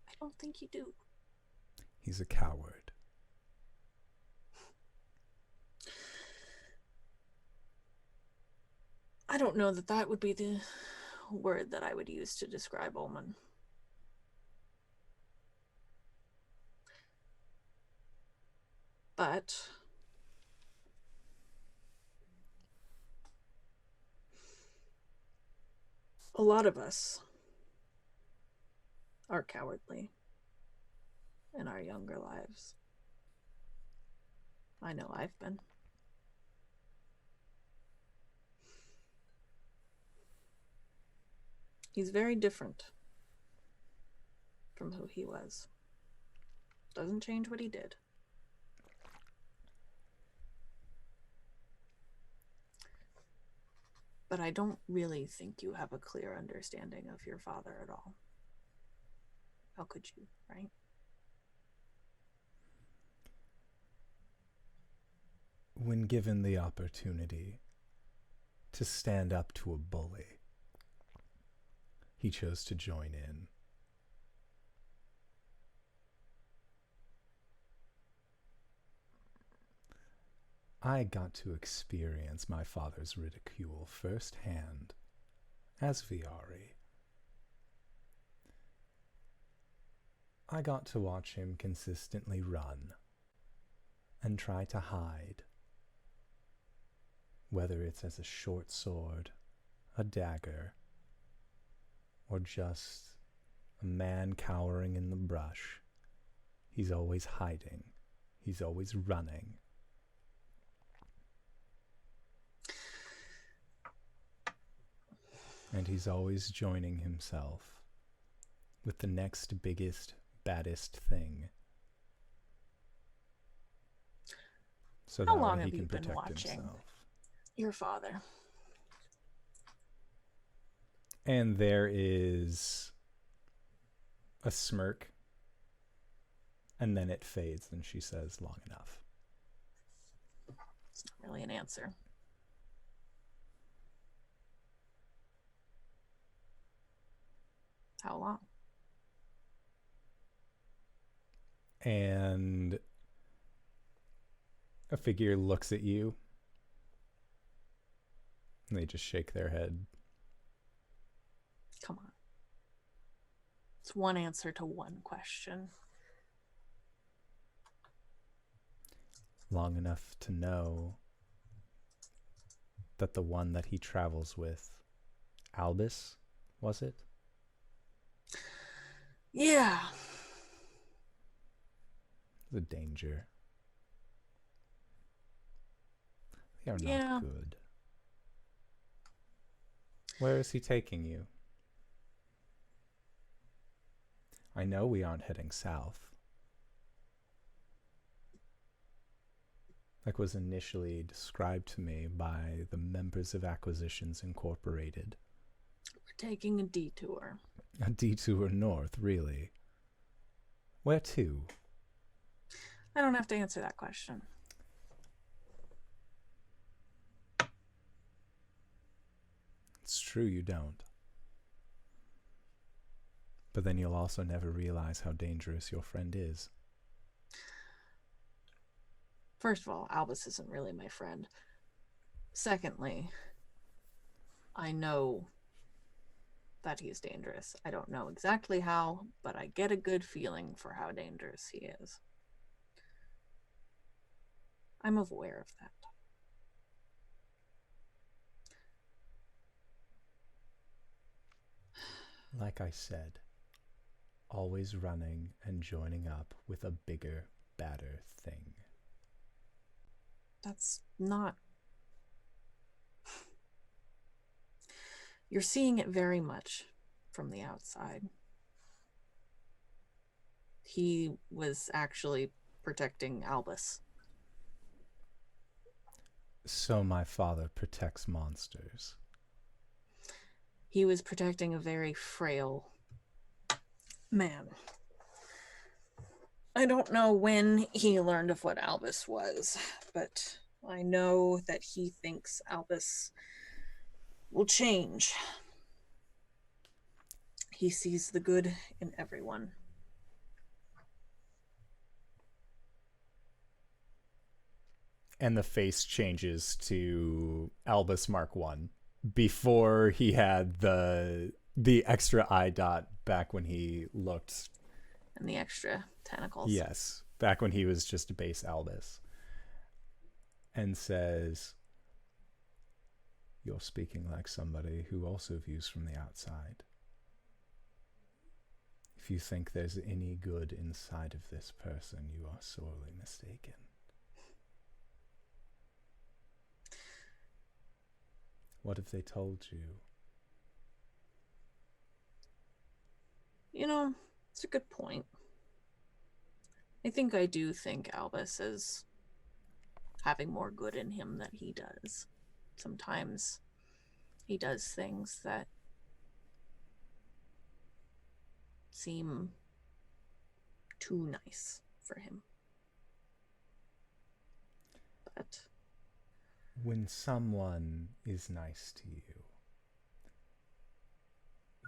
I don't think you do. He's a coward. I don't know that that would be the word that I would use to describe Ulman. But a lot of us are cowardly in our younger lives. I know I've been. He's very different from who he was. Doesn't change what he did. But I don't really think you have a clear understanding of your father at all. How could you, right? When given the opportunity to stand up to a bully, he chose to join in. I got to experience my father's ridicule firsthand, as Viari. I got to watch him consistently run and try to hide, whether it's as a short sword, a dagger, or just a man cowering in the brush. He's always hiding. He's always running. And he's always joining himself with the next biggest, baddest thing. So How that long way he have you can been protect watching himself. your father? And there is a smirk, and then it fades, and she says, long enough. It's not really an answer. How long? And a figure looks at you, and they just shake their head. Come on. It's one answer to one question. Long enough to know that the one that he travels with, Albus, was it? Yeah. The danger. They are Yeah. not good. Where is he taking you? I know we aren't heading south. Like was initially described to me by the members of Acquisitions Incorporated. We're taking a detour. A detour north, really. Where to? I don't have to answer that question. It's true you don't. But then you'll also never realize how dangerous your friend is. First of all, Albus isn't really my friend. Secondly, I know that he's dangerous. I don't know exactly how, but I get a good feeling for how dangerous he is. I'm aware of that. Like I said, always running and joining up with a bigger, badder thing. That's not... You're seeing it very much from the outside. He was actually protecting Albus. So my father protects monsters. He was protecting a very frail man. I don't know when he learned of what Albus was, but I know that he thinks Albus will change. He sees the good in everyone. And the face changes to Albus Mark 1 before he had the extra eye dot back when he looked. And the extra tentacles. Yes, back when he was just base Albus. And says, "You're speaking like somebody who also views from the outside. If you think there's any good inside of this person, you are sorely mistaken." What have they told you? You know, it's a good point. I think I do think Albus is having more good in him than he does. Sometimes he does things that seem too nice for him. But When someone is nice to you,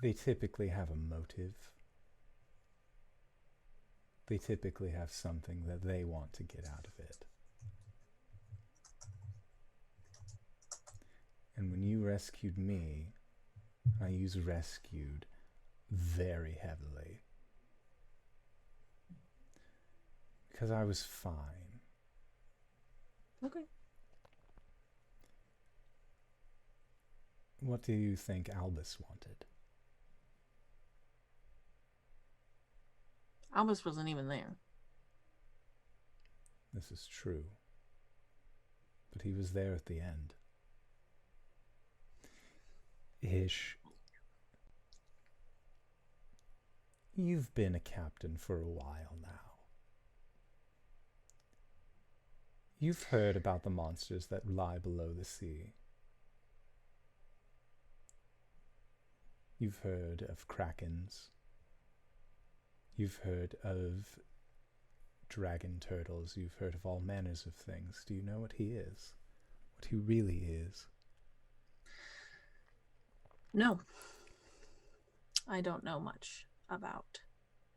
they typically have a motive. They typically have something that they want to get out of it. And when you rescued me, I use rescued very heavily. Because I was fine. Okay. What do you think Albus wanted? Albus wasn't even there. This is true. But he was there at the end. Hish, you've been a captain for a while now. You've heard about the monsters that lie below the sea. You've heard of krakens. You've heard of dragon turtles. You've heard of all manners of things. Do you know what he is? What he really is? No. I don't know much about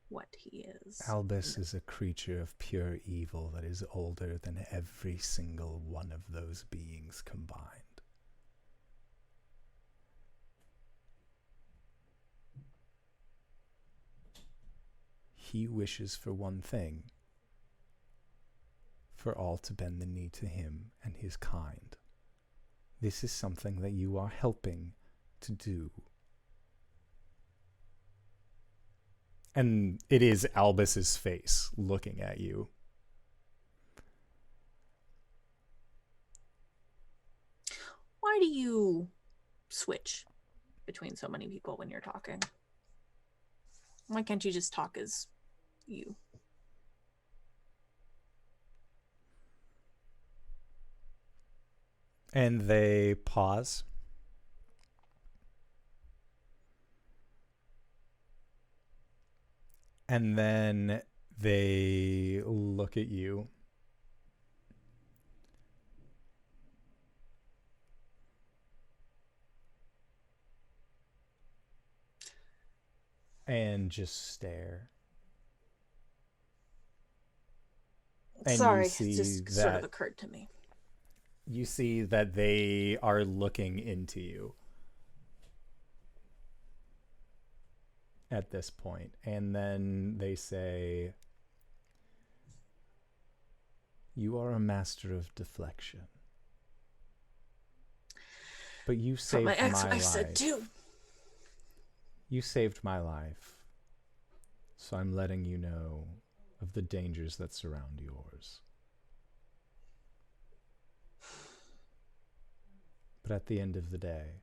what he is. Albus is a creature of pure evil that is older than every single one of those beings combined. He wishes for one thing, for all to bend the knee to him and his kind. This is something that you are helping to do. And it is Albus's face looking at you. Why do you switch between so many people when you're talking? Why can't you just talk as you? And they pause. And then they look at you. And just stare. And Sorry, you see it just that, sort of occurred to me. You see that they are looking into you at this point. And then they say, "You are a master of deflection. But you saved my my ex-wife life. said too. You saved my life. So I'm letting you know of the dangers that surround yours. But at the end of the day,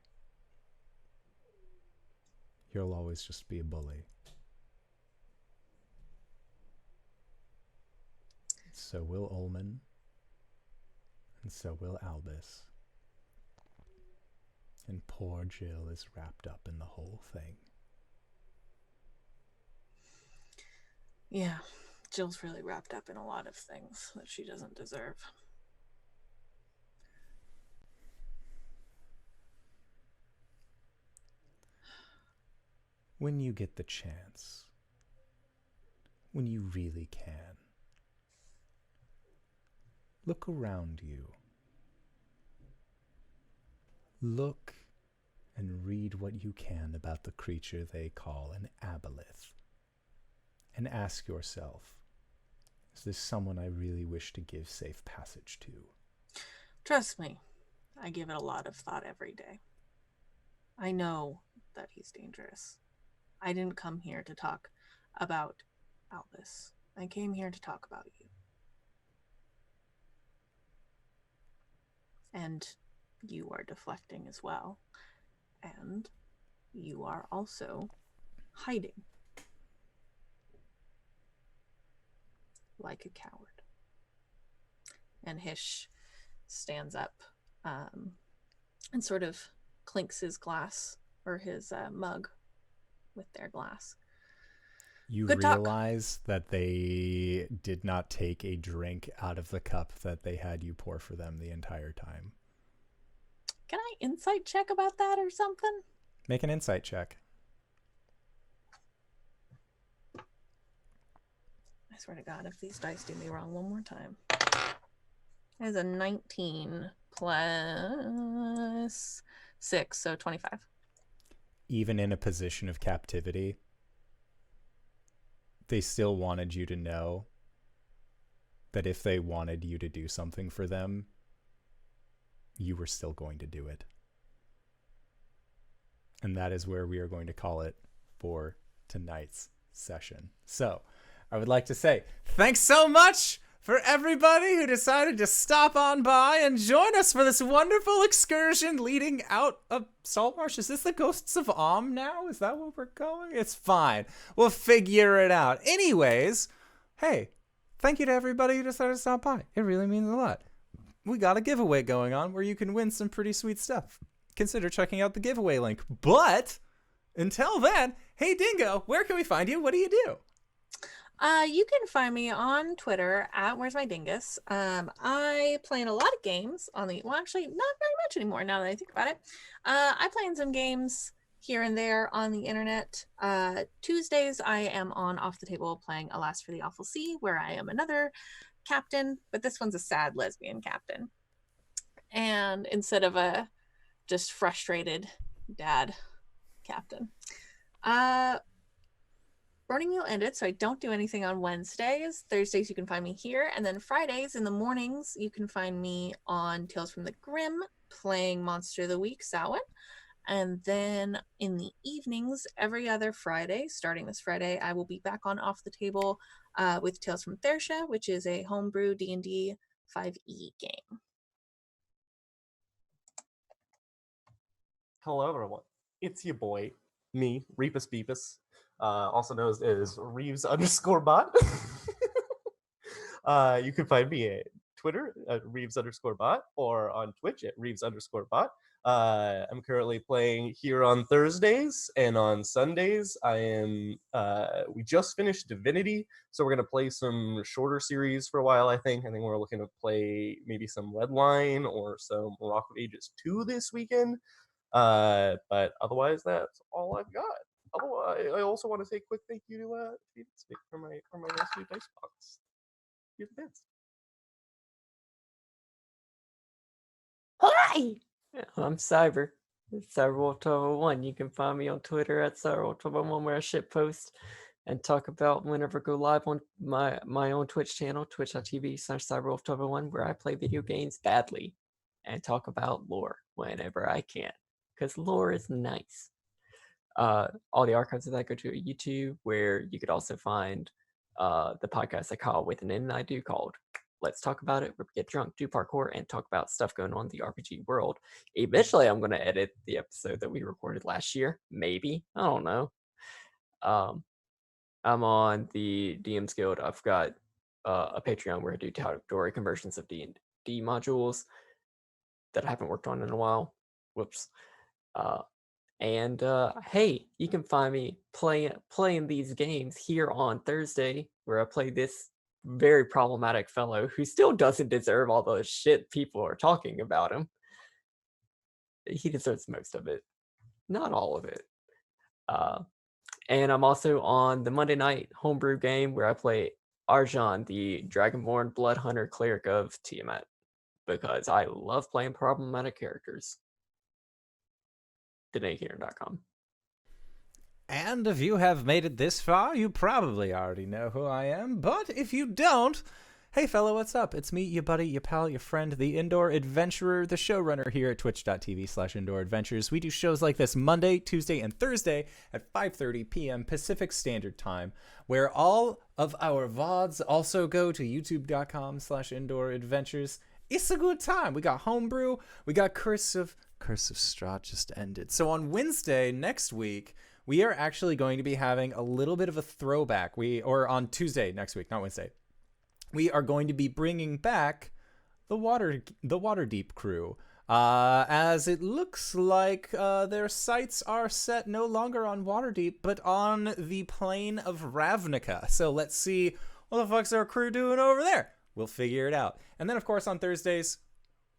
you'll always just be a bully. So will Ulman, and so will Albus. And poor Jill is wrapped up in the whole thing." Yeah, Jill's really wrapped up in a lot of things that she doesn't deserve. When you get the chance, when you really can, look around you. Look and read what you can about the creature they call an aboleth. And ask yourself, is this someone I really wish to give safe passage to? Trust me, I give it a lot of thought every day. I know that he's dangerous. I didn't come here to talk about Albus. I came here to talk about you. And you are deflecting as well. And you are also hiding. Like a coward. And Hish stands up and sort of clinks his glass or his mug with their glass. You Good talk. realize that they did not take a drink out of the cup that they had you pour for them the entire time. Can I insight check about that or something? Make an insight check. I swear to God, if these dice do me wrong one more time. That is a 19 plus 6, so 25. even in a position of captivity, they still wanted you to know that if they wanted you to do something for them, you were still going to do it. And that is where we are going to call it for tonight's session. So I would like to say thanks so much for everybody who decided to stop on by and join us for this wonderful excursion leading out of Saltmarsh. Is this the Ghosts of now? Is that where we're going? It's fine. We'll figure it out. Anyways, hey, thank you to everybody who decided to stop by. It really means a lot. We got a giveaway going on where you can win some pretty sweet stuff. Consider checking out the giveaway link. But until then, hey Dingo, where can we find you? What do you do? You can find me on Twitter at WheresMyDingus. I play in a lot of games on the, well, actually, not very much anymore now that I think about it. I play in some games here and there on the internet. Tuesdays, I am on Off the Table playing Alas for the Awful Sea, where I am another captain, but this one's a sad lesbian captain. And instead of a just frustrated dad captain. Burning Wheel ended, so I don't do anything on Wednesdays. Thursdays you can find me here, and then Fridays in the mornings you can find me on Tales from the Grim playing Monster of the Week, Samhain. And then in the evenings, every other Friday, starting this Friday, I will be back on Off the Table with Tales from Thersha, which is a homebrew D&D 5e game. Hello, everyone. It's your boy, me, Reepus Beepus, also known as Reeves_bot. You can find me at Twitter at Reeves_bot or on Twitch at Reeves_bot. I'm currently playing here on Thursdays, and on Sundays I am. We just finished Divinity, so we're gonna play some shorter series for a while. I think we're looking to play maybe some Redline or some Rock of Ages 2 this weekend. But otherwise, that's all I've got. Otherwise, I also want to say a quick thank you to Phoenix for my nice new dice box. You're the best. Hi! I'm Cyber. Cyberwolf1201. You can find me on Twitter at Cyberwolf1201, where I shit post and talk about whenever I go live on my own Twitch channel, twitch.tv/Cyberwolf1201, where I play video games badly and talk about lore whenever I can, because lore is nice. All the archives of that go to YouTube, where you could also find the podcast that KyleWithAnN and I do called Let's Talk About It, where we get drunk, do parkour, and talk about stuff going on in the RPG world. Eventually, I'm going to edit the episode that we recorded last year. Maybe. I don't know. I'm on the DM's Guild. I've got a Patreon where I do territory conversions of D&D modules that I haven't worked on in a while. Whoops. And hey, you can find me playing these games here on Thursday, where I play this very problematic fellow who still doesn't deserve all the shit people are talking about him. He deserves most of it, not all of it. And I'm also on the Monday night homebrew game where I play Arjan, the Dragonborn Blood Hunter Cleric of Tiamat, because I love playing problematic characters. DenaeHeater.com. And if you have made it this far, you probably already know who I am. But if you don't, hey fella, what's up? It's me, your buddy, your pal, your friend, the Indoor Adventurer, the showrunner here at twitch.tv/Indoor Adventures. We do shows like this Monday, Tuesday, and Thursday at 5:30 p.m. Pacific Standard Time, where all of our VODs also go to youtube.com/Indoor Adventures. It's a good time. We got Homebrew, we got Curse of Strahd just ended. So on Wednesday next week, we are actually going to be having a little bit of a throwback. Or on Tuesday next week, not Wednesday. We are going to be bringing back the Waterdeep crew, as it looks like their sights are set no longer on Waterdeep, but on the plane of Ravnica. So let's see what the fuck's our crew doing over there. We'll figure it out. And then, of course, on Thursdays,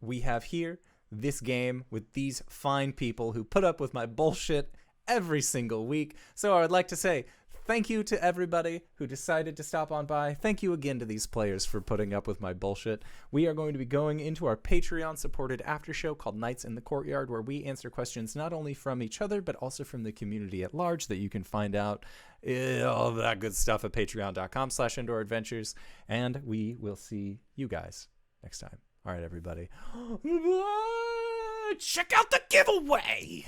we have here this game with these fine people who put up with my bullshit every single week. So I would like to say thank you to everybody who decided to stop on by. Thank you again to these players for putting up with my bullshit. We are going to be going into our Patreon-supported after show called Nights in the Courtyard, where we answer questions not only from each other, but also from the community at large that you can find out all that good stuff at patreon.com/indooradventures. And we will see you guys next time. All right, everybody. Check out the giveaway!